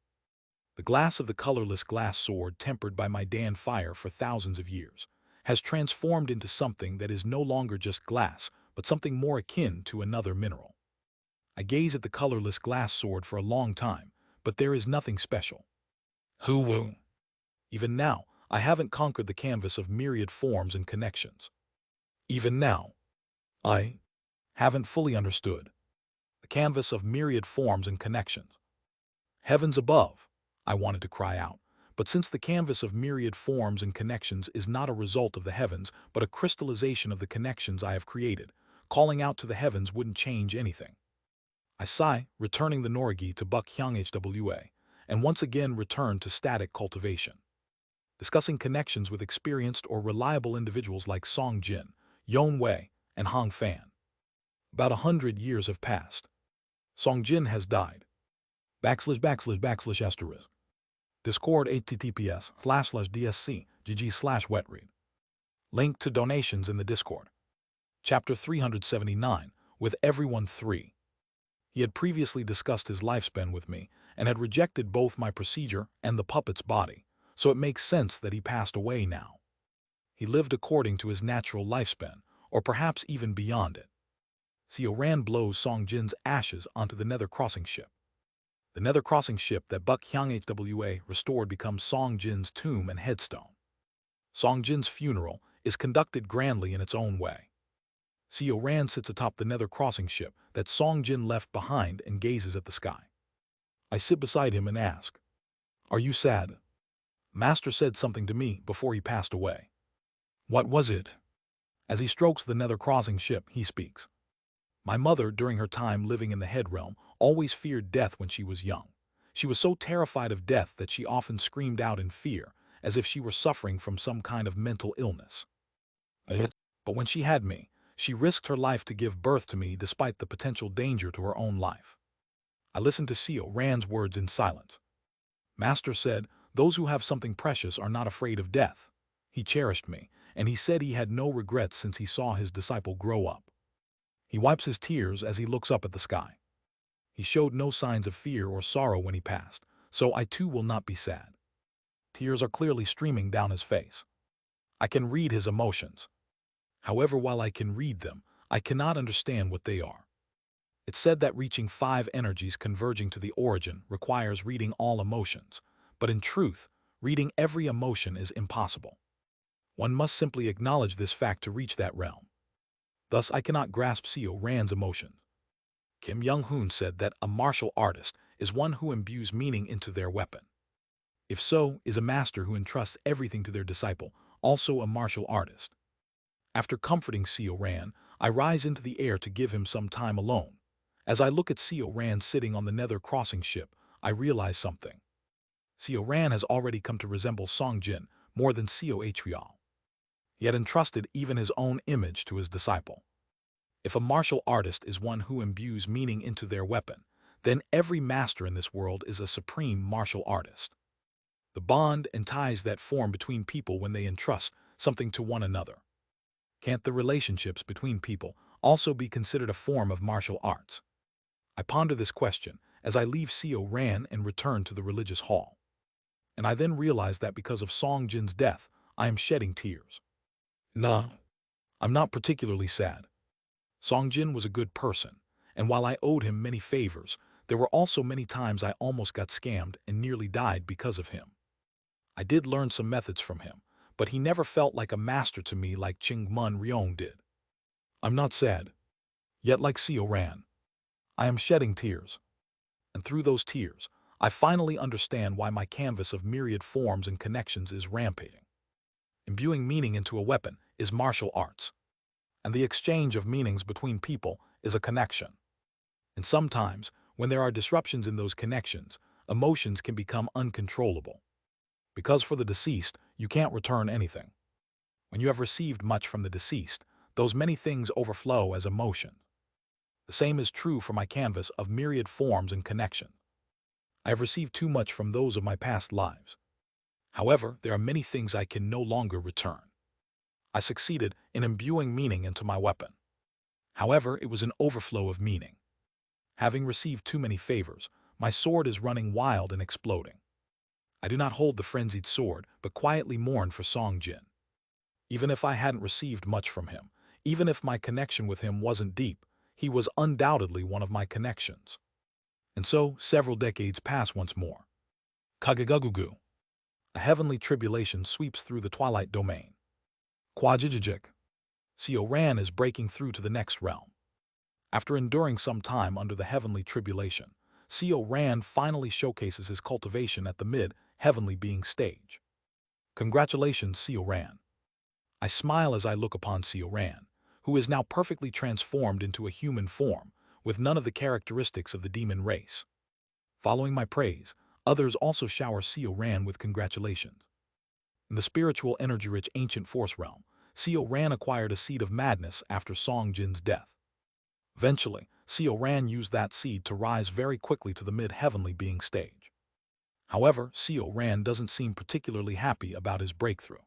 The glass of the colorless glass sword, tempered by my Dan fire for thousands of years, has transformed into something that is no longer just glass, but something more akin to another mineral. I gaze at the colorless glass sword for a long time, but there is nothing special. Who? Even now, I haven't conquered the canvas of myriad forms and connections. Even now, I haven't fully understood the canvas of myriad forms and connections. Heavens above, I wanted to cry out, but since the canvas of myriad forms and connections is not a result of the heavens, but a crystallization of the connections I have created, calling out to the heavens wouldn't change anything. I sigh, returning the Norigi to Buck Hyung Hwa, and once again return to static cultivation. Discussing connections with experienced or reliable individuals like Song Jin, Yon Wei, and Hong Fan. About 100 years have passed. Song Jin has died. // Discord https://dsc gg/wetread. Link to donations in the Discord. Chapter 379, with everyone 3. He had previously discussed his lifespan with me and had rejected both my procedure and the puppet's body, so it makes sense that he passed away now. He lived according to his natural lifespan, or perhaps even beyond it. Seo Ran blows Song Jin's ashes onto the Nether Crossing ship. The Nether Crossing ship that Buck Hyung Hwa restored becomes Song Jin's tomb and headstone. Song Jin's funeral is conducted grandly in its own way. Seo Ran sits atop the Nether Crossing ship that Song Jin left behind and gazes at the sky. I sit beside him and ask, "Are you sad?" Master said something to me before he passed away. What was it? As he strokes the Nether Crossing ship, he speaks. My mother, during her time living in the Head Realm, always feared death when she was young. She was so terrified of death that she often screamed out in fear, as if she were suffering from some kind of mental illness. But when she had me, she risked her life to give birth to me despite the potential danger to her own life. I listened to Seo Ran's words in silence. Master said, those who have something precious are not afraid of death. He cherished me, and he said he had no regrets since he saw his disciple grow up. He wipes his tears as he looks up at the sky. He showed no signs of fear or sorrow when he passed, so I too will not be sad. Tears are clearly streaming down his face. I can read his emotions. However, while I can read them, I cannot understand what they are. It's said that reaching 5 energies converging to the origin requires reading all emotions, but in truth, reading every emotion is impossible. One must simply acknowledge this fact to reach that realm. Thus, I cannot grasp Seo Ran's emotion. Kim Young-hoon said that a martial artist is one who imbues meaning into their weapon. If so, is a master who entrusts everything to their disciple also a martial artist? After comforting Seo Ran, I rise into the air to give him some time alone. As I look at Seo Ran sitting on the Nether Crossing ship, I realize something. Seo Ran has already come to resemble Song Jin more than Seo Hwa. He had entrusted even his own image to his disciple. If a martial artist is one who imbues meaning into their weapon, then every master in this world is a supreme martial artist. The bond and ties that form between people when they entrust something to one another. Can't the relationships between people also be considered a form of martial arts? I ponder this question as I leave Seo Ran and return to the religious hall. And I then realize that because of Song Jin's death, I am shedding tears. Nah, I'm not particularly sad. Song Jin was a good person, and while I owed him many favors, there were also many times I almost got scammed and nearly died because of him. I did learn some methods from him, but he never felt like a master to me like Ching-mun Ryong did. I'm not sad. Yet like Seo Ran, I am shedding tears. And through those tears, I finally understand why my canvas of myriad forms and connections is rampaging. Imbuing meaning into a weapon is martial arts, and the exchange of meanings between people is a connection. And sometimes, when there are disruptions in those connections, emotions can become uncontrollable. Because for the deceased, you can't return anything. When you have received much from the deceased, those many things overflow as emotion. The same is true for my canvas of myriad forms and connection. I have received too much from those of my past lives. However, there are many things I can no longer return. I succeeded in imbuing meaning into my weapon. However, it was an overflow of meaning. Having received too many favors, my sword is running wild and exploding. I do not hold the frenzied sword, but quietly mourn for Song Jin. Even if I hadn't received much from him, even if my connection with him wasn't deep, he was undoubtedly one of my connections. And so, several decades pass once more. Kagagugugu. A heavenly tribulation sweeps through the twilight domain. Kwajijijik. Seo Ran is breaking through to the next realm. After enduring some time under the heavenly tribulation, Seo Ran finally showcases his cultivation at the mid-heavenly being stage. Congratulations, Seo Ran. I smile as I look upon Seo Ran, who is now perfectly transformed into a human form, with none of the characteristics of the demon race. Following my praise, others also shower Seo Ran with congratulations. In the spiritual energy-rich ancient force realm, Seo Ran acquired a seed of madness after Song Jin's death. Eventually, Seo Ran used that seed to rise very quickly to the mid-heavenly being stage. However, Seo Ran doesn't seem particularly happy about his breakthrough.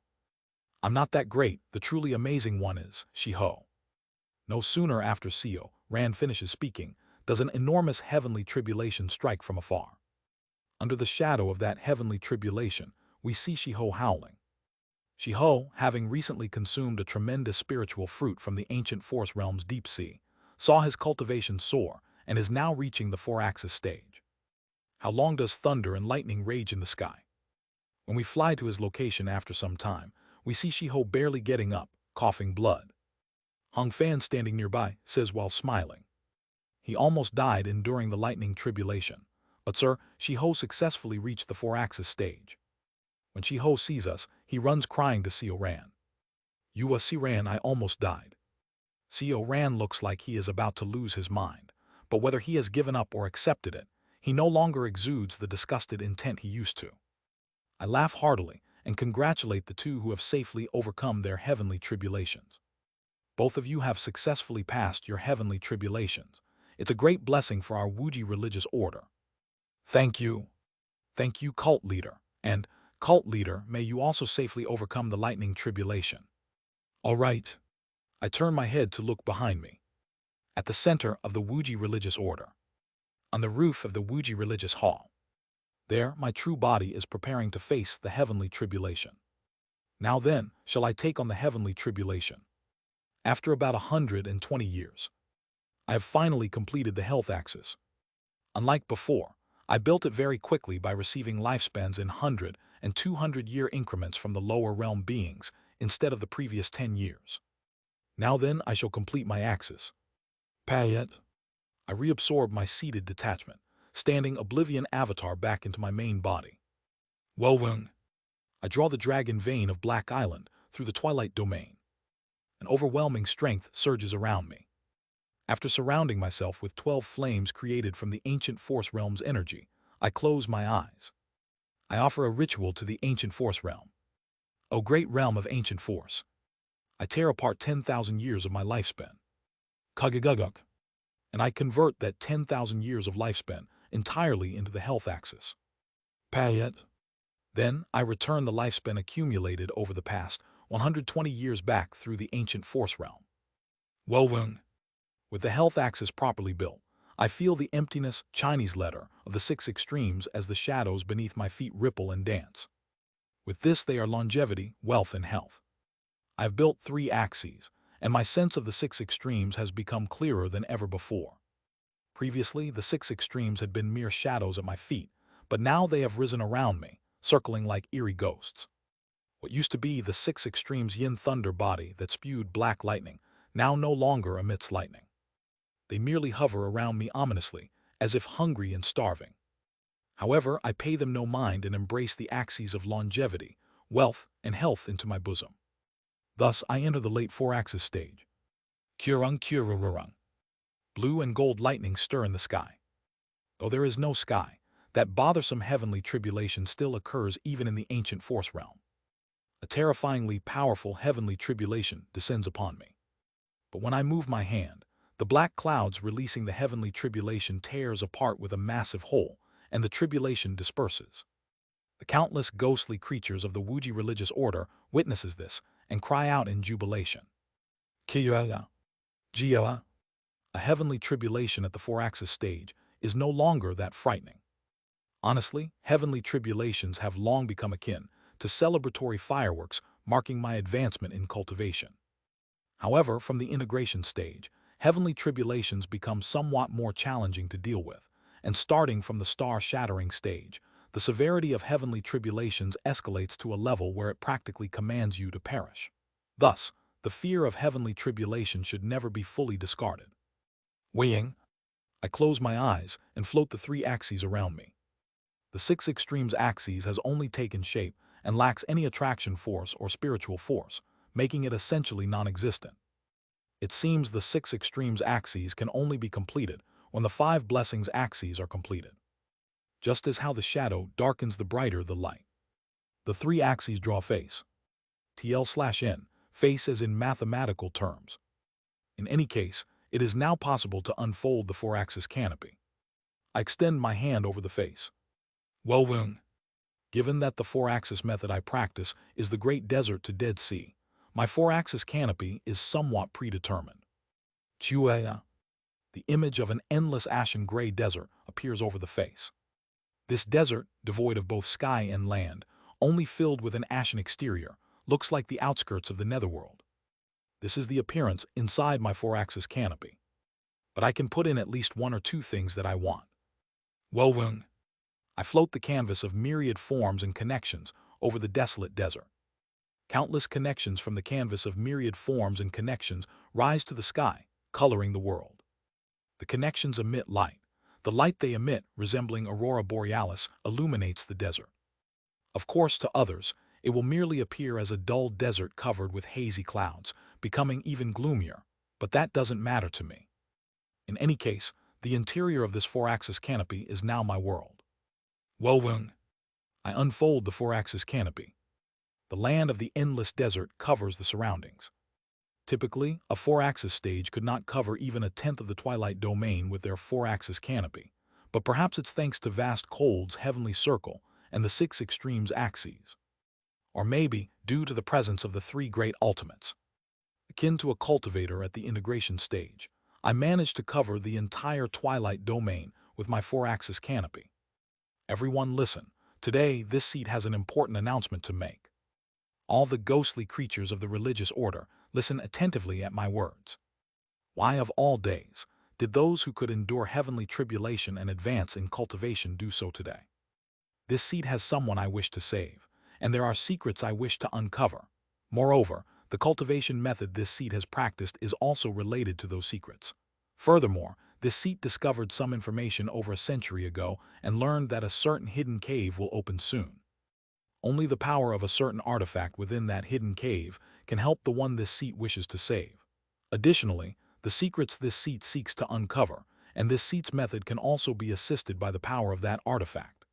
I'm not that great, the truly amazing one is, Shiho. No sooner after Seo Ran finishes speaking, does an enormous heavenly tribulation strike from afar. Under the shadow of that heavenly tribulation, we see Shiho howling. Shiho, having recently consumed a tremendous spiritual fruit from the ancient force realm's deep sea, saw his cultivation soar and is now reaching the 4-axis stage. How long does thunder and lightning rage in the sky? When we fly to his location after some time, we see Shiho barely getting up, coughing blood. Hong Fan, standing nearby, says while smiling. He almost died enduring the lightning tribulation, but sir, Shiho successfully reached the 4-axis stage. When Shiho sees us, he runs crying to Seo Ran. Yua Si Ran, I almost died. Seo Ran looks like he is about to lose his mind, but whether he has given up or accepted it, he no longer exudes the disgusted intent he used to. I laugh heartily and congratulate the two who have safely overcome their heavenly tribulations. Both of you have successfully passed your heavenly tribulations. It's a great blessing for our Wuji religious order. Thank you. Thank you, cult leader. And, cult leader, may you also safely overcome the lightning tribulation. All right. I turn my head to look behind me. At the center of the Wuji religious order. On the roof of the Wuji religious hall. There, my true body is preparing to face the heavenly tribulation. Now then, shall I take on the heavenly tribulation? After about 120 years, I have finally completed the health axis. Unlike before, I built it very quickly by receiving lifespans in 100 and 200-year increments from the lower realm beings instead of the previous 10 years. Now then, I shall complete my axis. Payet. I reabsorb my seated detachment, standing Oblivion avatar back into my main body. Welwung. I draw the dragon vein of Black Island through the twilight domain. An overwhelming strength surges around me. After surrounding myself with 12 flames created from the ancient force realm's energy, I close my eyes. I offer a ritual to the ancient force realm. O great realm of ancient force. I tear apart 10,000 years of my lifespan. Kagaguguk. And I convert that 10,000 years of lifespan entirely into the health axis. Payet. Then I return the lifespan accumulated over the past 120 years back through the ancient force realm. Welwung. With the health axis properly built, I feel the emptiness Chinese letter of the 6 extremes as the shadows beneath my feet ripple and dance. With this they are longevity, wealth, and health. I have built 3 axes, and my sense of the 6 extremes has become clearer than ever before. Previously, the 6 extremes had been mere shadows at my feet, but now they have risen around me, circling like eerie ghosts. What used to be the 6 extremes yin thunder body that spewed black lightning now no longer emits lightning. They merely hover around me ominously, as if hungry and starving. However, I pay them no mind and embrace the axes of longevity, wealth, and health into my bosom. Thus, I enter the late 4-axis stage. Kurung kurururung. Blue and gold lightning stir in the sky. Though there is no sky, that bothersome heavenly tribulation still occurs even in the ancient force realm. A terrifyingly powerful heavenly tribulation descends upon me. But when I move my hand, the black clouds releasing the heavenly tribulation tears apart with a massive hole, and the tribulation disperses. The countless ghostly creatures of the Wuji religious order witnesses this and cry out in jubilation. Kiyuaga. Jia. A heavenly tribulation at the 4-axis stage is no longer that frightening. Honestly, heavenly tribulations have long become akin to celebratory fireworks marking my advancement in cultivation. However, from the integration stage, heavenly tribulations become somewhat more challenging to deal with, and starting from the star-shattering stage, the severity of heavenly tribulations escalates to a level where it practically commands you to perish. Thus, the fear of heavenly tribulation should never be fully discarded. Weighing, I close my eyes and float the three axes around me. The six extremes axes has only taken shape and lacks any attraction force or spiritual force, making it essentially non-existent. It seems the six extremes axes can only be completed when the five blessings axes are completed. Just as how the shadow darkens the brighter the light. The three axes draw face. TL/N, face as in mathematical terms. In any case, it is now possible to unfold the four-axis canopy. I extend my hand over the face. Well then, given that the four-axis method I practice is the Great Desert to Dead Sea, my four-axis canopy is somewhat predetermined. Chuea, the image of an endless ashen gray desert appears over the face. This desert, devoid of both sky and land, only filled with an ashen exterior, looks like the outskirts of the netherworld. This is the appearance inside my four-axis canopy. But I can put in at least one or two things that I want. Well then, I float the canvas of myriad forms and connections over the desolate desert. Countless connections from the canvas of myriad forms and connections rise to the sky, coloring the world. The connections emit light. The light they emit, resembling aurora borealis, illuminates the desert. Of course, to others, it will merely appear as a dull desert covered with hazy clouds, becoming even gloomier, but that doesn't matter to me. In any case, the interior of this four-axis canopy is now my world. Well then, I unfold the four-axis canopy. The land of the endless desert covers the surroundings. Typically, a four-axis stage could not cover even a tenth of the twilight domain with their four-axis canopy, but perhaps it's thanks to vast cold's heavenly circle and the six extremes axes. Or maybe due to the presence of the three great ultimates. Akin to a cultivator at the integration stage, I managed to cover the entire twilight domain with my four-axis canopy. Everyone listen, today this seat has an important announcement to make. All the ghostly creatures of the religious order, listen attentively at my words. Why of all days did those who could endure heavenly tribulation and advance in cultivation do so today? This seat has someone I wish to save, and there are secrets I wish to uncover. Moreover, the cultivation method this seat has practiced is also related to those secrets. Furthermore, this seat discovered some information over a century ago and learned that a certain hidden cave will open soon. Only the power of a certain artifact within that hidden cave can help the one this seat wishes to save. Additionally, the secrets this seat seeks to uncover, and this seat's method can also be assisted by the power of that artifact.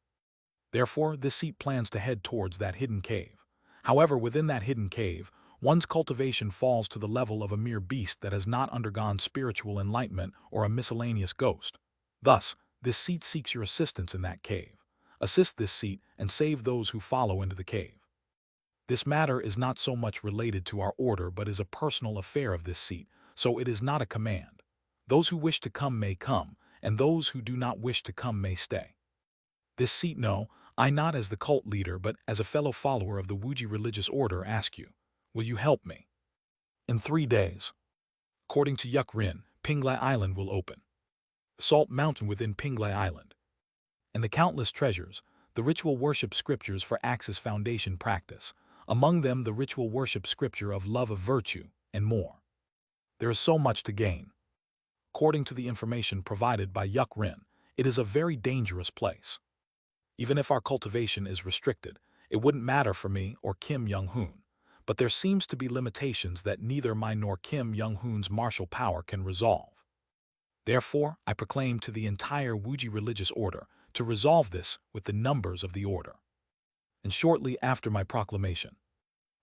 Therefore, this seat plans to head towards that hidden cave. However, within that hidden cave, one's cultivation falls to the level of a mere beast that has not undergone spiritual enlightenment or a miscellaneous ghost. Thus, this seat seeks your assistance in that cave. Assist this seat and save those who follow into the cave. This matter is not so much related to our order but is a personal affair of this seat, so it is not a command. Those who wish to come may come, and those who do not wish to come may stay. This seat no, I not as the cult leader but as a fellow follower of the Wuji religious order ask you, will you help me? In 3 days. According to Yuk-Rin, Pinglai Island will open. The salt mountain within Pinglai Island. And the countless treasures, the ritual worship scriptures for Axis Foundation practice, among them the ritual worship scripture of love of virtue, and more. There is so much to gain. According to the information provided by Yuk-Rin, it is a very dangerous place. Even if our cultivation is restricted, it wouldn't matter for me or Kim Young-hoon, but there seems to be limitations that neither my nor Kim Young-hoon's martial power can resolve. Therefore, I proclaim to the entire Wuji religious order to resolve this with the numbers of the order. And shortly after my proclamation,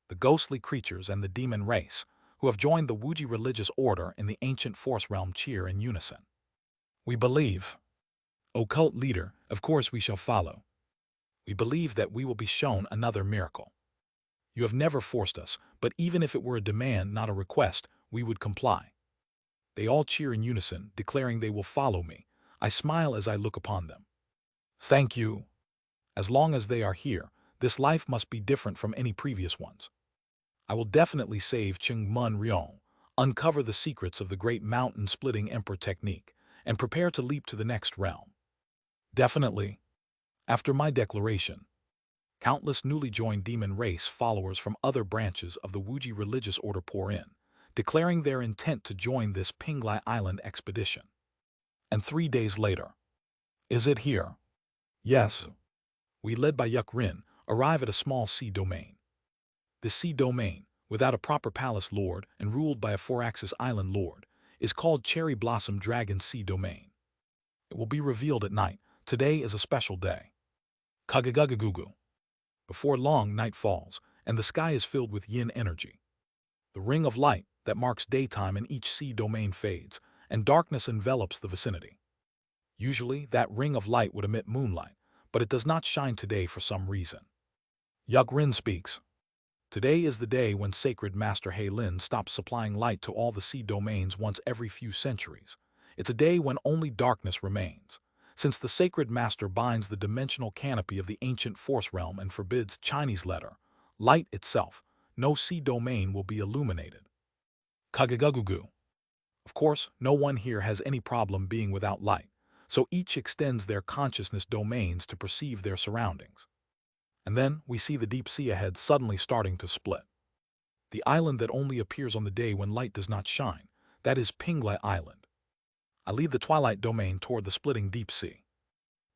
the ghostly creatures and the demon race, who have joined the Wuji religious order in the ancient force realm cheer in unison. We believe, O cult leader, of course we shall follow. We believe that we will be shown another miracle. You have never forced us, but even if it were a demand, not a request, we would comply. They all cheer in unison, declaring they will follow me. I smile as I look upon them. Thank you. As long as they are here, this life must be different from any previous ones. I will definitely save Chung Mun Ryong, uncover the secrets of the great mountain-splitting emperor technique, and prepare to leap to the next realm. Definitely. After my declaration, countless newly joined demon race followers from other branches of the Wuji religious order pour in, declaring their intent to join this Pinglai Island expedition. And 3 days later, is it here? Yes. We, led by Yuk Rin, arrive at a small sea domain. This sea domain, without a proper palace lord and ruled by a four-axis island lord, is called Cherry Blossom Dragon Sea Domain. It will be revealed at night. Today is a special day. Kagagagugu. Before long, night falls, and the sky is filled with yin energy. The ring of light that marks daytime in each sea domain fades, and darkness envelops the vicinity. Usually, that ring of light would emit moonlight, but it does not shine today for some reason. Yuk Rin speaks. Today is the day when Sacred Master He Lin stops supplying light to all the sea domains once every few centuries. It's a day when only darkness remains. Since the Sacred Master binds the dimensional canopy of the ancient force realm and forbids Chinese letter, light itself, no sea domain will be illuminated. Kagagagugu. Of course, no one here has any problem being without light, so each extends their consciousness domains to perceive their surroundings. And then we see the deep sea ahead suddenly starting to split. The island that only appears on the day when light does not shine, that is Pinglai Island. I lead the twilight domain toward the splitting deep sea.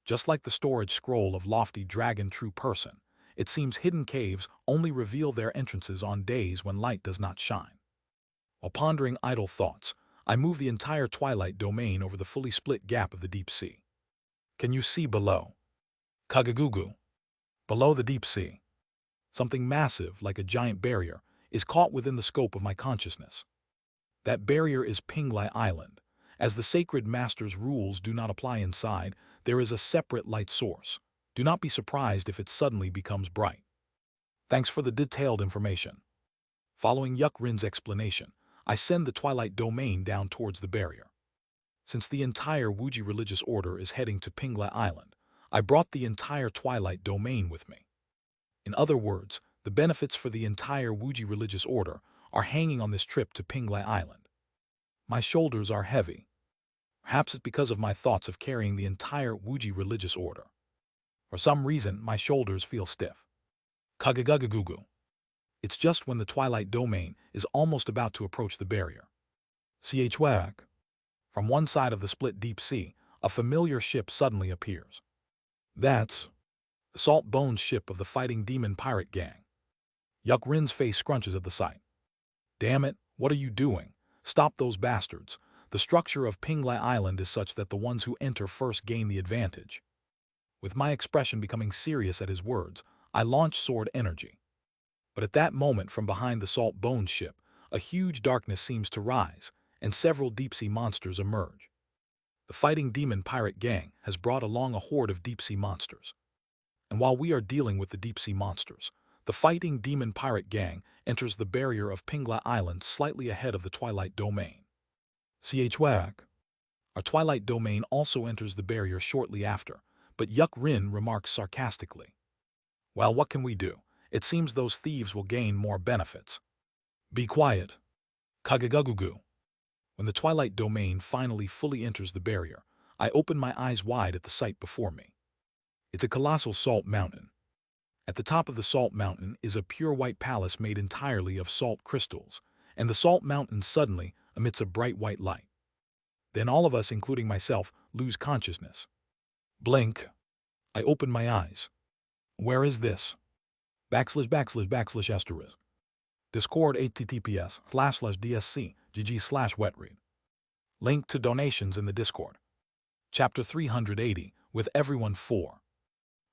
Just like the storage scroll of lofty dragon true person, it seems hidden caves only reveal their entrances on days when light does not shine. While pondering idle thoughts, I move the entire twilight domain over the fully split gap of the deep sea. Can you see below? Kagagugu. Below the deep sea, something massive, like a giant barrier, is caught within the scope of my consciousness. That barrier is Pinglai Island. As the Sacred Master's rules do not apply inside, there is a separate light source. Do not be surprised if it suddenly becomes bright. Thanks for the detailed information. Following Yuk Rin's explanation, I send the twilight domain down towards the barrier. Since the entire Wuji religious order is heading to Pinglai Island, I brought the entire twilight domain with me. In other words, the benefits for the entire Wuji religious order are hanging on this trip to Pinglai Island. My shoulders are heavy. Perhaps it's because of my thoughts of carrying the entire Wuji religious order. For some reason, my shoulders feel stiff. Kagagagugu. It's just when the twilight domain is almost about to approach the barrier. Chwak. From one side of the split deep sea, a familiar ship suddenly appears. That's the Salt Bones ship of the fighting demon pirate gang. Yuk Rin's face scrunches at the sight. Damn it, what are you doing? Stop those bastards. The structure of Pinglai Island is such that the ones who enter first gain the advantage. With my expression becoming serious at his words, I launch sword energy. But at that moment, from behind the Salt Bones ship, a huge darkness seems to rise, and several deep-sea monsters emerge. The fighting demon pirate gang has brought along a horde of deep-sea monsters. And while we are dealing with the deep-sea monsters, the fighting demon pirate gang enters the barrier of Pinglai Island slightly ahead of the twilight domain. Chwak. Our twilight domain also enters the barrier shortly after, but Yuk Rin remarks sarcastically. Well, what can we do? It seems those thieves will gain more benefits. Be quiet. Kagagagugu. When the twilight domain finally fully enters the barrier, I open my eyes wide at the sight before me. It's a colossal salt mountain. At the top of the salt mountain is a pure white palace made entirely of salt crystals, and the salt mountain suddenly emits a bright white light. Then all of us, including myself, lose consciousness. Blink. I open my eyes. Where is this? // Discord https://dsc gg/wetread. Link to donations in the Discord. Chapter 380, with everyone 4.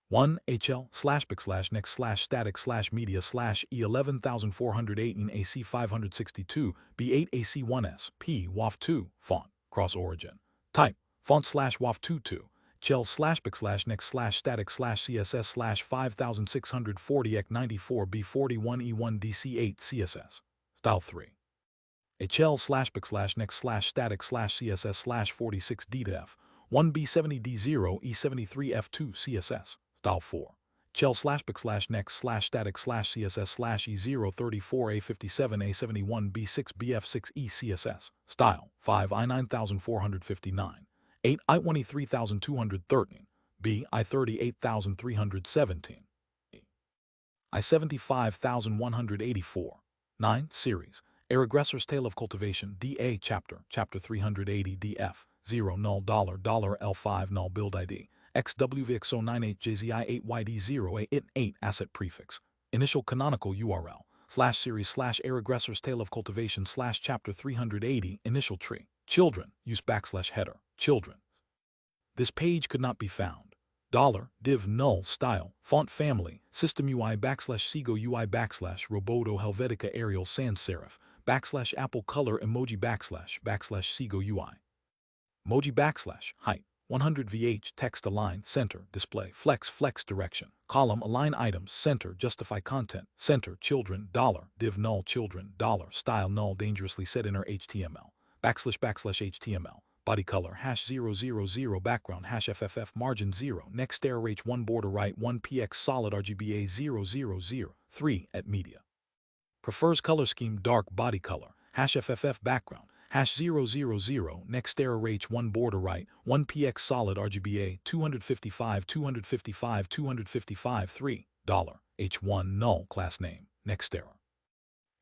1 HL/big/next/static/media/E11418 AC 562 B8 AC 1S P WAF2 font cross origin type font/WAF22 chel/big/next/static/CSS/ 5640 EC94 B41 E1 DC8 CSS style 3 HL/big/next/static/CSS/46 DDF 1B70D0 E73 F2 CSS style 4 Chel /book /next /static /css /e034a57a71b6bf6e css. Style 5 i9459. 8 i23213. B i38317. I75184. 9 series. A Regressor's Tale of Cultivation. DA Chapter 380 DF 0 null $L5 null build ID XWVX098JZI8YD0A8 asset prefix. Initial canonical URL /series /A Regressor's Tale of Cultivation /chapter 380 initial tree. Children use /header. Children. This page could not be found. $div null style font family system UI /Sego UI /Roboto Helvetica Arial sans serif /Apple color emoji /Sego UI emoji height 100 VH text align center display flex direction column align items center justify content center children $div null children $style null dangerously set inner HTML /HTML body color #000 background #FFF margin 0 next error H1 border right 1 px solid RGBA 0003 at media prefers color scheme dark body color #FFF background #000 next error H1 border right 1 px solid RGBA 255 3 H1 null class name next error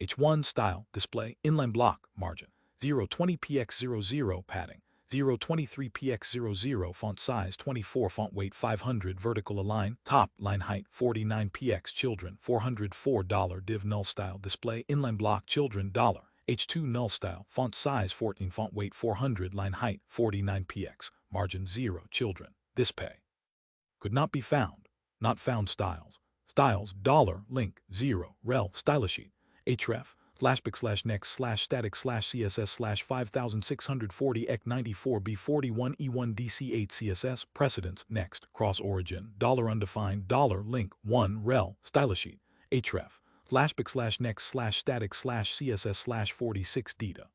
H1 style display inline block margin 020 px 00 padding 023 px 00 font size 24 font weight 500 vertical align top line height 49 px children $404 div null style display inline block children H2 null style font size 14 font weight 400 line height 49 px margin 0 children this pay could not be found not found styles $link 0 rel stylesheet href /book /next /static /css /5640 ec94 b41 e1 dc8 css precedence next cross origin $undefined $link 1 rel stylesheet href /book /next /static /css /46 data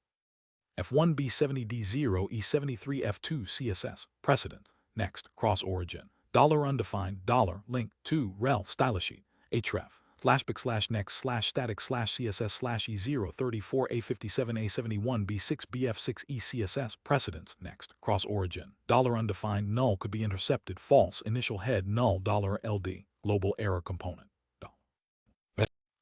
f1 b70 d0 e73 f2 css precedence next cross origin $undefined $link 2 rel stylesheet href /book /next /static /css /e034 a57 a71 b6 bf6 e css precedence next cross origin $undefined null could be intercepted false initial head null $ld global error component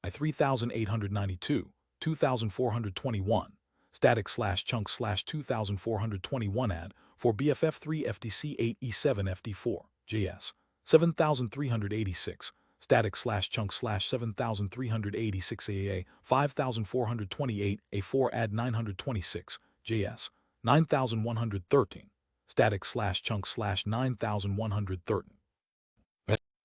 I3892 2421 static /chunk /2421 add for BFF3 FDC8 E7 FD4 JS 7386 static /chunk /7386 AAA 5428 A4 add 926 JS 9113 static /chunk /9113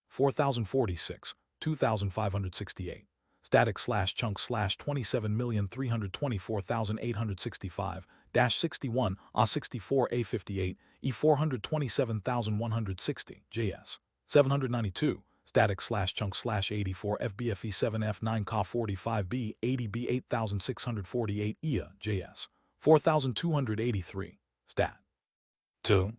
4046 2568 static /chunk /27324865 -61 A64 A58 E427160 JS 792 static /chunk /84 FBFE7 F9 Ka45B 80B 8648 IA JS 4283 stat 2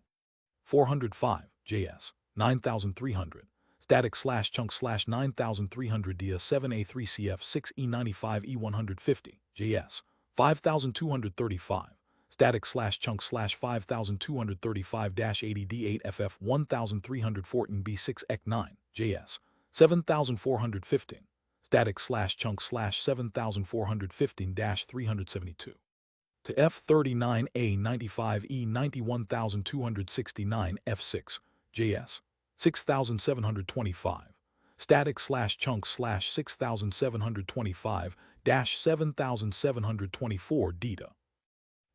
405 JS 9300 static /chunk /9300 dia 7A3 CF6 E95 E150 JS 5235 static /chunk /5235-80 D8 FF 1314 B6 EC9 JS 7415 static /chunk /7415-372 to F39A 95 E 91269 F6 JS 6725 static /chunk /6725-7724 data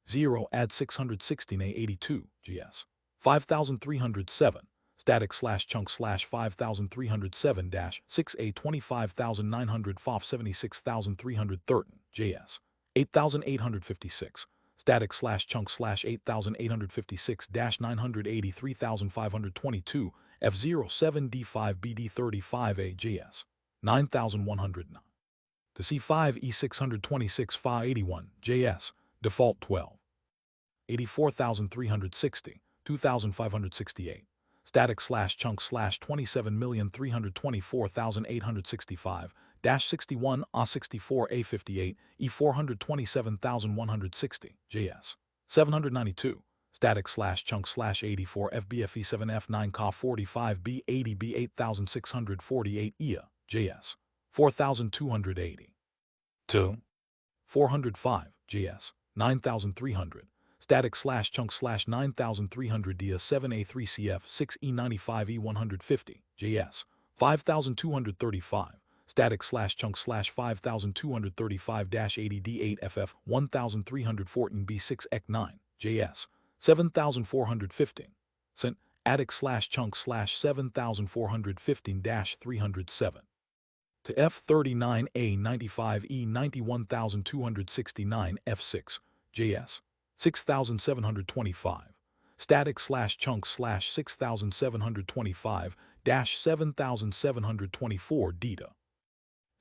0 add 616 A82 GS 5307 static /chunk /5307-6 A 25900 FOF 76330 JS 8856 static /chunk /8856-983522 F07 D5 BD35 AJS 9109 to C5 E626 FA81 JS default 12 84360 2568 static slash chunk slash 27,324,865 dash 61 A64 A58 E427,160 JS 792 static slash chunk slash 84 FBFE 7 F9 Ca 45 B80 B 8648 EA JS 4280 2 405 JS 9300 static slash chunk slash 9300 dia 7A3 CF 6 E95 E150 JS 5235 static slash chunk slash 5235 80 D8 FF 1314 B6 EC9 JS 7415 cent attic slash chunk slash 7415 307 to F39A95 E91269 F6 JS 6725 static slash chunk slash 6725 7724 DETA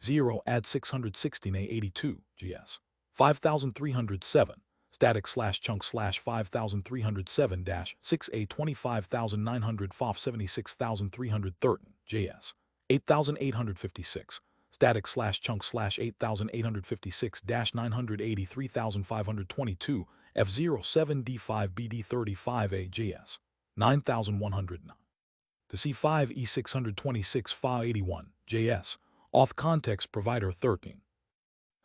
0 add 616A82 GS 5307 static slash chunk slash 5307 6A 25900 FOF 76313 JS 8856 static slash chunk slash 8856 983,522 F07 D5 BD 35 AJS 9109 to C5 E626 FA 81 JS auth context provider 13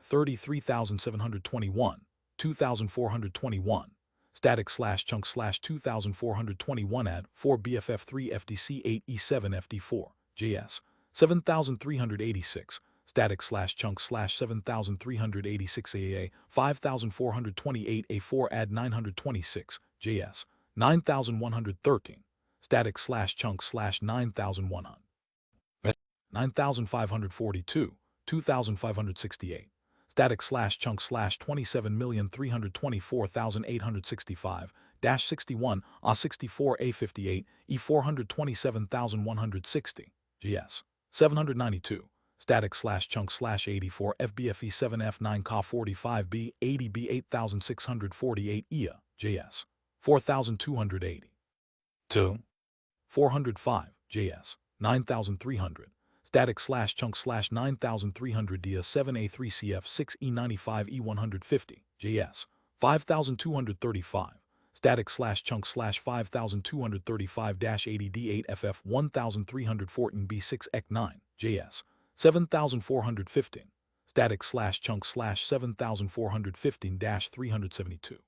33,721 2,421 static slash chunk slash 2,421 add 4 BFF 3 FDC 8 E7 FD4 JS 7,386 static slash chunk slash 7,386 AAA 5,428 A4 add 926 JS 9,113 static slash chunk slash 9,100 9,542 2,568 static slash chunk slash 27,324,865 61 A64 A58 E427,160 GS 792 static slash chunk slash 84 FBFE 7 F9 Ca 45 B 80 B 8648 EA JS 4280 2 405 JS 9300 static slash chunk slash 9300 dia 7A3 CF 6 E95 E150 JS 5235 static slash chunk slash 5235 80 D8 FF 1314 B6 EC9 JS 7415 static slash chunk slash 7415 372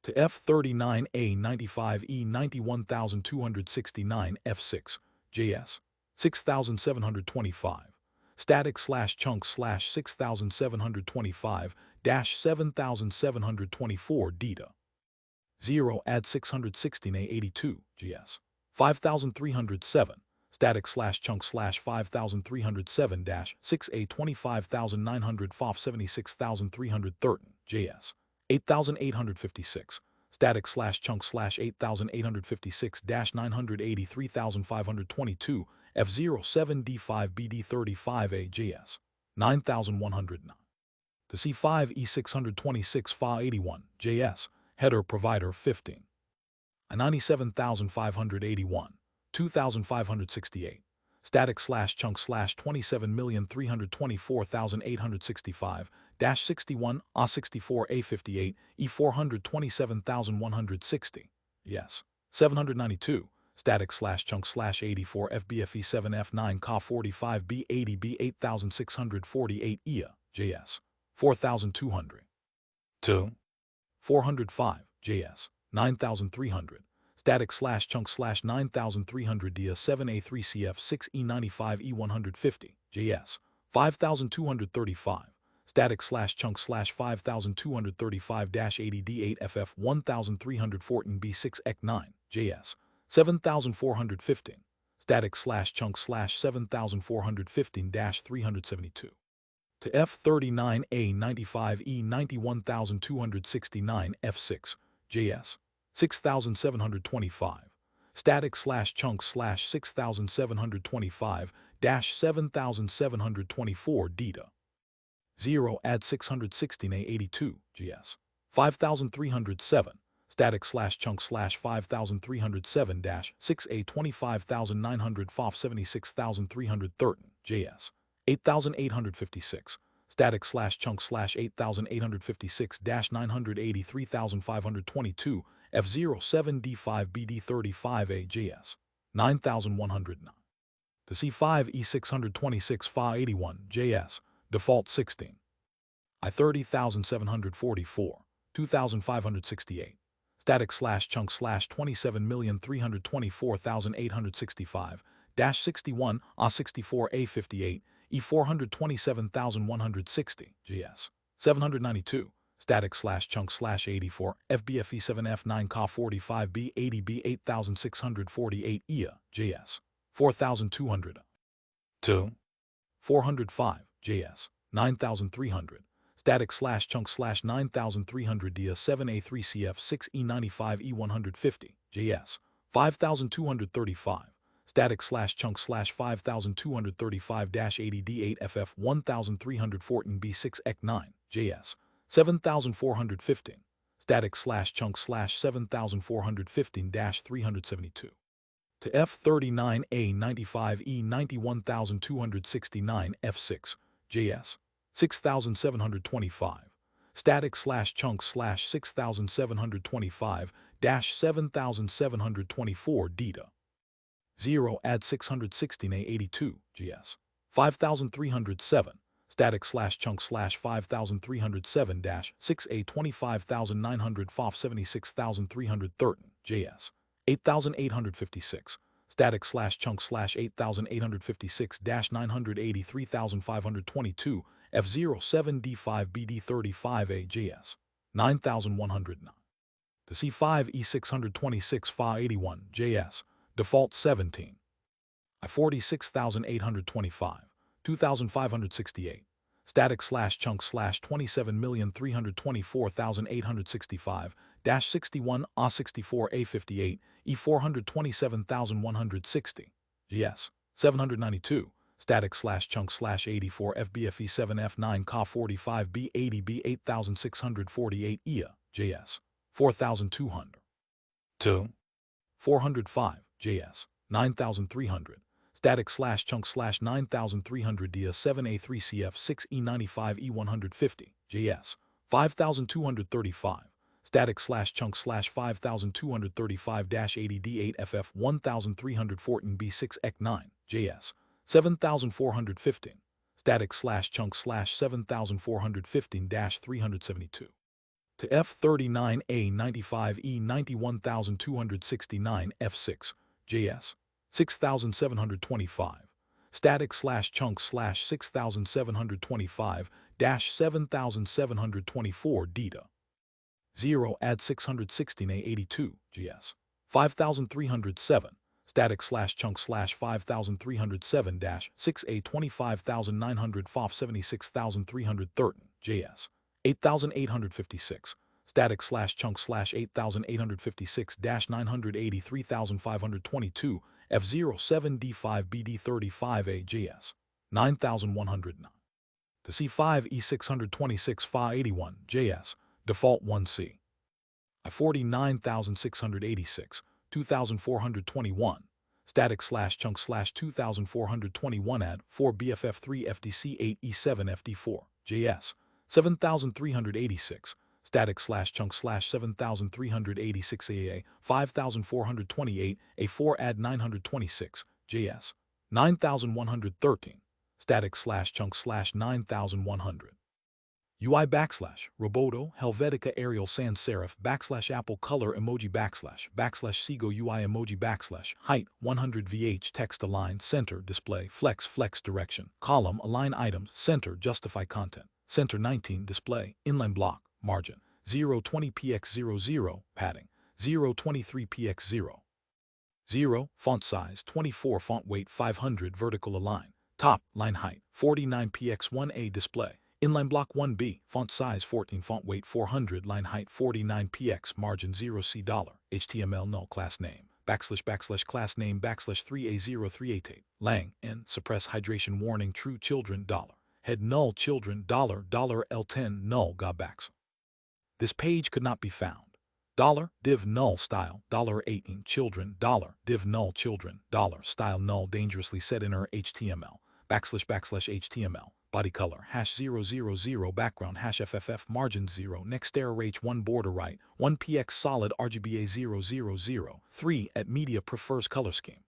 to F39A95 E91269 F6 JS 6725 static slash chunk slash 6725 7724 DETA 0 add 616A82 GS 5307 static slash chunk slash 5307 6A 25900 FOF 76313 JS 8856 static slash chunk slash 8856 983,522 F07 D5 BD 35 AJS 9109 to C5 E626 FA 81 JS header provider 15 97,581 2,568 static slash chunk slash 27,324,865 61 A64 A58 E427,160 yes 792 static slash chunk slash 84 FBFE 7 F9 Ca 45 B 80 B 8648 EA JS 4200 2 405 JS 9300 static slash chunk slash 9300 dia 7A3 CF 6 E95 E150 JS 5235 static slash chunk slash 5235 80 D8 FF 1314 B6 EC9 JS 7415 static slash chunk slash 7415 372 to F39A95 E91269 F6 JS 6725 static slash chunk slash 6725 7724 DETA 0 add 616A82 GS 5307 static slash chunk slash 5307 dash 6A 25900 FOF 76313 JS 8856 static slash chunk slash 8856 dash 983522 F07D5BD35A JS 9109 to C5 E626 FA81 JS default 16 I 30744 2568 static slash chunk slash 27324865 dash 61 A64A58 E427160 GS 792 static slash chunk slash 84 FBFE7F9 Ka45B 80B 8648 IA JS 4200 2 405 JS 9300 static slash chunk slash 9300 dia 7A3CF 6E95 E150 JS 5235 static slash chunk slash 5235 80D8 FF 1314 B6 EC9 JS 7415 static slash chunk slash 7415 372 to F39A 95E 91269 F6 JS 6725 static slash chunk slash 6725 7724 DITA 0 add 616 A82 GS 5307 static slash chunk slash 5307 6A 25900 FOF 76313 JS 8856 static slash chunk slash 8856 983522 F07D5BD35A JS 9109 to C5 E626 FA81 JS default 17 I 46825 2568 static slash chunk slash 27324865 61 A64A58 E427160 GS 792 static slash chunk slash 84 FBFE7F9 Ka45B 80B 8648 IA JS 4200 2 405 JS 9300 static slash chunk slash 9300 dia 7A3CF 6E95 E150 JS 5235 static slash chunk slash 5235 80D8 FF 1314 B6 EC9 JS 7415 static slash chunk slash 7415 372 to F39A 95E 91269 F6 JS 6725 static slash chunk slash 6725 7724 DITA 0 add 616 A82 GS 5307 static slash chunk slash 5307 6A 25900 FOF 76313 JS 8856 static slash chunk slash 8856 983522 F07D5BD35A JS 9109 to C5 E626 FA81 JS default 1C I 49686 2421 static slash chunk slash 2421 add 4 BFF3 FDC 8 E7 FD4 JS 7386 static slash chunk slash 7386 AA 5428 A4 add 926 JS 9113 static slash chunk slash 9100 UI backslash Roboto Helvetica Arial Sans Serif backslash Apple Color Emoji backslash Seago UI Emoji backslash Height 100 VH Text Align Center Display Flex Direction Column Align Items Center Justify Content Center 19 Display Inline Block Margin 020px00 Padding 023px0 0 Font Size 24 Font Weight 500 Vertical Align Top Line Height 49px1a Display Inline block 1b, font size 14, font weight 400, line height 49px, margin 0c $, HTML null class name, \\, class name \3a0388, lang, n, suppress hydration warning true children $, head null children $, $L10 null gobacks. This page could not be found. Div null style, $18 children, div null children, style null dangerously set inner HTML, //HTML, body color, #000 background, #FFF margin 0, next error H1 border right, 1px solid RGBA 000, 3 at media prefers color scheme.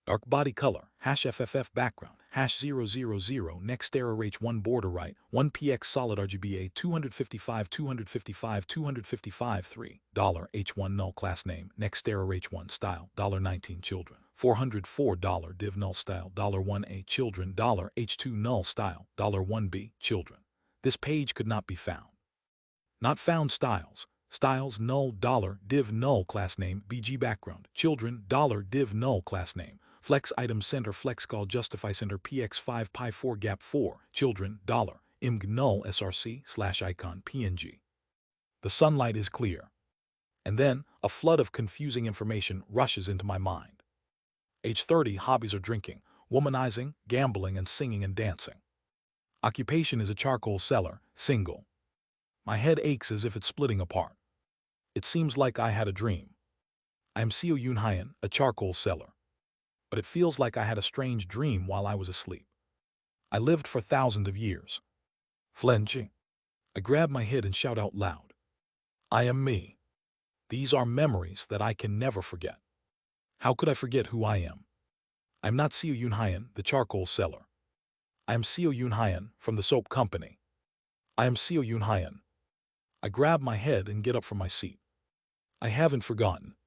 Dark body color, #FFF background, #000 next error H1 border right, 1px solid RGBA 255 255 255 3 $H1 null class name, next error H1 style, $19 children, $404 div null style, $1A children, H2 null style, $1B children. This page could not be found. Not found styles. Styles null $div null class name BG background children $div null class name flex item center flex call justify center px5 pi 4 gap 4 children img null src / icon png. The sunlight is clear. And then a flood of confusing information rushes into my mind. Age 30 hobbies are drinking, womanizing, gambling, and singing and dancing. Occupation is a charcoal seller, single. My head aches as if it's splitting apart. It seems like I had a dream. I am Seo Yoon-hyan, a charcoal seller. But it feels like I had a strange dream while I was asleep. I lived for thousands of years. Flenching. I grab my head and shout out loud. I am me. These are memories that I can never forget. How could I forget who I am? I'm not Seo Yoon-hyan, the charcoal seller. I am Seo Yoon-hyan from the soap company. I am Seo Yoon-hyan. I grab my head and get up from my seat. I haven't forgotten.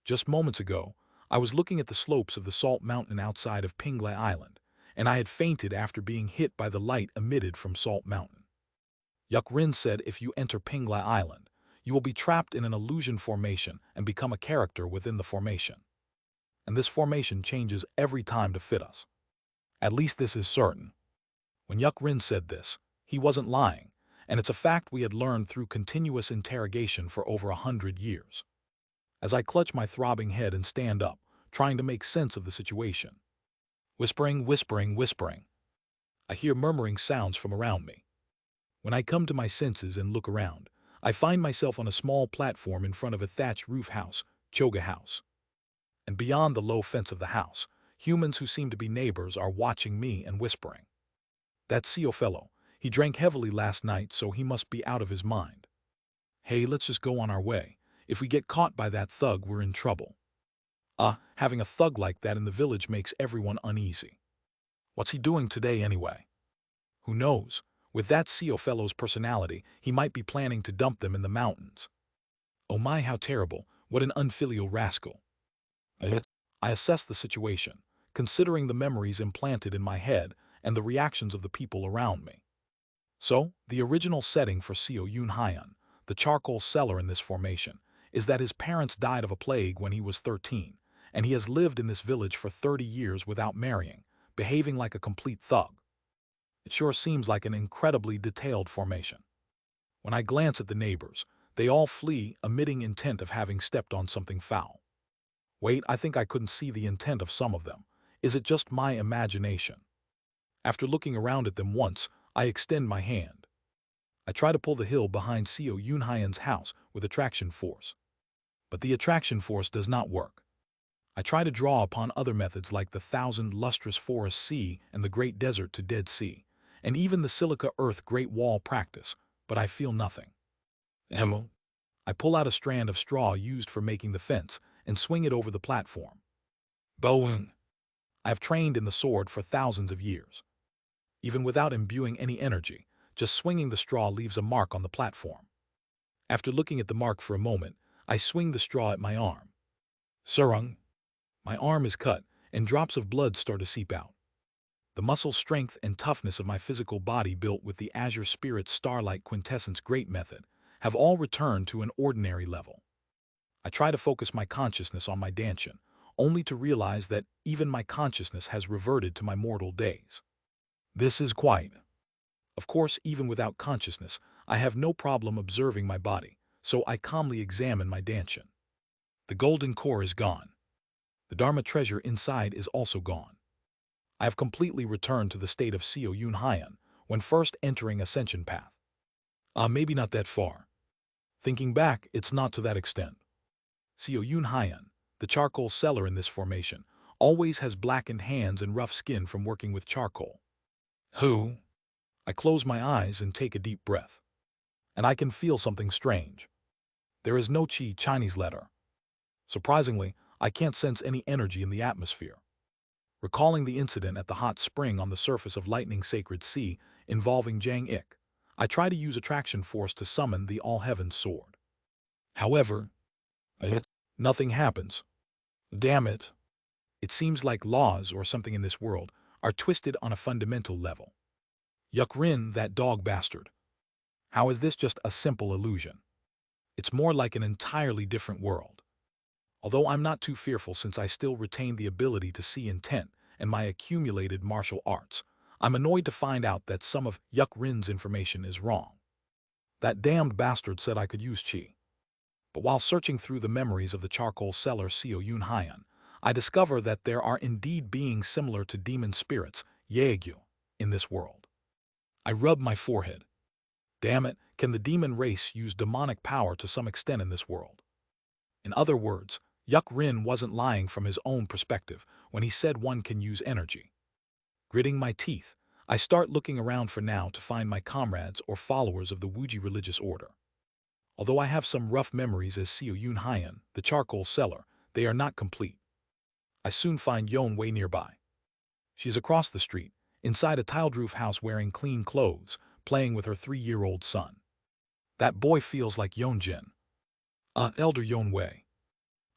Just moments ago, I was looking at the slopes of the Salt Mountain outside of Pinglai Island, and I had fainted after being hit by the light emitted from Salt Mountain. Yuk Rin said if you enter Pinglai Island, you will be trapped in an illusion formation and become a character within the formation. And this formation changes every time to fit us. At least this is certain. When Yuk Rin said this, he wasn't lying, and it's a fact we had learned through continuous interrogation for over 100 years. As I clutch my throbbing head and stand up, trying to make sense of the situation. Whispering, whispering, whispering. I hear murmuring sounds from around me. When I come to my senses and look around, I find myself on a small platform in front of a thatched roof house, Choga House. And beyond the low fence of the house, humans who seem to be neighbors are watching me and whispering. That Seo fellow, he drank heavily last night, so he must be out of his mind. Hey, let's just go on our way. If we get caught by that thug, we're in trouble. Having a thug like that in the village makes everyone uneasy. What's he doing today anyway? Who knows? With that Seo fellow's personality, he might be planning to dump them in the mountains. Oh my, how terrible. What an unfilial rascal. I assess the situation, considering the memories implanted in my head and the reactions of the people around me. So, the original setting for Seo Yoon-hyan, the charcoal seller in this formation, is that his parents died of a plague when he was 13, and he has lived in this village for 30 years without marrying, behaving like a complete thug. It sure seems like an incredibly detailed formation. When I glance at the neighbors, they all flee, emitting intent of having stepped on something foul. Wait, I think I couldn't see the intent of some of them. Is it just my imagination? After looking around at them once, I extend my hand. I try to pull the hill behind Seo Yoon-hyan's house with attraction force. But the attraction force does not work. I try to draw upon other methods like the 1,000 lustrous forest sea and the Great Desert to Dead Sea, and even the Silica Earth Great Wall practice, but I feel nothing. I pull out a strand of straw used for making the fence and swing it over the platform. Boing! I have trained in the sword for thousands of years. Even without imbuing any energy, just swinging the straw leaves a mark on the platform. After looking at the mark for a moment, I swing the straw at my arm. Surung! My arm is cut, and drops of blood start to seep out. The muscle strength and toughness of my physical body built with the Azure Spirit Starlight Quintessence Great Method have all returned to an ordinary level. I try to focus my consciousness on my dantian, only to realize that even my consciousness has reverted to my mortal days. This is quite. Of course, even without consciousness, I have no problem observing my body, so I calmly examine my dantian. The golden core is gone. The Dharma treasure inside is also gone. I have completely returned to the state of Seo Yoon-hyan when first entering Ascension Path. Maybe not that far. Thinking back, it's not to that extent. Seo Yun Hyan, the charcoal seller in this formation, always has blackened hands and rough skin from working with charcoal. Who? I close my eyes and take a deep breath. And I can feel something strange. There is no Qi Chinese letter. Surprisingly, I can't sense any energy in the atmosphere. Recalling the incident at the hot spring on the surface of Lightning Sacred Sea involving Jang Ik, I try to use attraction force to summon the All-Heaven Sword. However, nothing happens. Damn it. It seems like laws or something in this world are twisted on a fundamental level. Yuck Rin, that dog bastard. How is this just a simple illusion? It's more like an entirely different world. Although I'm not too fearful since I still retain the ability to see intent and my accumulated martial arts, I'm annoyed to find out that some of Yuck Rin's information is wrong. That damned bastard said I could use Qi. But while searching through the memories of the charcoal seller Seo Yun Hyan, I discover that there are indeed beings similar to demon spirits, Yaegyu, in this world. I rub my forehead. Damn it, can the demon race use demonic power to some extent in this world? In other words, Yuck Rin wasn't lying from his own perspective when he said one can use energy. Gritting my teeth, I start looking around for now to find my comrades or followers of the Wuji religious order. Although I have some rough memories as Seo Yun Hyan, the charcoal seller, they are not complete. I soon find Yon Wei nearby. She is across the street, inside a tiled roof house wearing clean clothes, playing with her 3-year-old son. That boy feels like Yon Jin. Elder Yon Wei.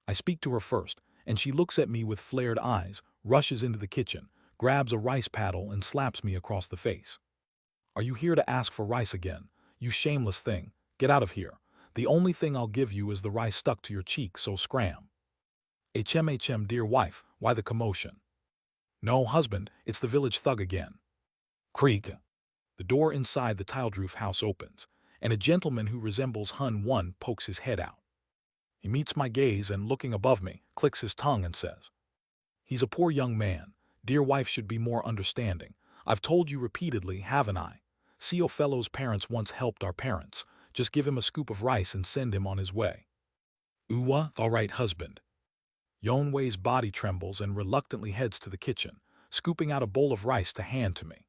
I speak to her first, and she looks at me with flared eyes, rushes into the kitchen, grabs a rice paddle and slaps me across the face. Are you here to ask for rice again? You shameless thing, get out of here. The only thing I'll give you is the rice stuck to your cheek, so scram. HM, dear wife, why the commotion? No, husband, it's the village thug again. Creak. The door inside the tiled roof house opens, and a gentleman who resembles Hun One pokes his head out. He meets my gaze and, looking above me, clicks his tongue and says, "He's a poor young man. Dear wife should be more understanding. I've told you repeatedly, haven't I? Seo Fellow's parents once helped our parents. Just give him a scoop of rice and send him on his way." Uwa, all right, husband. Yon Wei's body trembles and reluctantly heads to the kitchen, scooping out a bowl of rice to hand to me.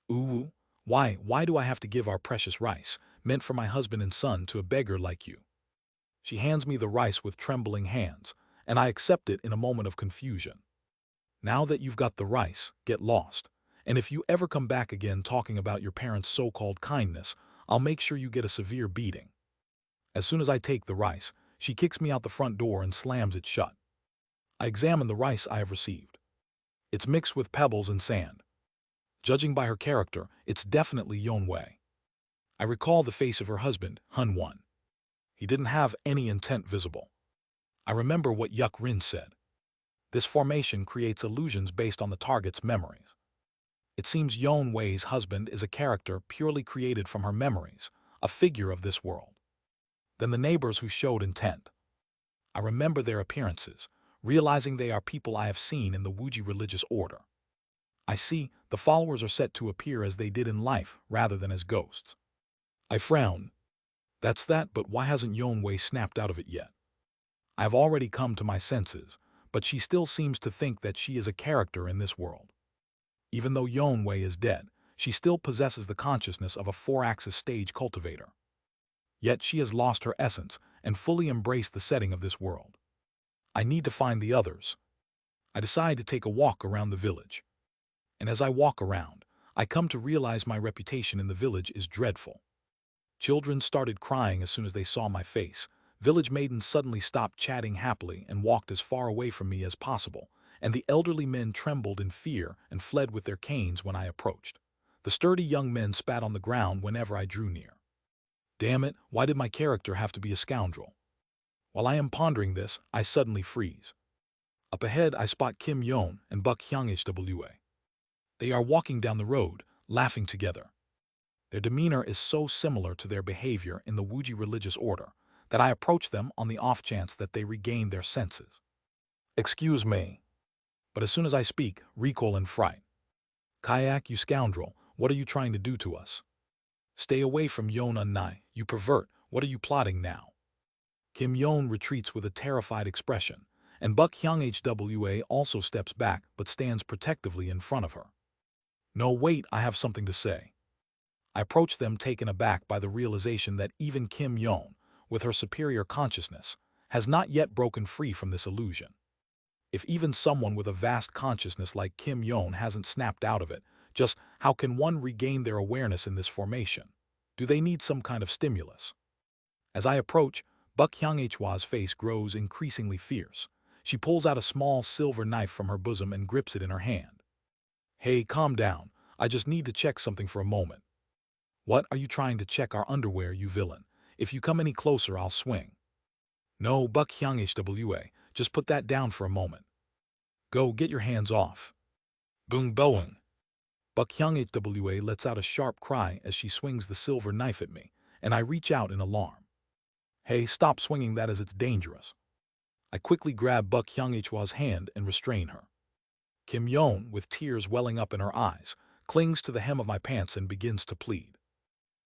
Uwu, why do I have to give our precious rice, meant for my husband and son, to a beggar like you? She hands me the rice with trembling hands, and I accept it in a moment of confusion. Now that you've got the rice, get lost. And if you ever come back again talking about your parents' so-called kindness, I'll make sure you get a severe beating. As soon as I take the rice, she kicks me out the front door and slams it shut. I examine the rice I have received. It's mixed with pebbles and sand. Judging by her character, it's definitely Yon Wei. I recall the face of her husband, Hun One. He didn't have any intent visible. I remember what Yuck Rin said. This formation creates illusions based on the target's memories. It seems Yon Wei's husband is a character purely created from her memories, a figure of this world. Then the neighbors who showed intent. I remember their appearances, realizing they are people I have seen in the Wuji religious order. I see the followers are set to appear as they did in life rather than as ghosts. I frown. That's that, but why hasn't Yon Wei snapped out of it yet? I have already come to my senses, but she still seems to think that she is a character in this world. Even though Yon Wei is dead, she still possesses the consciousness of a 4-axis stage cultivator. Yet she has lost her essence and fully embraced the setting of this world. I need to find the others. I decide to take a walk around the village. And as I walk around, I come to realize my reputation in the village is dreadful. Children started crying as soon as they saw my face. Village maidens suddenly stopped chatting happily and walked as far away from me as possible, and the elderly men trembled in fear and fled with their canes when I approached. The sturdy young men spat on the ground whenever I drew near. Damn it, why did my character have to be a scoundrel? While I am pondering this, I suddenly freeze. Up ahead, I spot Kim Yon and Buck Hyung-hwa. They are walking down the road, laughing together. Their demeanor is so similar to their behavior in the Wuji religious order that I approach them on the off chance that they regain their senses. Excuse me. But as soon as I speak, recoil in fright. Kayak, you scoundrel, what are you trying to do to us? Stay away from Yon Nai, you pervert, What are you plotting now? Kim Yeon retreats with a terrified expression, and Buck Hyung-hwa also steps back but stands protectively in front of her. No, wait, I have something to say. I approach them taken aback by the realization that even Kim Yeon, with her superior consciousness, has not yet broken free from this illusion. If even someone with a vast consciousness like Kim Yeon hasn't snapped out of it, just how can one regain their awareness in this formation? Do they need some kind of stimulus? As I approach, Buck Hyung-hwa's face grows increasingly fierce. She pulls out a small silver knife from her bosom and grips it in her hand. Hey, calm down. I just need to check something for a moment. What are you trying to check? Our underwear, you villain? If you come any closer, I'll swing. No, Buck Hyung-hwa, just put that down for a moment. Go, get your hands off. Boom, boing. Buck Hyung-hwa lets out a sharp cry as she swings the silver knife at me, and I reach out in alarm. Hey, stop swinging that as it's dangerous. I quickly grab Buck Hyung-hwa's hand and restrain her. Kim Yeon, with tears welling up in her eyes, clings to the hem of my pants and begins to plead.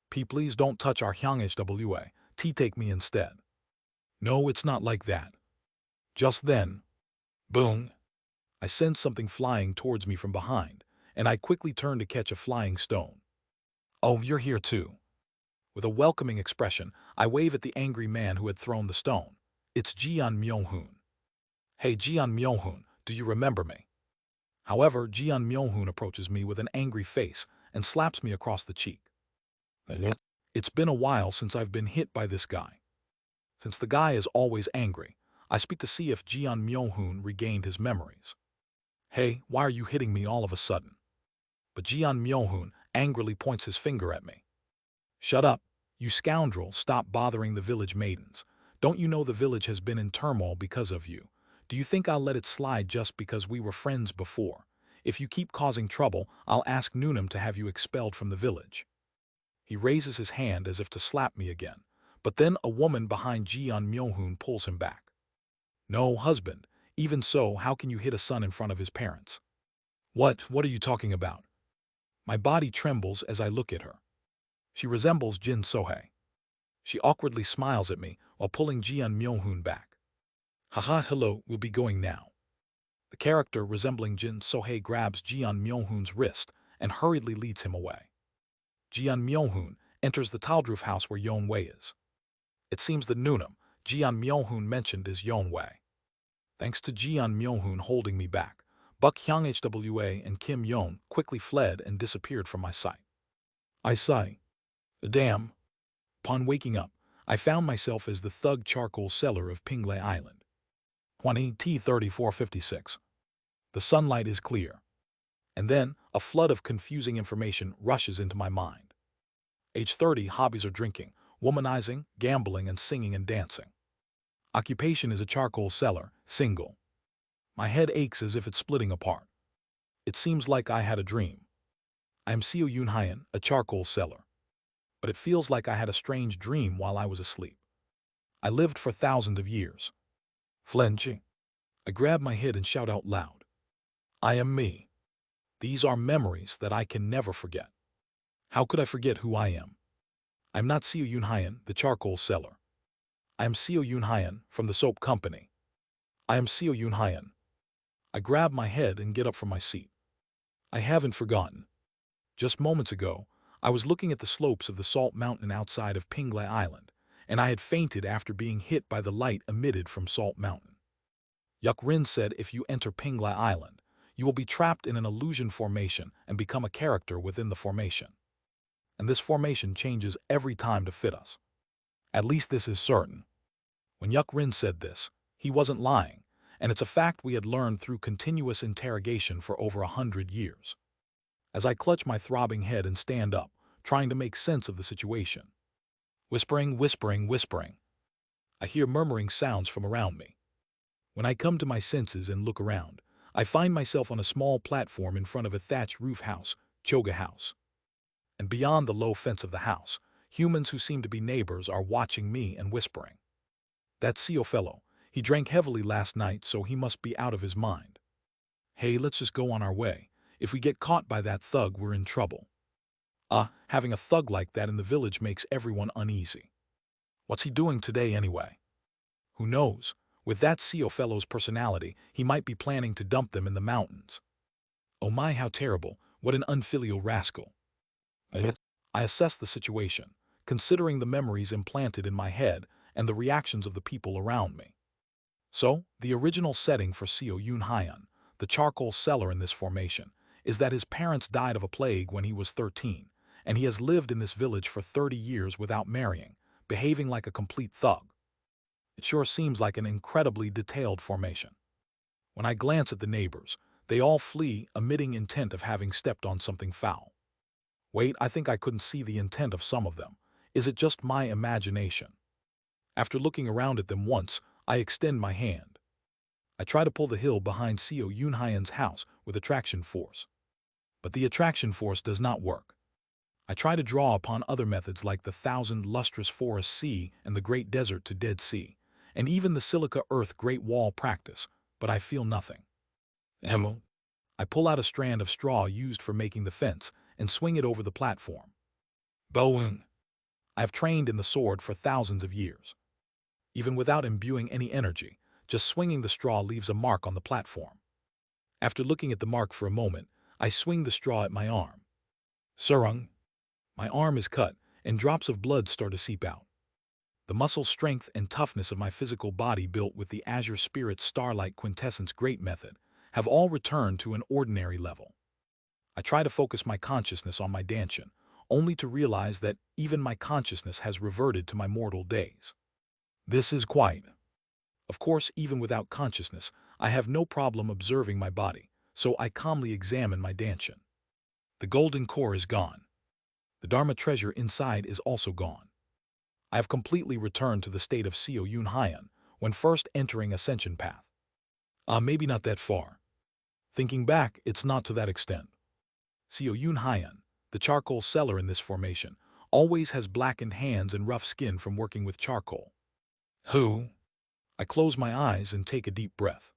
Please don't touch our Hyung-hwa, take me instead. No, it's not like that. Just then, boom, I sense something flying towards me from behind, and I quickly turn to catch a flying stone. Oh, you're here too. With a welcoming expression, I wave at the angry man who had thrown the stone. It's Jeon Myo-hoon. Hey Jeon Myo-hoon, do you remember me? However, Jeon Myo-hoon approaches me with an angry face and slaps me across the cheek. It's been a while since I've been hit by this guy. Since the guy is always angry, I speak to see if Jeon Myo-hoon regained his memories. Hey, why are you hitting me all of a sudden? But Jeon Myo-hoon angrily points his finger at me. Shut up, you scoundrel, stop bothering the village maidens. Don't you know the village has been in turmoil because of you? Do you think I'll let it slide just because we were friends before? If you keep causing trouble, I'll ask Newnham to have you expelled from the village. He raises his hand as if to slap me again, but then a woman behind Jeon Myo-hoon pulls him back. No, husband, even so, how can you hit a son in front of his parents? What are you talking about? My body trembles as I look at her. She resembles Jin Sohei. She awkwardly smiles at me while pulling Jeon Myo-hoon back. Haha, hello, we'll be going now. The character resembling Jin Sohei grabs Jeon Myo-hoon's wrist and hurriedly leads him away. Jeon Myo-hoon enters the tiled-roof house where Yeon-wei is. It seems the Newnham Jeon Myo-hoon mentioned is Yeon-wei. Thanks to Jeon Myo-hoon holding me back, Buck Hyung-hwa and Kim Yeon quickly fled and disappeared from my sight. I sigh. Damn. Upon waking up, I found myself as the thug charcoal seller of Pinglai Island. 20T3456. The sunlight is clear. And then, a flood of confusing information rushes into my mind. Age 30, hobbies are drinking, womanizing, gambling, and singing and dancing. Occupation is a charcoal seller, single. My head aches as if it's splitting apart. It seems like I had a dream. I am Seo Yoon-hyun, a charcoal seller. But it feels like I had a strange dream while I was asleep. I lived for thousands of years. Flinching. I grab my head and shout out loud. I am me. These are memories that I can never forget. How could I forget who I am? I'm not Seo Yoon-hyun, the charcoal seller. I am Seo Yoon-hyun from the soap company. I am Seo Yoon-hyun. I grab my head and get up from my seat. I haven't forgotten. Just moments ago, I was looking at the slopes of the Salt Mountain outside of Pinglai Island, and I had fainted after being hit by the light emitted from Salt Mountain. Yuk-rin said if you enter Pinglai Island, you will be trapped in an illusion formation and become a character within the formation. And this formation changes every time to fit us. At least this is certain. When Yuk-rin said this, he wasn't lying, and it's a fact we had learned through continuous interrogation for over 100 years. As I clutch my throbbing head and stand up, trying to make sense of the situation. Whispering, whispering, whispering. I hear murmuring sounds from around me. When I come to my senses and look around, I find myself on a small platform in front of a thatched roof house, Choga House. And beyond the low fence of the house, humans who seem to be neighbors are watching me and whispering. That Seo fellow, he drank heavily last night, so he must be out of his mind. Hey, let's just go on our way. If we get caught by that thug, we're in trouble. Having a thug like that in the village makes everyone uneasy. What's he doing today anyway? Who knows? With that Seo fellow's personality, he might be planning to dump them in the mountains. Oh my, how terrible. What an unfilial rascal. I assess the situation, considering the memories implanted in my head and the reactions of the people around me. So, the original setting for Seo Yun-hyun, the charcoal seller in this formation, is that his parents died of a plague when he was 13, and he has lived in this village for 30 years without marrying, behaving like a complete thug. It sure seems like an incredibly detailed formation. When I glance at the neighbors, they all flee, emitting intent of having stepped on something foul. Wait, I think I couldn't see the intent of some of them. Is it just my imagination? After looking around at them once, I extend my hand. I try to pull the hill behind Seo Yun-hyun's house with attraction force. But the attraction force does not work. I try to draw upon other methods like the 1,000 lustrous forest sea and the Great Desert to Dead Sea, and even the Silica Earth Great Wall practice, but I feel nothing. I pull out a strand of straw used for making the fence and swing it over the platform. Boing! I have trained in the sword for thousands of years. Even without imbuing any energy, just swinging the straw leaves a mark on the platform. After looking at the mark for a moment, I swing the straw at my arm. Surung! My arm is cut, and drops of blood start to seep out. The muscle strength and toughness of my physical body built with the Azure Spirit Starlight Quintessence Great Method have all returned to an ordinary level. I try to focus my consciousness on my dantian, only to realize that even my consciousness has reverted to my mortal days. This is quite. Of course, even without consciousness, I have no problem observing my body, so I calmly examine my dantian. The golden core is gone. The Dharma treasure inside is also gone. I have completely returned to the state of Seo Yun-hyun when first entering Ascension Path. Maybe not that far. Thinking back, it's not to that extent. Seo Yun-hyun, the charcoal seller in this formation, always has blackened hands and rough skin from working with charcoal. Who? I close my eyes and take a deep breath.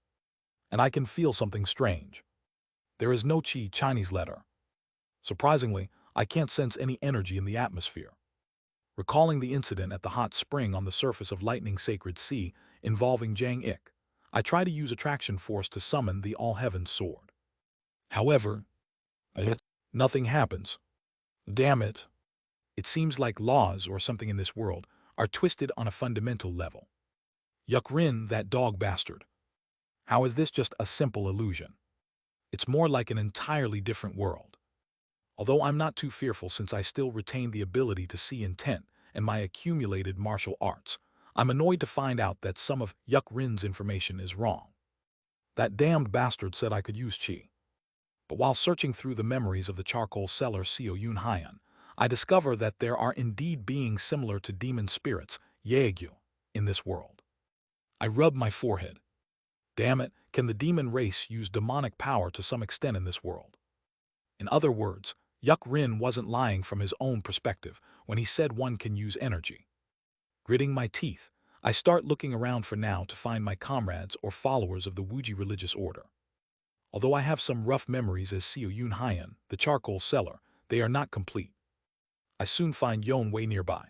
And I can feel something strange. There is no Qi Chinese letter. Surprisingly, I can't sense any energy in the atmosphere. Recalling the incident at the hot spring on the surface of Lightning Sacred Sea involving Jang Ik, I try to use attraction force to summon the All-Heaven Sword. However, nothing happens. Damn it. It seems like laws or something in this world are twisted on a fundamental level. Yuk Rin, that dog bastard. How is this just a simple illusion? It's more like an entirely different world. Although I'm not too fearful since I still retain the ability to see intent and my accumulated martial arts, I'm annoyed to find out that some of Yuk Rin's information is wrong. That damned bastard said I could use Qi. But while searching through the memories of the charcoal seller Seo Yun-hyun, I discover that there are indeed beings similar to demon spirits, Yagyu, in this world. I rub my forehead. Damn it, can the demon race use demonic power to some extent in this world? In other words, Yuk Rin wasn't lying from his own perspective when he said one can use energy. Gritting my teeth, I start looking around for now to find my comrades or followers of the Wuji religious order. Although I have some rough memories as Seo Yun-hyun, the charcoal seller, they are not complete. I soon find Yon Wei nearby.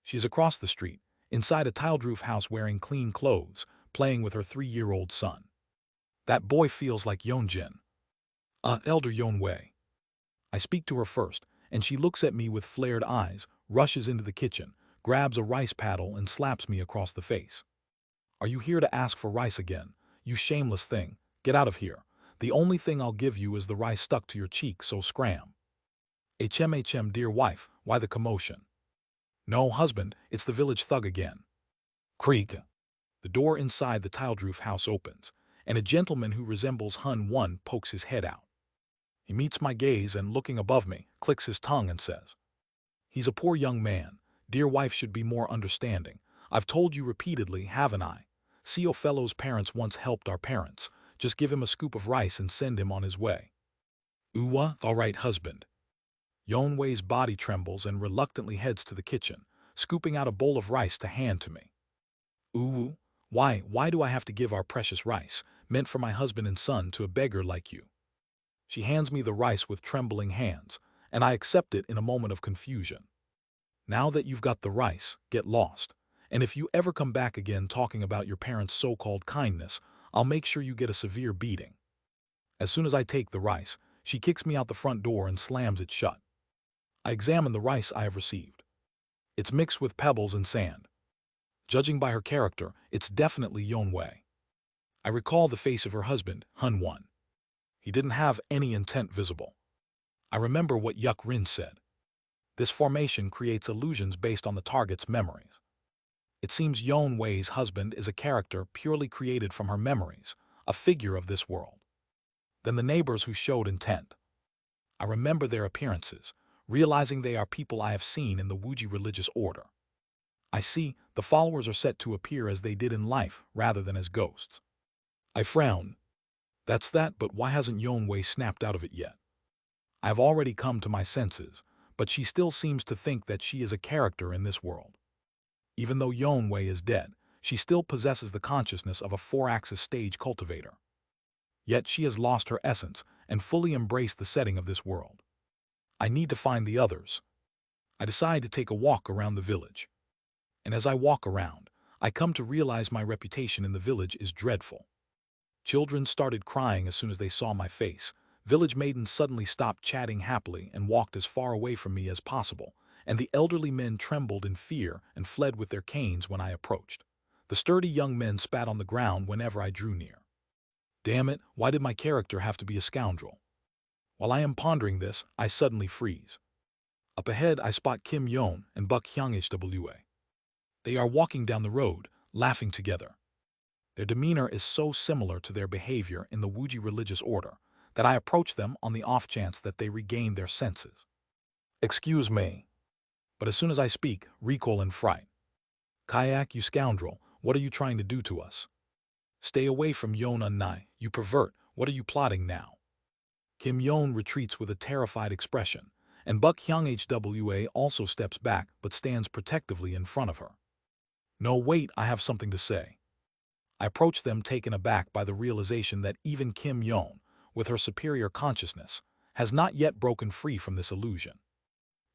She is across the street, inside a tiled roof house wearing clean clothes, playing with her 3-year-old son. That boy feels like Yeonjin. Elder Yon Wei. I speak to her first, and she looks at me with flared eyes, rushes into the kitchen, grabs a rice paddle and slaps me across the face. Are you here to ask for rice again? You shameless thing, get out of here. The only thing I'll give you is the rice stuck to your cheek, so scram. HM, dear wife, why the commotion? No, husband, it's the village thug again. Creak. The door inside the tiled roof house opens, and a gentleman who resembles Hun Won pokes his head out. He meets my gaze and, looking above me, clicks his tongue and says, "He's a poor young man. Dear wife should be more understanding. I've told you repeatedly, haven't I? Seo fellow's parents once helped our parents. Just give him a scoop of rice and send him on his way." Uwa, all right, husband. Yon Wei's body trembles and reluctantly heads to the kitchen, scooping out a bowl of rice to hand to me. Ooh, why do I have to give our precious rice, meant for my husband and son, to a beggar like you? She hands me the rice with trembling hands, and I accept it in a moment of confusion. Now that you've got the rice, get lost. And if you ever come back again talking about your parents' so-called kindness, I'll make sure you get a severe beating. As soon as I take the rice, she kicks me out the front door and slams it shut. I examine the rice I have received. It's mixed with pebbles and sand. Judging by her character, it's definitely Yonwei. I recall the face of her husband, Hun-Won. He didn't have any intent visible. I remember what Yuk Rin said. This formation creates illusions based on the target's memories. It seems Yonwei's husband is a character purely created from her memories, a figure of this world. Then the neighbors who showed intent. I remember their appearances, realizing they are people I have seen in the Wuji religious order. I see the followers are set to appear as they did in life rather than as ghosts. I frown. That's that, but why hasn't Yonwei snapped out of it yet? I have already come to my senses, but she still seems to think that she is a character in this world. Even though Yonwei is dead, she still possesses the consciousness of a 4-axis stage cultivator. Yet she has lost her essence and fully embraced the setting of this world. I need to find the others. I decide to take a walk around the village. And as I walk around, I come to realize my reputation in the village is dreadful. Children started crying as soon as they saw my face. Village maidens suddenly stopped chatting happily and walked as far away from me as possible, and the elderly men trembled in fear and fled with their canes when I approached. The sturdy young men spat on the ground whenever I drew near. Damn it, why did my character have to be a scoundrel? While I am pondering this, I suddenly freeze. Up ahead, I spot Kim Yon and Buck Hyung-hwa. They are walking down the road, laughing together. Their demeanor is so similar to their behavior in the Wuji religious order that I approach them on the off chance that they regain their senses. Excuse me. But as soon as I speak, recoil in fright. Kayak, you scoundrel, what are you trying to do to us? Stay away from Yon Un-nai, you pervert, what are you plotting now? Kim Yon retreats with a terrified expression, and Buck Hyung-hwa also steps back but stands protectively in front of her. No, wait, I have something to say. I approach them taken aback by the realization that even Kim Yon, with her superior consciousness, has not yet broken free from this illusion.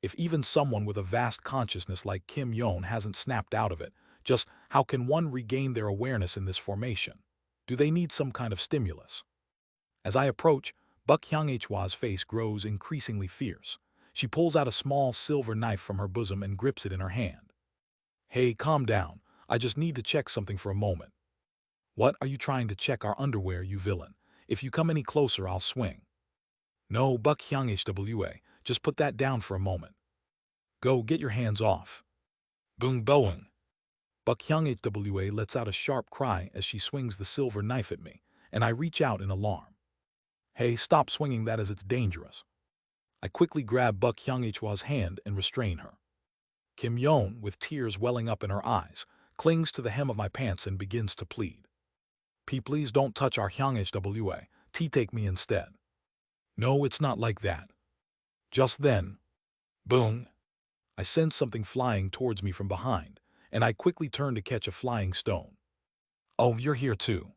If even someone with a vast consciousness like Kim Yon hasn't snapped out of it, just how can one regain their awareness in this formation? Do they need some kind of stimulus? As I approach, Buck Hyung-hwa's face grows increasingly fierce. She pulls out a small silver knife from her bosom and grips it in her hand. Hey, calm down. I just need to check something for a moment. What are you trying to check? Our underwear, you villain? If you come any closer, I'll swing. No, Buck Hyung-hwa, just put that down for a moment. Go, get your hands off. Boom boing. Buck Hyung-hwa lets out a sharp cry as she swings the silver knife at me, and I reach out in alarm. Hey, stop swinging that as it's dangerous. I quickly grab Buck Hyung-hwa's hand and restrain her. Kim Yon, with tears welling up in her eyes, clings to the hem of my pants and begins to plead. Please don't touch our Hyung-hwa, take me instead. No, it's not like that. Just then, boom, I sense something flying towards me from behind, and I quickly turn to catch a flying stone. Oh, you're here too.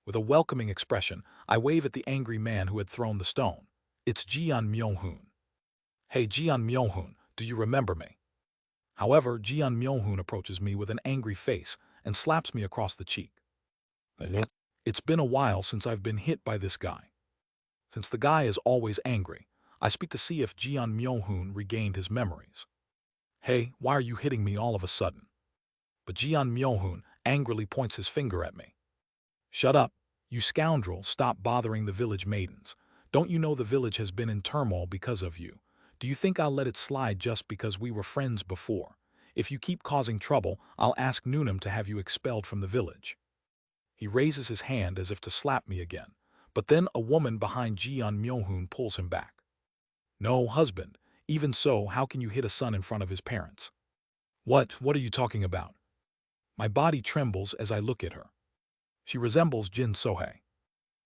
With a welcoming expression, I wave at the angry man who had thrown the stone. It's Jeon Myo-hoon. Hey Jeon Myo-hoon, do you remember me? However, Jeon Myo-hoon approaches me with an angry face and slaps me across the cheek. It's been a while since I've been hit by this guy. Since the guy is always angry, I speak to see if Jeon Myo-hoon regained his memories. Hey, why are you hitting me all of a sudden? But Jeon Myo-hoon angrily points his finger at me. Shut up, you scoundrel, stop bothering the village maidens. Don't you know the village has been in turmoil because of you? Do you think I'll let it slide just because we were friends before? If you keep causing trouble, I'll ask Noonam to have you expelled from the village. He raises his hand as if to slap me again, but then a woman behind Jeon Myo-hoon pulls him back. No, husband, even so, how can you hit a son in front of his parents? What are you talking about? My body trembles as I look at her. She resembles Jin Sohei.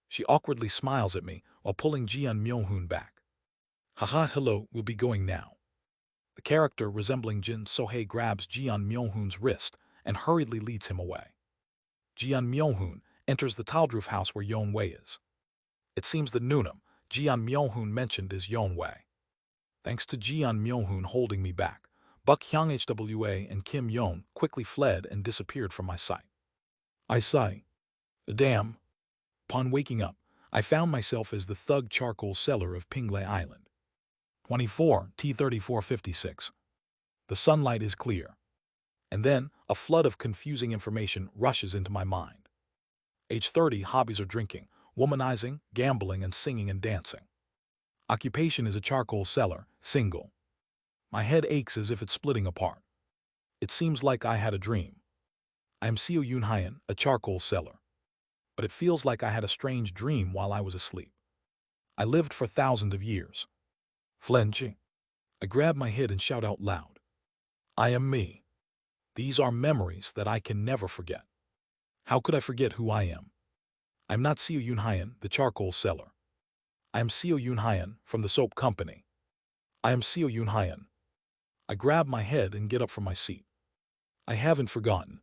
She awkwardly smiles at me while pulling Jeon Myo-hoon back. Haha, hello, we'll be going now. The character resembling Jin Sohei grabs Jeon Myo-hoon's wrist and hurriedly leads him away. Jeon Myo-hoon enters the tiled-roof house where Yonwei is. It seems the Noonam Jeon Myo-hoon mentioned is Yonwei. Thanks to Jeon Myo-hoon holding me back, Buck Hyung Hwa and Kim Yeon quickly fled and disappeared from my sight. I sigh. Damn. Upon waking up, I found myself as the thug charcoal seller of Pinglai Island. 24 T3456. The sunlight is clear. And then, a flood of confusing information rushes into my mind. Age 30, hobbies are drinking, womanizing, gambling, and singing and dancing. Occupation is a charcoal seller, single. My head aches as if it's splitting apart. It seems like I had a dream. I am Seo Yoon Hyan, a charcoal seller. But it feels like I had a strange dream while I was asleep. I lived for thousands of years. Flinching. I grab my head and shout out loud. I am me. These are memories that I can never forget. How could I forget who I am? I'm not Seo Yoon Hyan, the charcoal seller. I am Seo Yoon Hyan from the soap company. I am Seo Yoon Hyan. I grab my head and get up from my seat. I haven't forgotten.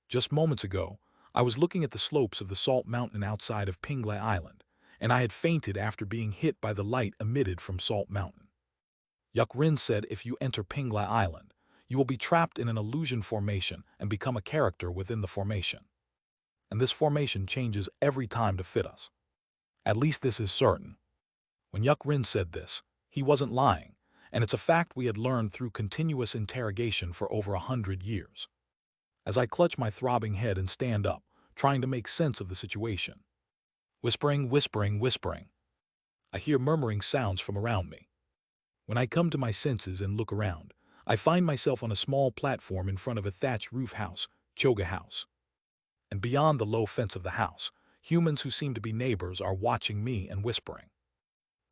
Just moments ago, I was looking at the slopes of the Salt Mountain outside of Pinglai Island, and I had fainted after being hit by the light emitted from Salt Mountain. Yuk Rin said if you enter Pinglai Island, you will be trapped in an illusion formation and become a character within the formation. And this formation changes every time to fit us. At least this is certain. When Yuk Rin said this, he wasn't lying, and it's a fact we had learned through continuous interrogation for over 100 years. As I clutch my throbbing head and stand up, trying to make sense of the situation. Whispering, whispering, whispering. I hear murmuring sounds from around me. When I come to my senses and look around, I find myself on a small platform in front of a thatched roof house, Choga House. And beyond the low fence of the house, humans who seem to be neighbors are watching me and whispering.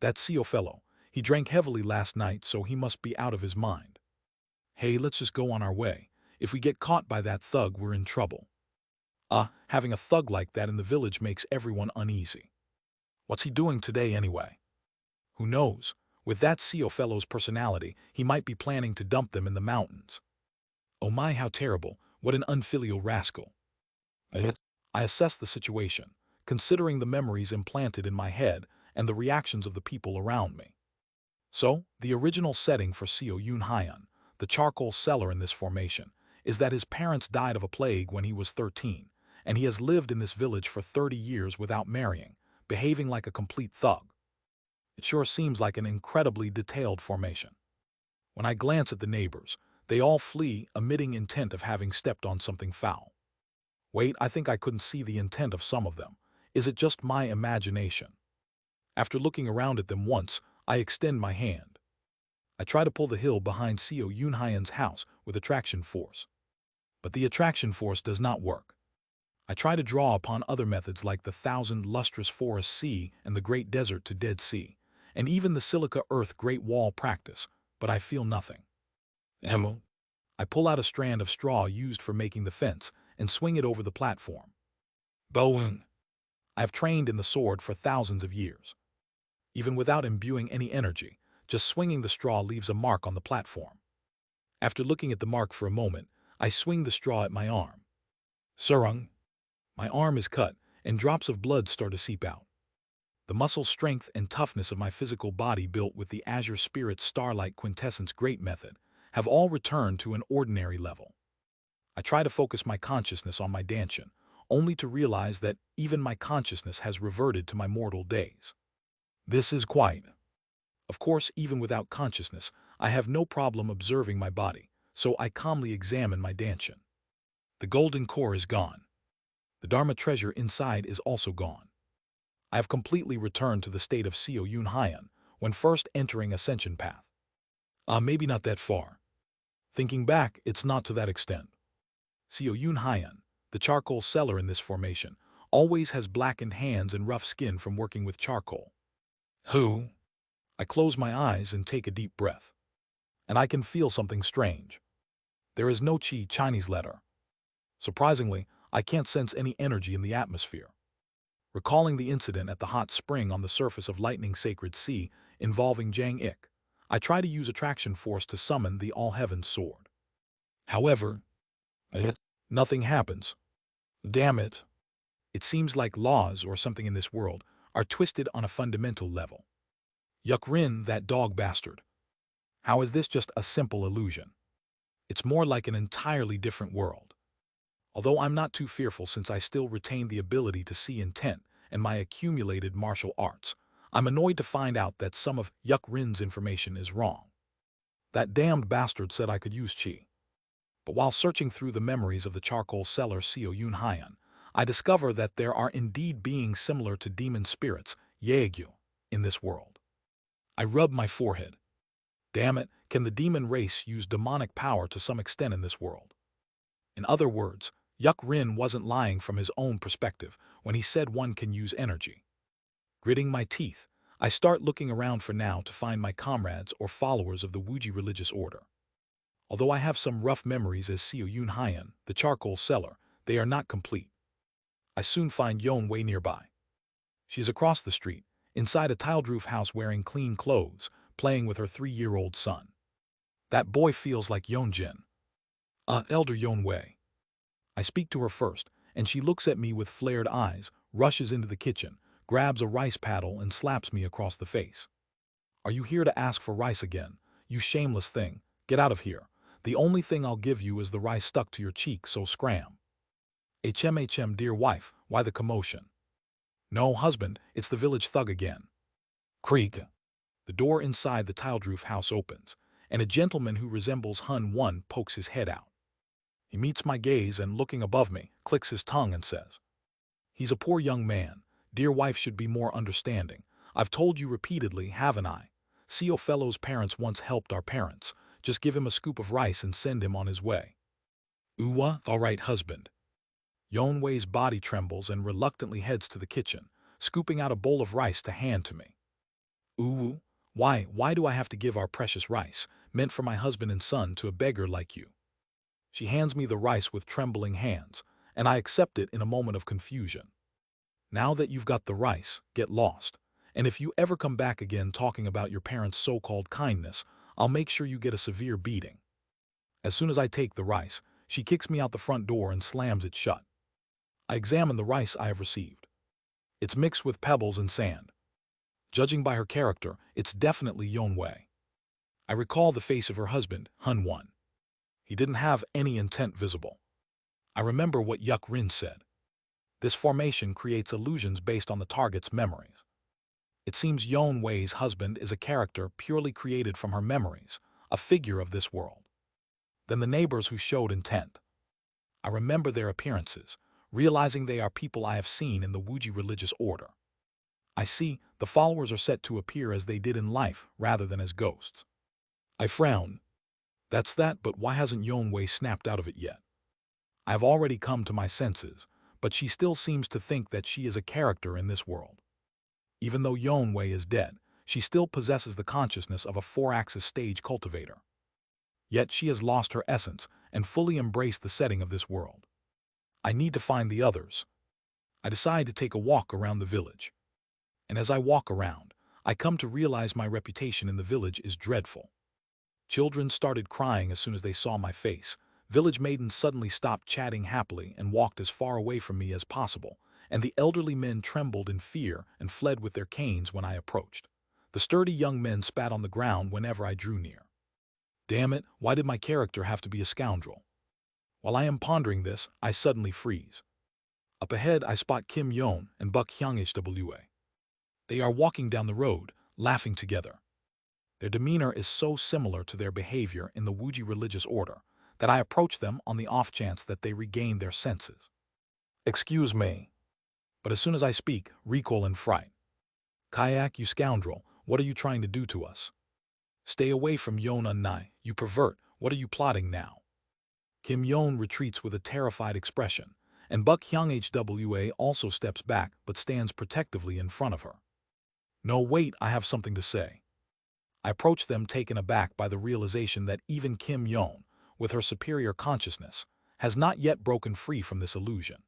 That Seo fellow, he drank heavily last night, so he must be out of his mind. Hey, let's just go on our way. If we get caught by that thug, we're in trouble. Having a thug like that in the village makes everyone uneasy. What's he doing today anyway? Who knows? With that Seo fellow's personality, he might be planning to dump them in the mountains. Oh my, how terrible. What an unfilial rascal. I assess the situation, considering the memories implanted in my head and the reactions of the people around me. So, the original setting for Seo Yoon Hyan, the charcoal seller in this formation, is that his parents died of a plague when he was 13, and he has lived in this village for 30 years without marrying, behaving like a complete thug. It sure seems like an incredibly detailed formation. When I glance at the neighbors, they all flee, emitting intent of having stepped on something foul. Wait, I think I couldn't see the intent of some of them. Is it just my imagination? After looking around at them once, I extend my hand. I try to pull the hill behind Seo Yoon Hyan's house with attraction force. But the attraction force does not work. I try to draw upon other methods like the 1,000 lustrous forest sea and the Great Desert to Dead Sea, and even the Silica Earth Great Wall practice, but I feel nothing. I pull out a strand of straw used for making the fence and swing it over the platform. Boing! I have trained in the sword for thousands of years. Even without imbuing any energy, just swinging the straw leaves a mark on the platform. After looking at the mark for a moment, I swing the straw at my arm. Surung! My arm is cut, and drops of blood start to seep out. The muscle strength and toughness of my physical body built with the Azure Spirit Starlight Quintessence Great Method have all returned to an ordinary level. I try to focus my consciousness on my dantian, only to realize that even my consciousness has reverted to my mortal days. This is quite. Of course, even without consciousness, I have no problem observing my body, so I calmly examine my dantian. The golden core is gone. The Dharma treasure inside is also gone. I have completely returned to the state of Seo Yoon Hyan when first entering Ascension Path. Maybe not that far. Thinking back, it's not to that extent. Seo Yoon Hyan, the charcoal seller in this formation, always has blackened hands and rough skin from working with charcoal. Who? I close my eyes and take a deep breath. And I can feel something strange. There is no Chi Chinese letter. Surprisingly, I can't sense any energy in the atmosphere. Recalling the incident at the hot spring on the surface of Lightning Sacred Sea involving Jang Ik, I try to use attraction force to summon the All-Heaven Sword. However, nothing happens. Damn it. It seems like laws or something in this world are twisted on a fundamental level. Yuk Rin, that dog bastard. How is this just a simple illusion? It's more like an entirely different world. Although I'm not too fearful since I still retain the ability to see intent and my accumulated martial arts, I'm annoyed to find out that some of Yuk Rin's information is wrong. That damned bastard said I could use chi. But while searching through the memories of the charcoal seller Seo Yun Hyan, I discover that there are indeed beings similar to demon spirits, Yaegyu, in this world. I rub my forehead. Damn it, can the demon race use demonic power to some extent in this world? In other words, Yuk Rin wasn't lying from his own perspective when he said one can use energy. Gritting my teeth, I start looking around for now to find my comrades or followers of the Wuji religious order. Although I have some rough memories as Seo Yun Hyan, the charcoal seller, they are not complete. I soon find Yon Wei nearby. She is across the street, inside a tiled-roof house wearing clean clothes, playing with her 3-year-old son. That boy feels like Yonjin. Elder Yon Wei. I speak to her first, and she looks at me with flared eyes, rushes into the kitchen, grabs a rice paddle and slaps me across the face. Are you here to ask for rice again? You shameless thing, get out of here. The only thing I'll give you is the rice stuck to your cheek, so scram. HM dear wife, why the commotion? No, husband, it's the village thug again. Creak. The door inside the tiled-roof house opens, and a gentleman who resembles Hun One pokes his head out. He meets my gaze and, looking above me, clicks his tongue and says, "He's a poor young man. Dear wife should be more understanding. I've told you repeatedly, haven't I? Seo Fellow's parents once helped our parents. Just give him a scoop of rice and send him on his way." Uwa, all right, husband. Yon Wei's body trembles and reluctantly heads to the kitchen, scooping out a bowl of rice to hand to me. Uwu, why do I have to give our precious rice, meant for my husband and son, to a beggar like you? She hands me the rice with trembling hands, and I accept it in a moment of confusion. Now that you've got the rice, get lost. And if you ever come back again talking about your parents' so-called kindness, I'll make sure you get a severe beating. As soon as I take the rice, she kicks me out the front door and slams it shut. I examine the rice I have received. It's mixed with pebbles and sand. Judging by her character, it's definitely Yon Wei. I recall the face of her husband, Hun One. He didn't have any intent visible. I remember what Yuk Rin said. This formation creates illusions based on the target's memories. It seems Yon Wei's husband is a character purely created from her memories, a figure of this world. Then the neighbors who showed intent. I remember their appearances, realizing they are people I have seen in the Wuji religious order. I see the followers are set to appear as they did in life rather than as ghosts. I frown. That's that, but why hasn't Yon Wei snapped out of it yet? I have already come to my senses, but she still seems to think that she is a character in this world. Even though Yon Wei is dead, she still possesses the consciousness of a 4-axis stage cultivator. Yet she has lost her essence and fully embraced the setting of this world. I need to find the others. I decide to take a walk around the village. And as I walk around, I come to realize my reputation in the village is dreadful. Children started crying as soon as they saw my face. Village maidens suddenly stopped chatting happily and walked as far away from me as possible, and the elderly men trembled in fear and fled with their canes when I approached. The sturdy young men spat on the ground whenever I drew near. Damn it, why did my character have to be a scoundrel? While I am pondering this, I suddenly freeze. Up ahead, I spot Kim Yon and Buck Hyunghwa. They are walking down the road, laughing together. Their demeanor is so similar to their behavior in the Wuji religious order that I approach them on the off chance that they regain their senses. Excuse me. But as soon as I speak, recoil in fright. Kayak, you scoundrel, what are you trying to do to us? Stay away from Yon Unnai, you pervert, what are you plotting now? Kim Yon retreats with a terrified expression, and Buck Hyunghwa also steps back but stands protectively in front of her. No, wait, I have something to say. I approach them taken aback by the realization that even Kim Yon, with her superior consciousness, has not yet broken free from this illusion.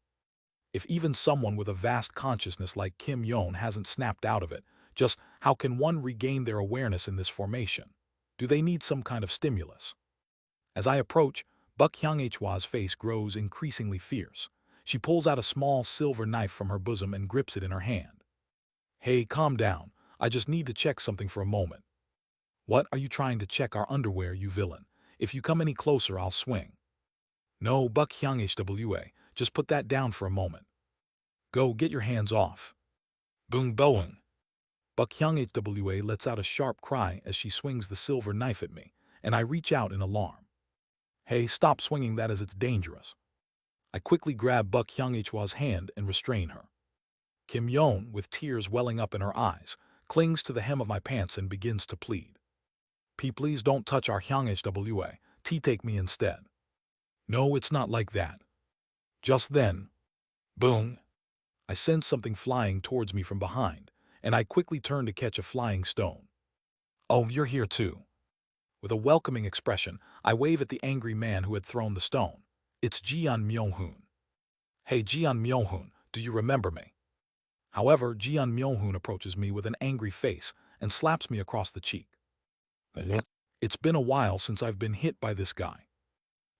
If even someone with a vast consciousness like Kim Yon hasn't snapped out of it, just how can one regain their awareness in this formation? Do they need some kind of stimulus? As I approach, Buck Hyunghwa's face grows increasingly fierce. She pulls out a small silver knife from her bosom and grips it in her hand. Hey, calm down. I just need to check something for a moment. What are you trying to check? Our underwear, you villain? If you come any closer, I'll swing. No, Buck Hyung HWA, just put that down for a moment. Go, get your hands off. Boom boing. Buck Hyung HWA lets out a sharp cry as she swings the silver knife at me, and I reach out in alarm. Hey, stop swinging that as it's dangerous. I quickly grab Buck Hyung Hwa's hand and restrain her. Kim Yeon, with tears welling up in her eyes, clings to the hem of my pants and begins to plead. Please don't touch our Hyung HWA, take me instead. No, it's not like that. Just then, boom, I sense something flying towards me from behind, and I quickly turn to catch a flying stone. Oh, you're here too. With a welcoming expression, I wave at the angry man who had thrown the stone. It's Jeon Myohoon. Hey Jeon Myohoon, do you remember me? However, Jeon Myohoon approaches me with an angry face and slaps me across the cheek. It's been a while since I've been hit by this guy.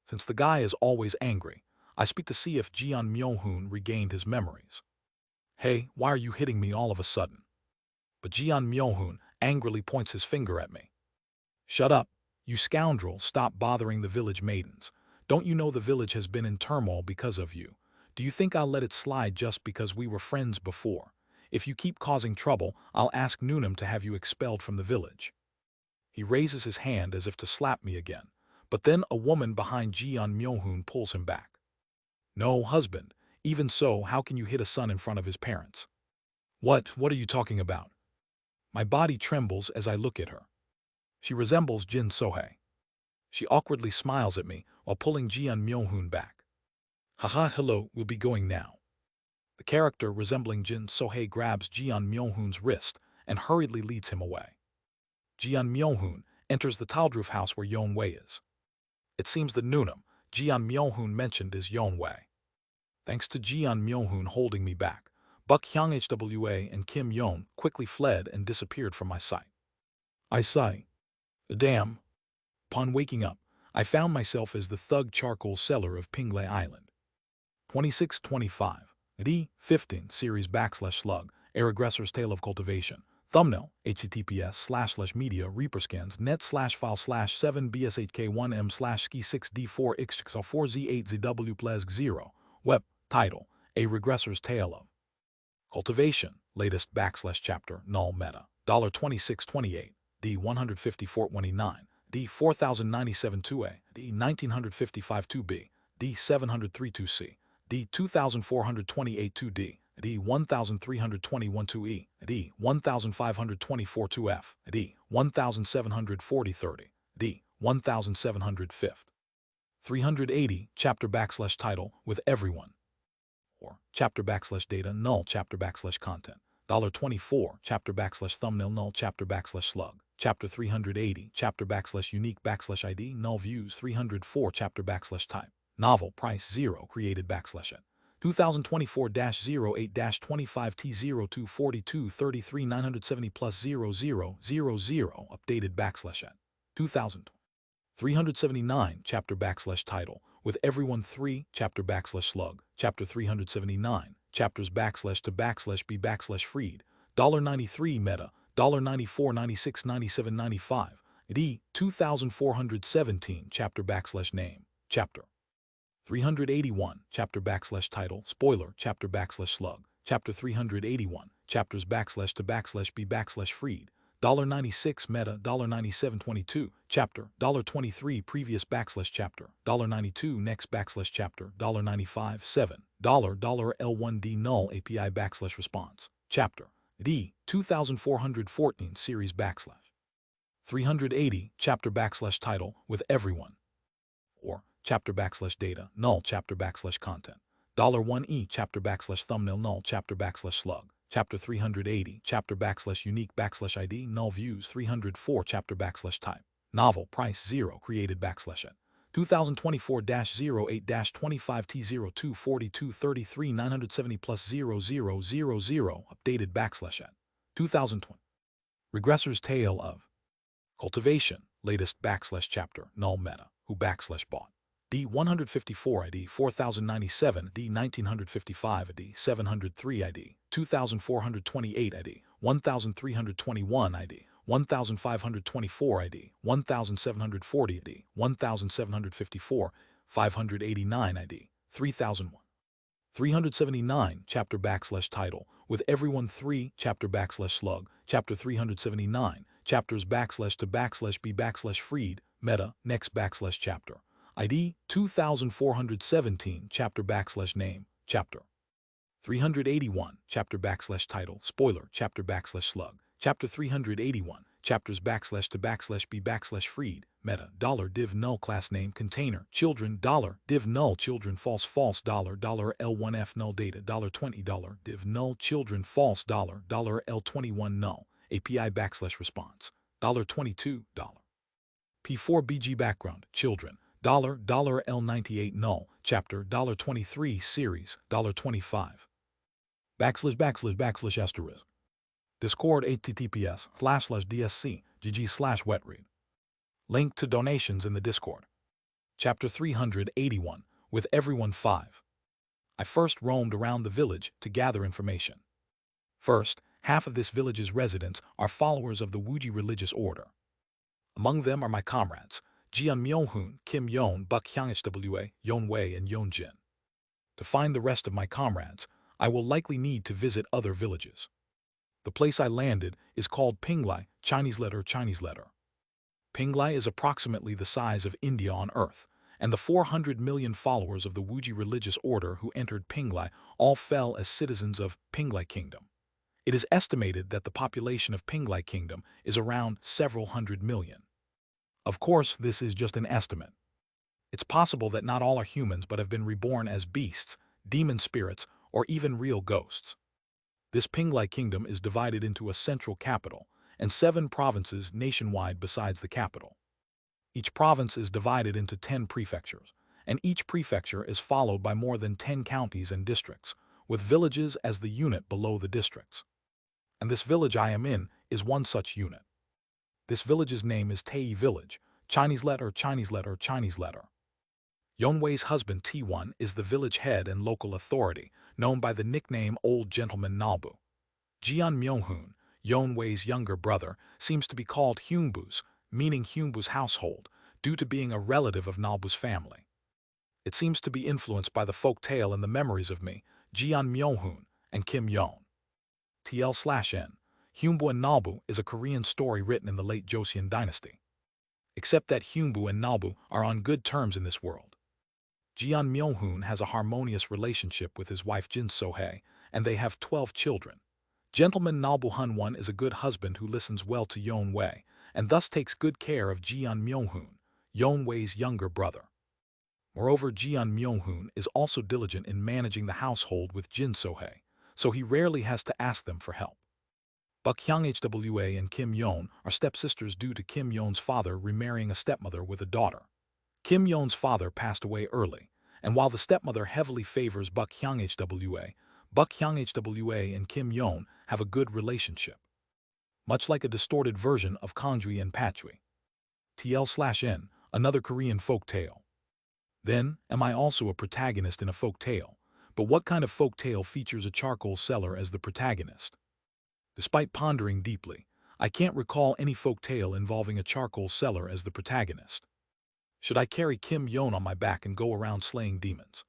Since the guy is always angry, I speak to see if Jeon Myohoon regained his memories. Hey, why are you hitting me all of a sudden? But Jeon Myohoon angrily points his finger at me. Shut up, you scoundrel, stop bothering the village maidens. Don't you know the village has been in turmoil because of you? Do you think I'll let it slide just because we were friends before? If you keep causing trouble, I'll ask Noonam to have you expelled from the village. He raises his hand as if to slap me again, but then a woman behind Jeon Myohoon pulls him back. No, husband, even so, how can you hit a son in front of his parents? What are you talking about? My body trembles as I look at her. She resembles Jin Sohei. She awkwardly smiles at me while pulling Jeon Myohoon back. Haha, hello, we'll be going now. The character resembling Jin Sohei grabs Jeon Myohoon's wrist and hurriedly leads him away. Jeon Myohoon enters the tiled-roof house where Yeon Wei is. It seems the Noonam Jeon Myohoon mentioned is Yeon Wei. Thanks to Jeon Myohoon holding me back, Buck Hyung Hwa and Kim Yeon quickly fled and disappeared from my sight. I sigh. Damn. Upon waking up, I found myself as the thug charcoal seller of Pinglei Island. 2625. D15 series /slug, a Regressor's Tale of Cultivation. Thumbnail, https://media reaperscans net/file/7bsh_k1m/ski6d4x4z8zw 0. Title, A Regressor's Tale of Cultivation. Latest /chapter, null meta. $26.28, D154.29, D4097 2A, D1955 2B, D703 2C, D2428 2D, D1321 2E, D1524 2F, D1740 30, D1705. 380 chapter /title with everyone. Or chapter /data null chapter /content. $24 chapter /thumbnail null chapter /slug. Chapter 380 chapter /unique /id null views 304 chapter /type. Novel price 0 created /at. 2024-08-25T024233 970 plus 0000 updated /at. 2000. 379 chapter /title with everyone 3 chapter /slug. Chapter 379 chapters /to /b /freed. $93 meta. $94 96 97 95. D 2417 chapter /name. Chapter 381 chapter /title spoiler chapter /slug. Chapter 381 chapters /to /b /freed. $96 meta. $97 22 chapter. $23 previous /chapter. $92 next /chapter. $95 7 $L1D null API /response. Chapter D 2414 series / 380 chapter /title with everyone. Or chapter /data null chapter /content. $1E chapter /thumbnail null chapter /slug. Chapter 380 chapter /unique /id null views 304 chapter /type. Novel price 0 created /at. 2024-08-25T024233 970 plus 0000 updated /at. 2020. Regressor's Tale of Cultivation. Latest /chapter null meta. Who /bought. D154 ID 4097 D 1955 ID 703 ID 2428 ID 1321 ID 1524 ID, 1740 ID, 1754, 589 ID, 3001. 379 chapter / title with everyone 3 chapter / slug chapter 379 chapters / to / b / freed meta next / chapter ID 2417 chapter / name chapter 381 chapter / title spoiler chapter / slug chapter 381 chapters / to b / freed meta $div null class name container children $div null children false $L1f null data $20 div null children false $L21 null API / response $22 P4 BG background children $L98 null chapter $23 series $25 / asterisk Discord https://dsc gg/wetread. Link to donations in the Discord. Chapter 381 with everyone 5. I first roamed around the village to gather information. First, half of this village's residents are followers of the Wuji religious order. Among them are my comrades, Jian Myohoon, Kim Yon, Buk Hyangwa, Yon Wei, and Yon Jin. To find the rest of my comrades, I will likely need to visit other villages. The place I landed is called Pinglai, Chinese letter. Pinglai is approximately the size of India on Earth, and the 400 million followers of the Wuji religious order who entered Pinglai all fell as citizens of Pinglai Kingdom. It is estimated that the population of Pinglai Kingdom is around several hundred million. Of course, this is just an estimate. It's possible that not all are humans but have been reborn as beasts, demon spirits, or even real ghosts. This Pinglai Kingdom is divided into a central capital and 7 provinces nationwide besides the capital. Each province is divided into 10 prefectures, and each prefecture is followed by more than 10 counties and districts, with villages as the unit below the districts. And this village I am in is one such unit. This village's name is Tei Village, Chinese letter. Yonwei's husband T1 is the village head and local authority, known by the nickname Old Gentleman Nalbu. Jian Myohoon, Yonwei's younger brother, seems to be called Hyungbu's, meaning Hyungbu's household, due to being a relative of Nalbu's family. It seems to be influenced by the folk tale and the memories of me, Jian Myohoon, and Kim Yon. TL/N. Hyungbu and Nalbu is a Korean story written in the late Joseon dynasty. Except that Hyungbu and Nalbu are on good terms in this world. Jian Myohoon has a harmonious relationship with his wife Jin Sohei, and they have 12 children. Gentleman Nalbu Hunwon is a good husband who listens well to Yon Wei, and thus takes good care of Jian Myohoon, Yon Wei's younger brother. Moreover, Jian Myohoon is also diligent in managing the household with Jin Sohei, so he rarely has to ask them for help. Buk Hyangwa and Kim Yon are stepsisters due to Kim Yon's father remarrying a stepmother with a daughter. Kim Yon's father passed away early, and while the stepmother heavily favors Buk Hyangwa and Kim Yon have a good relationship. Much like a distorted version of Kanjui and Pachui. TL/N, another Korean folk tale. Then, am I also a protagonist in a folk tale? But what kind of folk tale features a charcoal seller as the protagonist? Despite pondering deeply, I can't recall any folk tale involving a charcoal seller as the protagonist. Should I carry Kim Yon on my back and go around slaying demons?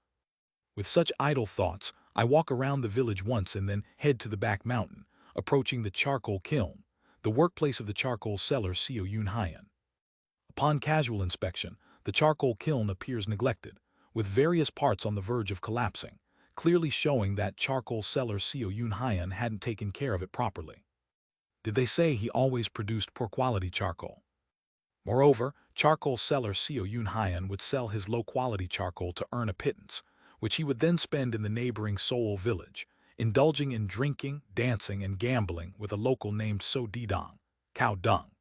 With such idle thoughts, I walk around the village once and then head to the back mountain, approaching the charcoal kiln, the workplace of the charcoal seller Seo Yoon Hyan. Upon casual inspection, the charcoal kiln appears neglected, with various parts on the verge of collapsing, clearly showing that charcoal seller Seo Yoon Hyan hadn't taken care of it properly. Did they say he always produced poor quality charcoal? Moreover, charcoal seller Seo Yoon Hyan would sell his low-quality charcoal to earn a pittance, which he would then spend in the neighboring Seoul village, indulging in drinking, dancing, and gambling with a local named So Didong, Cow Dung.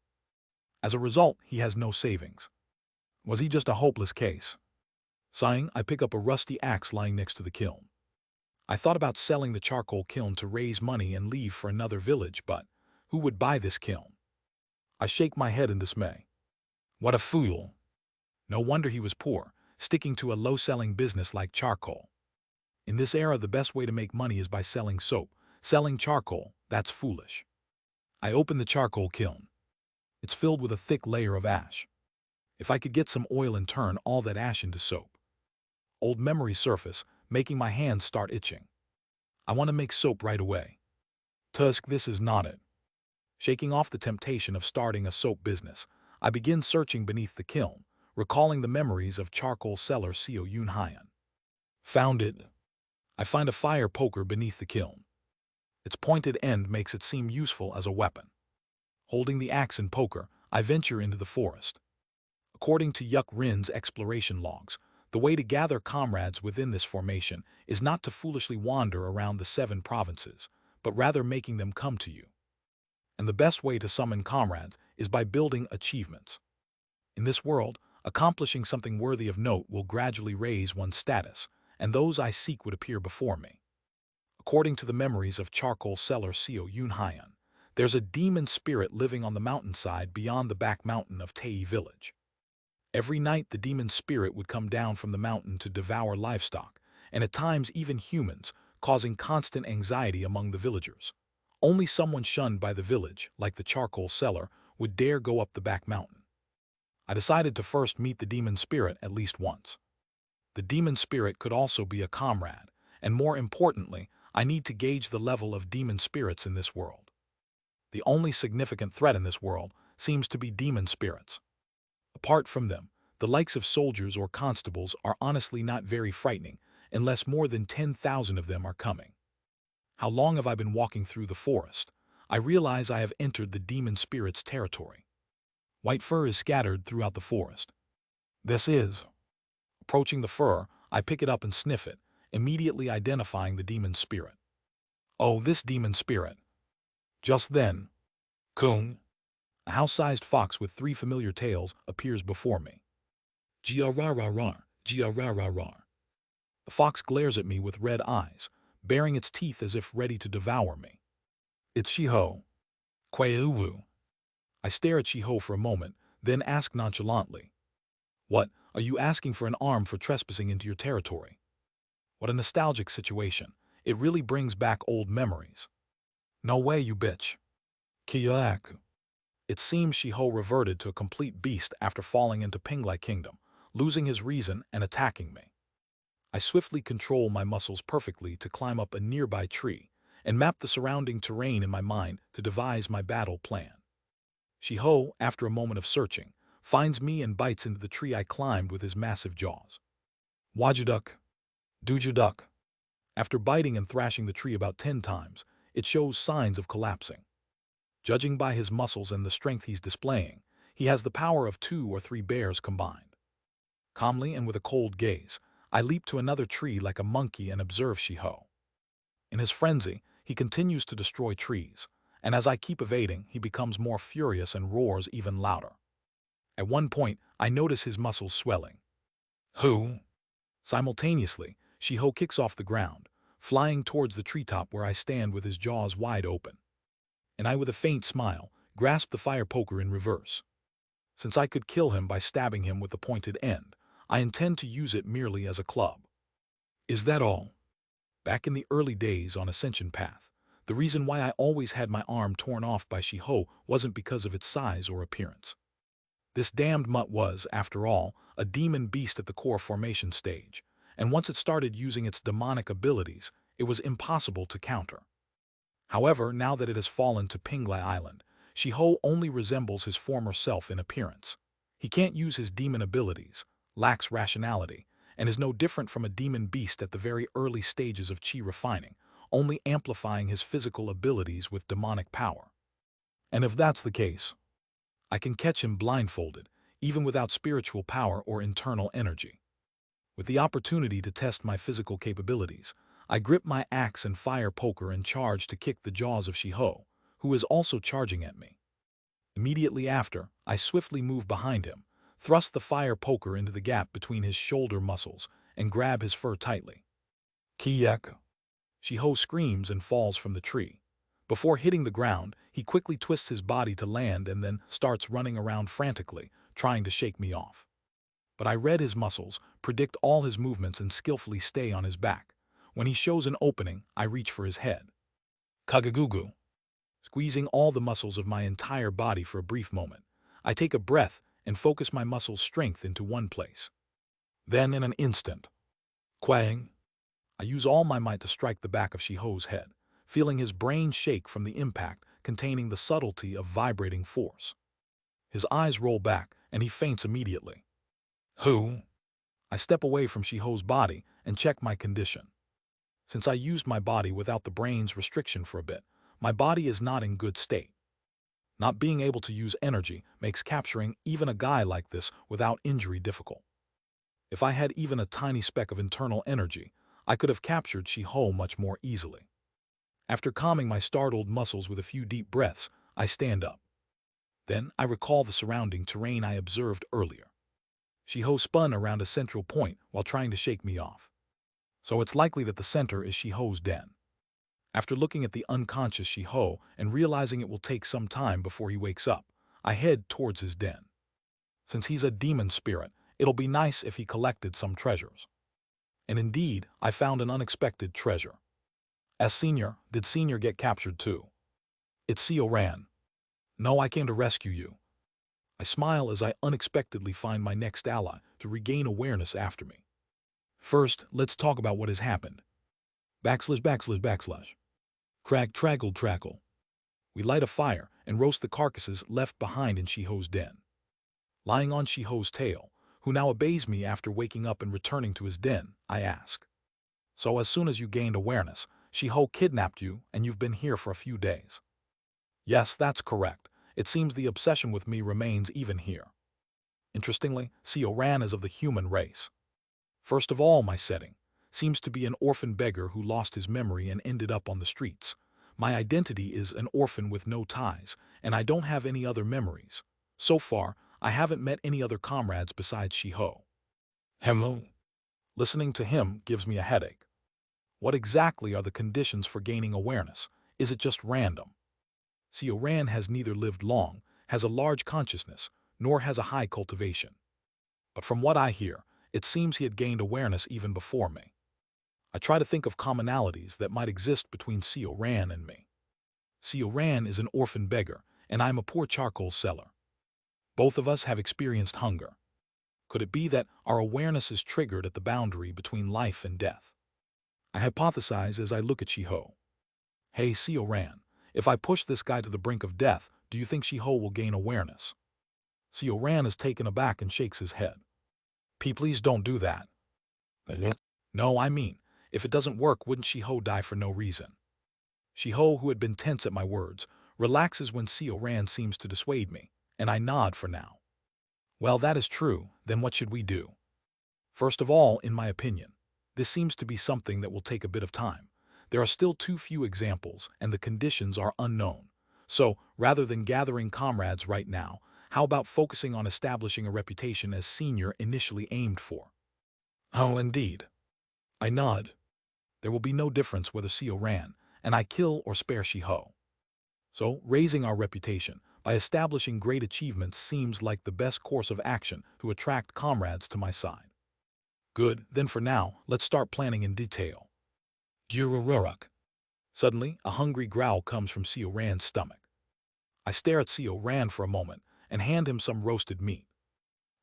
As a result, he has no savings. Was he just a hopeless case? Sighing, I pick up a rusty axe lying next to the kiln. I thought about selling the charcoal kiln to raise money and leave for another village, but who would buy this kiln? I shake my head in dismay. What a fool! No wonder he was poor, sticking to a low-selling business like charcoal. In this era, the best way to make money is by selling soap. Selling charcoal, that's foolish. I open the charcoal kiln. It's filled with a thick layer of ash. If I could get some oil and turn all that ash into soap. Old memories surface, making my hands start itching. I want to make soap right away. Tusk, this is not it. Shaking off the temptation of starting a soap business, I begin searching beneath the kiln, recalling the memories of charcoal seller Seo Yun Hyan. Found it. I find a fire poker beneath the kiln. Its pointed end makes it seem useful as a weapon. Holding the axe and poker, I venture into the forest. According to Yuk Rin's exploration logs, the way to gather comrades within this formation is not to foolishly wander around the 7 provinces, but rather making them come to you. And the best way to summon comrades is by building achievements. In this world, accomplishing something worthy of note will gradually raise one's status, and those I seek would appear before me. According to the memories of charcoal seller Seo Yun Hyan, there's a demon spirit living on the mountainside beyond the back mountain of Tei village. Every night the demon spirit would come down from the mountain to devour livestock, and at times even humans, causing constant anxiety among the villagers. Only someone shunned by the village, like the charcoal seller, would dare go up the back mountain. I decided to first meet the demon spirit at least once. The demon spirit could also be a comrade, and more importantly, I need to gauge the level of demon spirits in this world. The only significant threat in this world seems to be demon spirits. Apart from them, the likes of soldiers or constables are honestly not very frightening unless more than 10,000 of them are coming. How long have I been walking through the forest? I realize I have entered the demon spirit's territory. White fur is scattered throughout the forest. This is. Approaching the fur, I pick it up and sniff it, immediately identifying the demon spirit. Oh, this demon spirit. Just then, Kung, a house-sized fox with 3 familiar tails, appears before me. Gia-ra-ra-rar, gia-ra-ra-rar. The fox glares at me with red eyes, baring its teeth as if ready to devour me. It's Shiho. Kweu-wu. I stare at Shiho for a moment, then ask nonchalantly. What, are you asking for an arm for trespassing into your territory? What a nostalgic situation. It really brings back old memories. No way, you bitch. Kiyak. It seems Shiho reverted to a complete beast after falling into Pinglai Kingdom, losing his reason and attacking me. I swiftly control my muscles perfectly to climb up a nearby tree and map the surrounding terrain in my mind to devise my battle plan. Shiho, after a moment of searching, finds me and bites into the tree I climbed with his massive jaws. Wajuduk. Dujuduk. After biting and thrashing the tree about 10 times, it shows signs of collapsing. Judging by his muscles and the strength he's displaying, he has the power of 2 or 3 bears combined. Calmly and with a cold gaze, I leap to another tree like a monkey and observe Shiho. In his frenzy, he continues to destroy trees, and as I keep evading, he becomes more furious and roars even louder. At one point, I notice his muscles swelling. Who? Simultaneously, Shiho kicks off the ground, flying towards the treetop where I stand with his jaws wide open. And I, with a faint smile, grasp the fire poker in reverse. Since I could kill him by stabbing him with the pointed end, I intend to use it merely as a club. Is that all? Back in the early days on Ascension Path, the reason why I always had my arm torn off by Shiho wasn't because of its size or appearance. This damned mutt was, after all, a demon beast at the core formation stage, and once it started using its demonic abilities, it was impossible to counter. However, now that it has fallen to Pinglai Island, Shiho only resembles his former self in appearance. He can't use his demon abilities, lacks rationality, and is no different from a demon beast at the very early stages of chi refining, only amplifying his physical abilities with demonic power. And if that's the case, I can catch him blindfolded, even without spiritual power or internal energy. With the opportunity to test my physical capabilities, I grip my axe and fire poker and charge to kick the jaws of Shiho, who is also charging at me. Immediately after, I swiftly move behind him, thrust the fire poker into the gap between his shoulder muscles, and grab his fur tightly. Kiyek. Shiho screams and falls from the tree. Before hitting the ground, he quickly twists his body to land and then starts running around frantically, trying to shake me off. But I read his muscles, predict all his movements, and skillfully stay on his back. When he shows an opening, I reach for his head. Kagagugu. Squeezing all the muscles of my entire body for a brief moment, I take a breath and focus my muscle strength into one place. Then, in an instant, quang, I use all my might to strike the back of Shiho's head, feeling his brain shake from the impact containing the subtlety of vibrating force. His eyes roll back, and he faints immediately. Who? I step away from Shiho's body and check my condition. Since I used my body without the brain's restriction for a bit, my body is not in good state. Not being able to use energy makes capturing even a guy like this without injury difficult. If I had even a tiny speck of internal energy, I could have captured Shiho much more easily. After calming my startled muscles with a few deep breaths, I stand up. Then I recall the surrounding terrain I observed earlier. Shiho spun around a central point while trying to shake me off. So it's likely that the center is Shiho's den. After looking at the unconscious Shiho and realizing it will take some time before he wakes up, I head towards his den. Since he's a demon spirit, it'll be nice if he collected some treasures. And indeed, I found an unexpected treasure. As Senior, did Senior get captured too? It's Seo Ran. No, I came to rescue you. I smile as I unexpectedly find my next ally to regain awareness after me. First, let's talk about what has happened. /////. Crag traggle trackle. We light a fire and roast the carcasses left behind in Shiho's den. Lying on Shiho's tail, who now obeys me after waking up and returning to his den, I ask. So as soon as you gained awareness, Shiho kidnapped you and you've been here for a few days. Yes, that's correct. It seems the obsession with me remains even here. Interestingly, Seo Ran is of the human race. First of all, my setting seems to be an orphan beggar who lost his memory and ended up on the streets. My identity is an orphan with no ties, and I don't have any other memories. So far, I haven't met any other comrades besides Shiho. Hello. Listening to him gives me a headache. What exactly are the conditions for gaining awareness? Is it just random? Seo Ran has neither lived long, has a large consciousness, nor has a high cultivation. But from what I hear, it seems he had gained awareness even before me. I try to think of commonalities that might exist between Seo Ran and me. Seo Ran is an orphan beggar, and I'm a poor charcoal seller. Both of us have experienced hunger. Could it be that our awareness is triggered at the boundary between life and death? I hypothesize as I look at Shiho. Hey, Seo Ran, if I push this guy to the brink of death, do you think Shiho will gain awareness? Seo Ran is taken aback and shakes his head. Please don't do that. No, I mean, if it doesn't work, wouldn't Shiho die for no reason? Shiho, who had been tense at my words, relaxes when Seo Ran seems to dissuade me, and I nod for now. Well, that is true. Then what should we do? First of all, in my opinion, this seems to be something that will take a bit of time. There are still too few examples, and the conditions are unknown. So, rather than gathering comrades right now, how about focusing on establishing a reputation as Senior initially aimed for? Oh, indeed. I nod. There will be no difference whether Seo Ran and I kill or spare Shiho. So, raising our reputation by establishing great achievements seems like the best course of action to attract comrades to my side. Good, then for now, let's start planning in detail. Gurururuk. Suddenly, a hungry growl comes from Seo Ran's stomach. I stare at Seo Ran for a moment and hand him some roasted meat.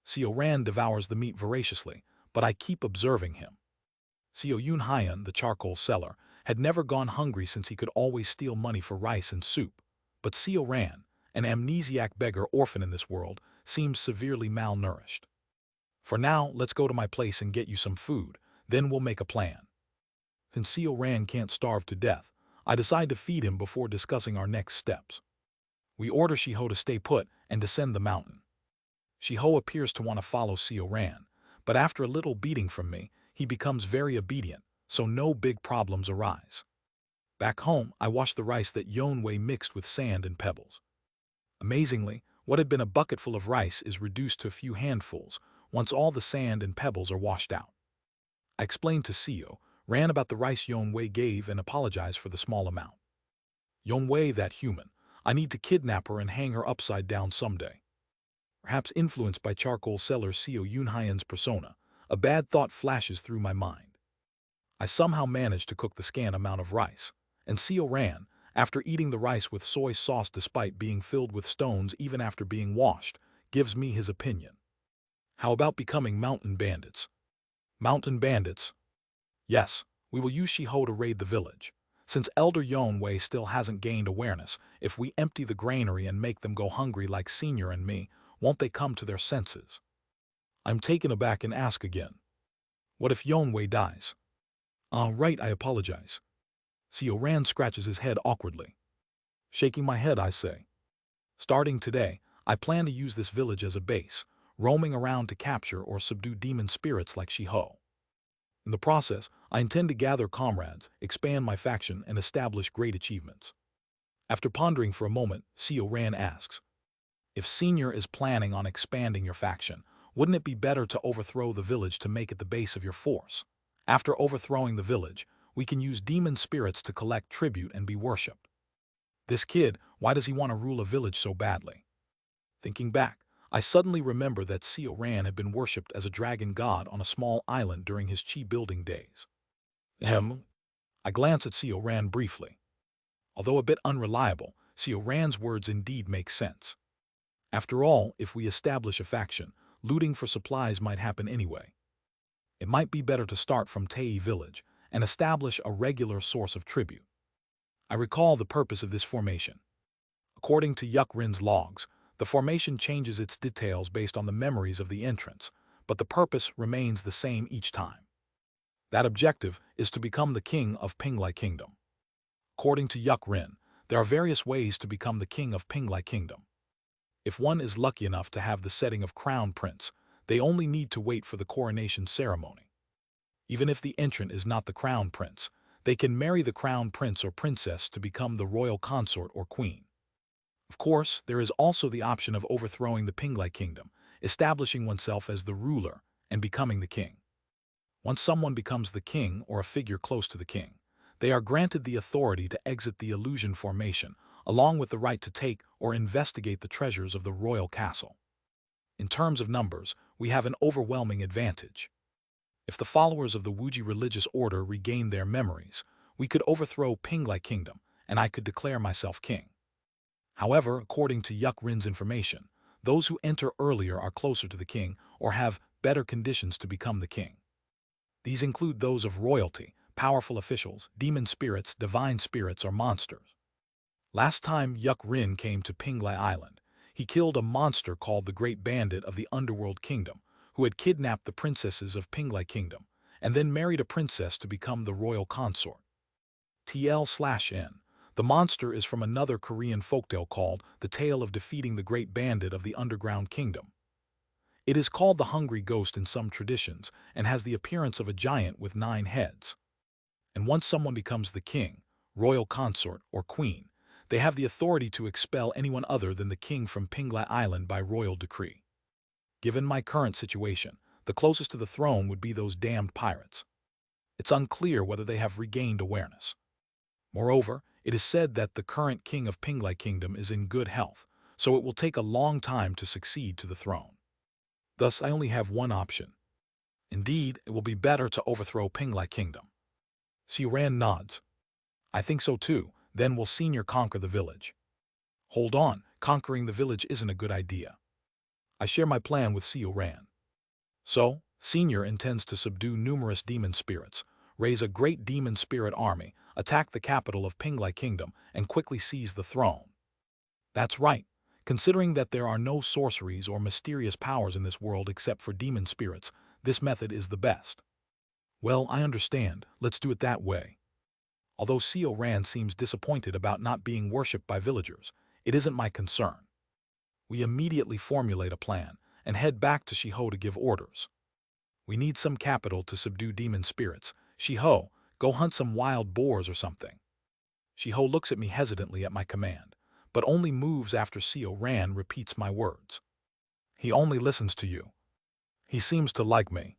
Seo Ran devours the meat voraciously, but I keep observing him. Seo Yunhyan, the charcoal seller, had never gone hungry since he could always steal money for rice and soup. But Seo Ran, an amnesiac beggar orphan in this world, seems severely malnourished. For now, let's go to my place and get you some food, then we'll make a plan. Since Seo Ran can't starve to death, I decide to feed him before discussing our next steps. We order Shiho to stay put and descend the mountain. Shiho appears to want to follow Seo Ran, but after a little beating from me, he becomes very obedient, so no big problems arise. Back home, I wash the rice that Yonwei mixed with sand and pebbles. Amazingly, what had been a bucket full of rice is reduced to a few handfuls once all the sand and pebbles are washed out. I explained to Seo Ran about the rice Yonwei gave and apologized for the small amount. Yonwei, that human, I need to kidnap her and hang her upside down someday. Perhaps influenced by charcoal seller Seo Yunhyan's persona, a bad thought flashes through my mind. I somehow manage to cook the scant amount of rice, and Seo Ran, after eating the rice with soy sauce despite being filled with stones even after being washed, gives me his opinion. How about becoming mountain bandits? Mountain bandits? Yes, we will use Shiho to raid the village. Since Elder Yonwei still hasn't gained awareness, if we empty the granary and make them go hungry like Senior and me, won't they come to their senses? I'm taken aback and ask again. What if Yonwei dies? Right, I apologize. Seo Ran scratches his head awkwardly. Shaking my head, I say. Starting today, I plan to use this village as a base, roaming around to capture or subdue demon spirits like Shiho. In the process, I intend to gather comrades, expand my faction, and establish great achievements. After pondering for a moment, Seo Ran asks, if Senior is planning on expanding your faction, wouldn't it be better to overthrow the village to make it the base of your force? After overthrowing the village, we can use demon spirits to collect tribute and be worshipped. This kid, why does he want to rule a village so badly? Thinking back, I suddenly remember that Seo Ran had been worshipped as a dragon god on a small island during his chi building days. I glance at Seo Ran briefly. Although a bit unreliable, Seo Ran's words indeed make sense. After all, if we establish a faction, looting for supplies might happen anyway. It might be better to start from Tei village and establish a regular source of tribute. I recall the purpose of this formation. According to Yuk Rin's logs, the formation changes its details based on the memories of the entrants, but the purpose remains the same each time. That objective is to become the king of Pinglai Kingdom. According to Yuk Rin, there are various ways to become the king of Pinglai Kingdom. If one is lucky enough to have the setting of crown prince, they only need to wait for the coronation ceremony. Even if the entrant is not the crown prince, they can marry the crown prince or princess to become the royal consort or queen. Of course, there is also the option of overthrowing the Pinglai Kingdom, establishing oneself as the ruler, and becoming the king. Once someone becomes the king or a figure close to the king, they are granted the authority to exit the illusion formation, along with the right to take or investigate the treasures of the royal castle. In terms of numbers, we have an overwhelming advantage. If the followers of the Wuji religious order regain their memories, we could overthrow Pinglai Kingdom, and I could declare myself king. However, according to Yuk Rin's information, those who enter earlier are closer to the king or have better conditions to become the king. These include those of royalty, powerful officials, demon spirits, divine spirits, or monsters. Last time Yuk Rin came to Pinglai Island, he killed a monster called the Great Bandit of the Underworld Kingdom, who had kidnapped the princesses of Pinglai Kingdom, and then married a princess to become the royal consort. TL/N. The monster is from another Korean folktale called The Tale of Defeating the Great Bandit of the Underground Kingdom. It is called the Hungry Ghost in some traditions and has the appearance of a giant with 9 heads. And once someone becomes the king, royal consort, or queen, they have the authority to expel anyone other than the king from Pinglai Island by royal decree. Given my current situation, the closest to the throne would be those damned pirates. It's unclear whether they have regained awareness. Moreover, it is said that the current king of Pinglai Kingdom is in good health, so it will take a long time to succeed to the throne. Thus, I only have one option. Indeed, it will be better to overthrow Pinglai Kingdom. Seo Ran nods. I think so too, then will Senior conquer the village. Hold on, conquering the village isn't a good idea. I share my plan with Seo Ran. So, Senior intends to subdue numerous demon spirits, raise a great demon spirit army, attack the capital of Pinglai Kingdom, and quickly seize the throne. That's right, considering that there are no sorceries or mysterious powers in this world except for demon spirits, this method is the best. Well, I understand, let's do it that way. Although Seo Ran seems disappointed about not being worshipped by villagers, it isn't my concern. We immediately formulate a plan and head back to Shiho to give orders. We need some capital to subdue demon spirits. Shiho, go hunt some wild boars or something. Shiho looks at me hesitantly at my command, but only moves after Seo Ran repeats my words. He only listens to you. He seems to like me.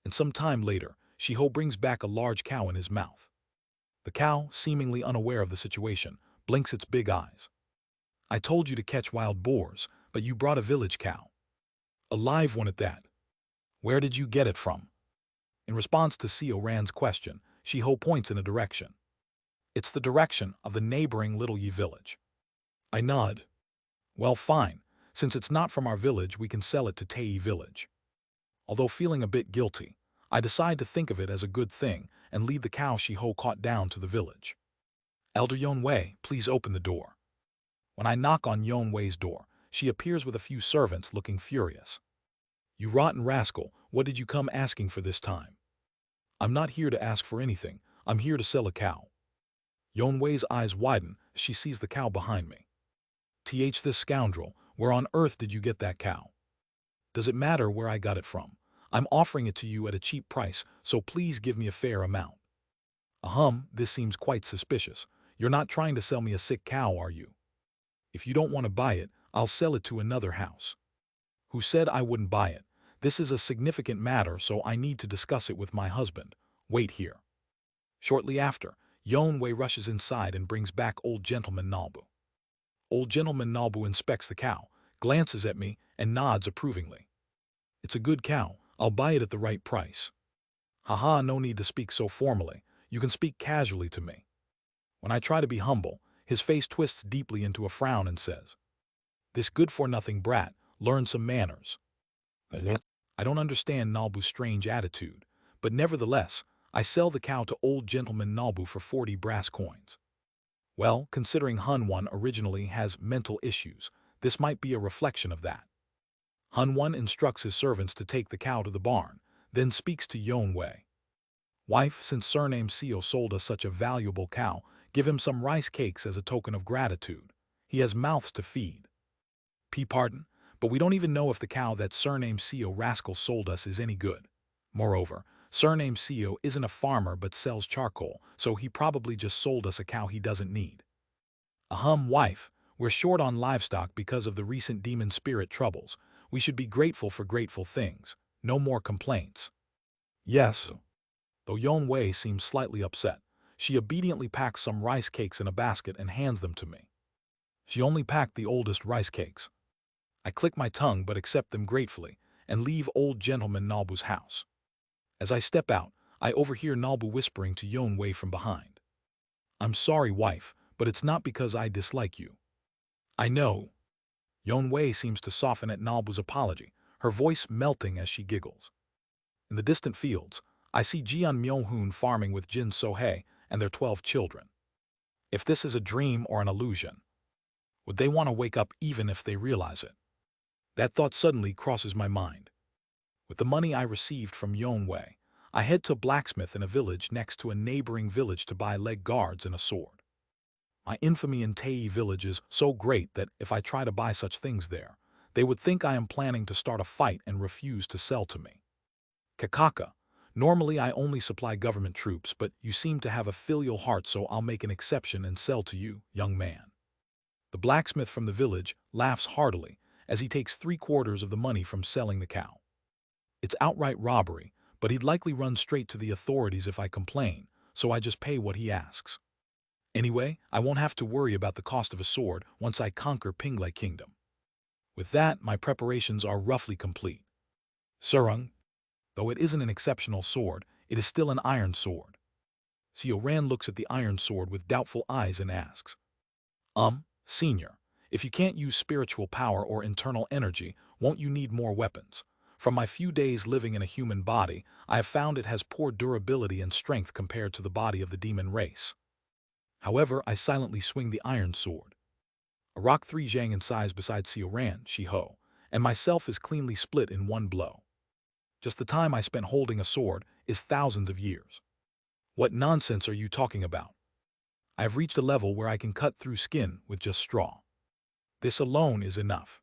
And some time later, Shiho brings back a large cow in his mouth. The cow, seemingly unaware of the situation, blinks its big eyes. I told you to catch wild boars, but you brought a village cow. A live one at that. Where did you get it from? In response to Seo Ran's question, Shiho points in a direction. It's the direction of the neighboring Little Yi village. I nod. Well, fine. Since it's not from our village, we can sell it to Tei village. Although feeling a bit guilty, I decide to think of it as a good thing and lead the cow Shiho caught down to the village. Elder Yonwei, please open the door. When I knock on Yonwei's door, she appears with a few servants looking furious. You rotten rascal, what did you come asking for this time? I'm not here to ask for anything, I'm here to sell a cow. Yonwei's eyes widen as she sees the cow behind me. This scoundrel, where on earth did you get that cow? Does it matter where I got it from? I'm offering it to you at a cheap price, so please give me a fair amount. This seems quite suspicious. You're not trying to sell me a sick cow, are you? If you don't want to buy it, I'll sell it to another house. Who said I wouldn't buy it? This is a significant matter, so I need to discuss it with my husband. Wait here. Shortly after, Yonwei rushes inside and brings back Old Gentleman Nalbu. Old Gentleman Nalbu inspects the cow, glances at me, and nods approvingly. It's a good cow. I'll buy it at the right price. Haha, no need to speak so formally. You can speak casually to me. When I try to be humble, his face twists deeply into a frown and says, This good-for-nothing brat, learn some manners. I don't understand Nalbu's strange attitude, but nevertheless, I sell the cow to Old Gentleman Nalbu for 40 brass coins. Well, considering Hun-Won originally has mental issues, this might be a reflection of that. Hun-Won instructs his servants to take the cow to the barn, then speaks to Yonwei. Wife, since surname Seo sold us such a valuable cow, give him some rice cakes as a token of gratitude. He has mouths to feed. Pardon, but we don't even know if the cow that surname Seo rascal sold us is any good. Moreover, surname Seo isn't a farmer but sells charcoal, so he probably just sold us a cow he doesn't need. Wife, we're short on livestock because of the recent demon spirit troubles. We should be grateful for grateful things. No more complaints. Yes. Though Yonwei seems slightly upset, she obediently packs some rice cakes in a basket and hands them to me. She only packed the oldest rice cakes. I click my tongue but accept them gratefully and leave Old Gentleman Nalbu's house. As I step out, I overhear Nalbu whispering to Yonwei from behind. I'm sorry, wife, but it's not because I dislike you. I know. Yonwei seems to soften at Nalbu's apology, her voice melting as she giggles. In the distant fields, I see Jian Myohoon farming with Jin Sohei and their 12 children. If this is a dream or an illusion, would they want to wake up even if they realize it? That thought suddenly crosses my mind. With the money I received from Yonwei, I head to a blacksmith in a village next to a neighboring village to buy leg guards and a sword. My infamy in Tei village is so great that if I try to buy such things there, they would think I am planning to start a fight and refuse to sell to me. Kakaka, normally I only supply government troops, but you seem to have a filial heart, so I'll make an exception and sell to you, young man. The blacksmith from the village laughs heartily as he takes 3/4 of the money from selling the cow. It's outright robbery, but he'd likely run straight to the authorities if I complain, so I just pay what he asks. Anyway, I won't have to worry about the cost of a sword once I conquer Pinglai Kingdom. With that, my preparations are roughly complete. Surung, though it isn't an exceptional sword, it is still an iron sword. Seo Ran looks at the iron sword with doubtful eyes and asks, Senior, if you can't use spiritual power or internal energy, won't you need more weapons? From my few days living in a human body, I have found it has poor durability and strength compared to the body of the demon race. However, I silently swing the iron sword. A rock 3 zhang in size beside Seo Ran, Shiho, and myself is cleanly split in one blow. Just the time I spent holding a sword is thousands of years. What nonsense are you talking about? I have reached a level where I can cut through skin with just straw. This alone is enough.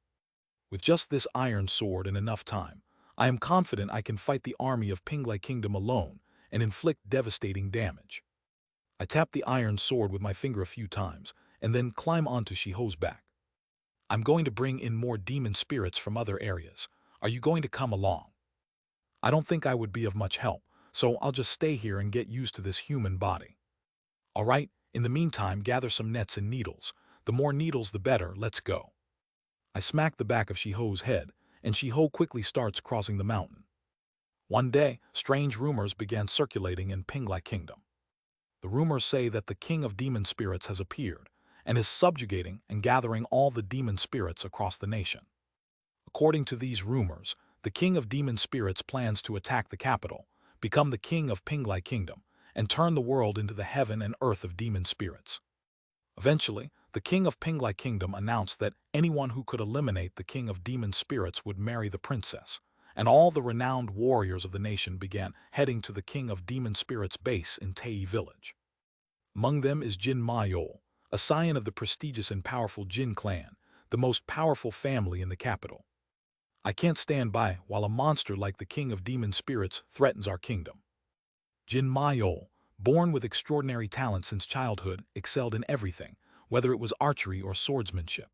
With just this iron sword and enough time, I am confident I can fight the army of Pinglai Kingdom alone and inflict devastating damage. I tap the iron sword with my finger a few times and then climb onto Shiho's back. I'm going to bring in more demon spirits from other areas. Are you going to come along? I don't think I would be of much help, so I'll just stay here and get used to this human body. All right, in the meantime, gather some nets and needles. The more needles, the better. Let's go. I smack the back of Shiho's head, and Shiho quickly starts crossing the mountain. One day, strange rumors began circulating in Pinglai Kingdom. The rumors say that the king of demon spirits has appeared and is subjugating and gathering all the demon spirits across the nation. According to these rumors, the king of demon spirits plans to attack the capital, become the king of Pinglai Kingdom, and turn the world into the heaven and earth of demon spirits. Eventually, the king of Pinglai Kingdom announced that anyone who could eliminate the king of demon spirits would marry the princess, and all the renowned warriors of the nation began heading to the king of demon spirits' base in Tei Village. Among them is Jin Mayol, a scion of the prestigious and powerful Jin clan, the most powerful family in the capital. I can't stand by while a monster like the king of demon spirits threatens our kingdom. Jin Mayol, born with extraordinary talent since childhood, excelled in everything, whether it was archery or swordsmanship.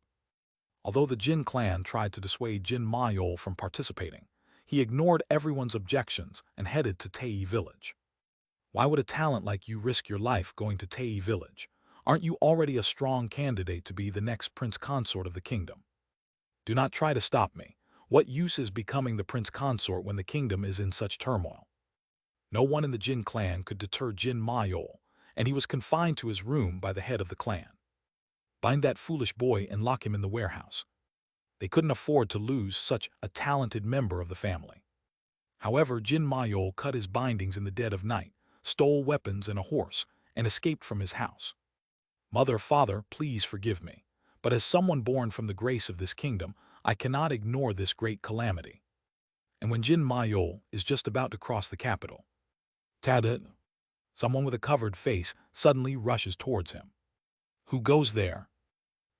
Although the Jin clan tried to dissuade Jin Mayol from participating, he ignored everyone's objections and headed to Tei Village. Why would a talent like you risk your life going to Tei Village? Aren't you already a strong candidate to be the next prince consort of the kingdom? Do not try to stop me. What use is becoming the prince consort when the kingdom is in such turmoil? No one in the Jin clan could deter Jin Mayol, and he was confined to his room by the head of the clan. Bind that foolish boy and lock him in the warehouse. They couldn't afford to lose such a talented member of the family. However, Jin Mayol cut his bindings in the dead of night, stole weapons and a horse, and escaped from his house. Mother, father, please forgive me, but as someone born from the grace of this kingdom, I cannot ignore this great calamity. And when Jin Mayol is just about to cross the capital, Tadet, someone with a covered face, suddenly rushes towards him. Who goes there?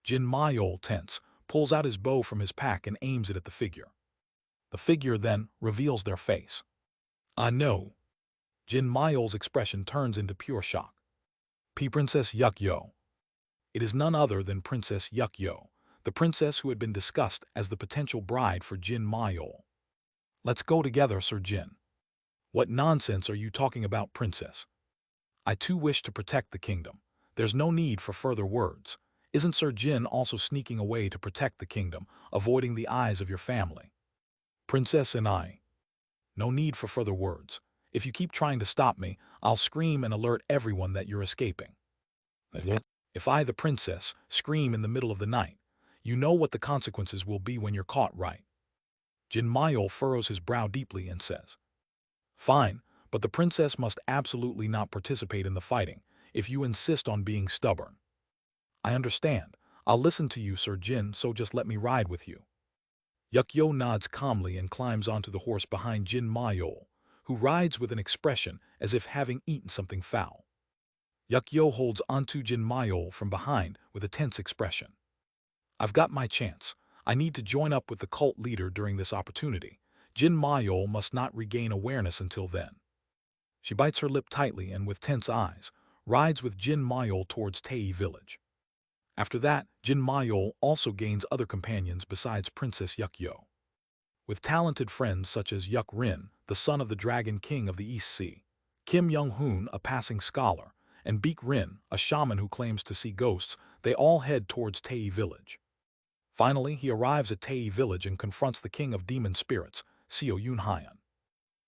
Jin Mayol, tense, pulls out his bow from his pack and aims it at the figure. The figure then reveals their face. No. Jin Mayol's expression turns into pure shock. Princess Yukyo. It is none other than Princess Yukyo, the princess who had been discussed as the potential bride for Jin Mayol. Let's go together, Sir Jin. What nonsense are you talking about, princess? I too wish to protect the kingdom. There's no need for further words. Isn't Sir Jin also sneaking away to protect the kingdom, avoiding the eyes of your family? Princess and I. No need for further words. If you keep trying to stop me, I'll scream and alert everyone that you're escaping. If I, the princess, scream in the middle of the night, you know what the consequences will be when you're caught, right? Jin Mayol furrows his brow deeply and says, Fine, but the princess must absolutely not participate in the fighting, if you insist on being stubborn. I understand. I'll listen to you, Sir Jin, so just let me ride with you. Yukyo nods calmly and climbs onto the horse behind Jin Mayol, who rides with an expression as if having eaten something foul. Yukyo holds onto Jin Mayol from behind with a tense expression. I've got my chance. I need to join up with the cult leader during this opportunity. Jin Mayol must not regain awareness until then. She bites her lip tightly and with tense eyes, rides with Jin Mayol towards Tei Village. After that, Jin Mayol also gains other companions besides Princess Yukyo. With talented friends such as Yuk Rin, the son of the Dragon King of the East Sea, Kim Young-hoon, a passing scholar, and Baek Rin, a shaman who claims to see ghosts, they all head towards Tei Village. Finally, he arrives at Tei Village and confronts the king of demon spirits, Seo Yun-hyan.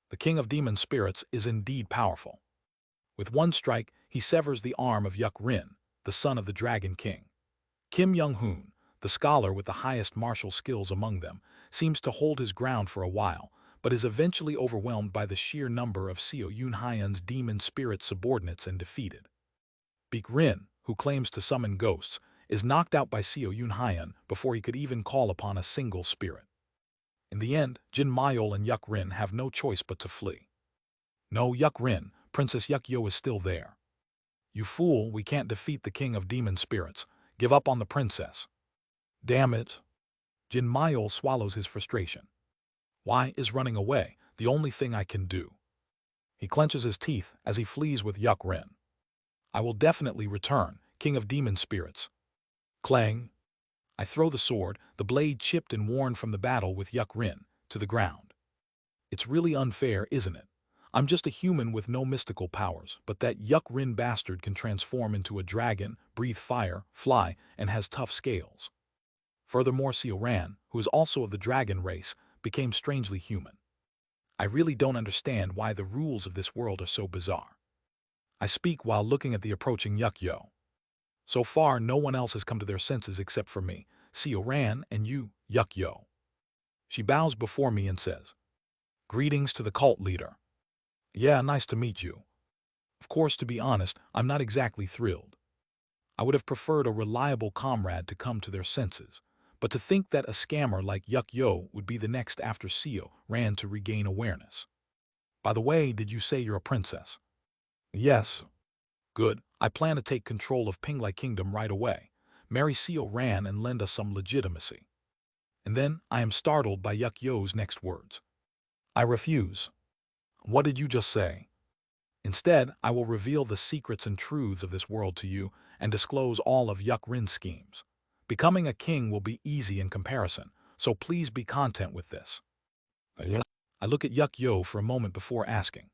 The king of demon spirits is indeed powerful. With one strike, he severs the arm of Yuk Rin, the son of the Dragon King. Kim Young-hoon, the scholar with the highest martial skills among them, seems to hold his ground for a while, but is eventually overwhelmed by the sheer number of Seo Yun-hyan's demon spirit subordinates and defeated. Baek Rin, who claims to summon ghosts, is knocked out by Seo Yun-hyan before he could even call upon a single spirit. In the end, Jin Mayol and Yuk Rin have no choice but to flee. No, Yuk Rin, Princess Yukyo is still there. You fool, we can't defeat the king of demon spirits. Give up on the princess. Damn it. Jin Mayol swallows his frustration. Why is running away the only thing I can do? He clenches his teeth as he flees with Yuk Rin. I will definitely return, king of demon spirits. Clang. I throw the sword, the blade chipped and worn from the battle with Yuk Rin, to the ground. It's really unfair, isn't it? I'm just a human with no mystical powers, but that Yuk Rin bastard can transform into a dragon, breathe fire, fly, and has tough scales. Furthermore, Seo Ran, who is also of the dragon race, became strangely human. I really don't understand why the rules of this world are so bizarre. I speak while looking at the approaching Yukyo. So far, no one else has come to their senses except for me, Seo Ran, and you, Yukyo. She bows before me and says, "Greetings to the cult leader. Yeah, nice to meet you." Of course, to be honest, I'm not exactly thrilled. I would have preferred a reliable comrade to come to their senses, but to think that a scammer like Yuck Yo would be the next after Seo ran to regain awareness. "By the way, did you say you're a princess?" "Yes." "Good. I plan to take control of Pinglai Kingdom right away. Marry Seo Ran and lend us some legitimacy." And then I am startled by Yuck Yo's next words. "I refuse." "What did you just say?" "Instead, I will reveal the secrets and truths of this world to you and disclose all of Yuck Rin's schemes. Becoming a king will be easy in comparison, so please be content with this." "Yes." I look at Yuck Yo for a moment before asking,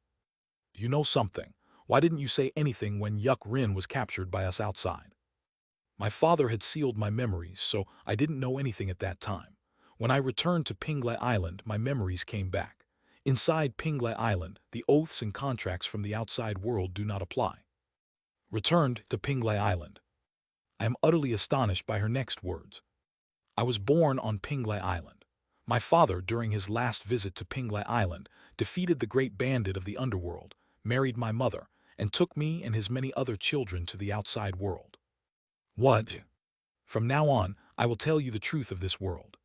"Do you know something? Why didn't you say anything when Yuck Rin was captured by us outside?" My father had sealed my memories, so I didn't know anything at that time. When I returned to Pinglai Island, my memories came back. Inside Pinglai Island, the oaths and contracts from the outside world do not apply. Returned to Pinglai Island. I am utterly astonished by her next words. I was born on Pinglai Island. My father, during his last visit to Pinglai Island, defeated the great bandit of the underworld, married my mother, and took me and his many other children to the outside world. What? From now on, I will tell you the truth of this world.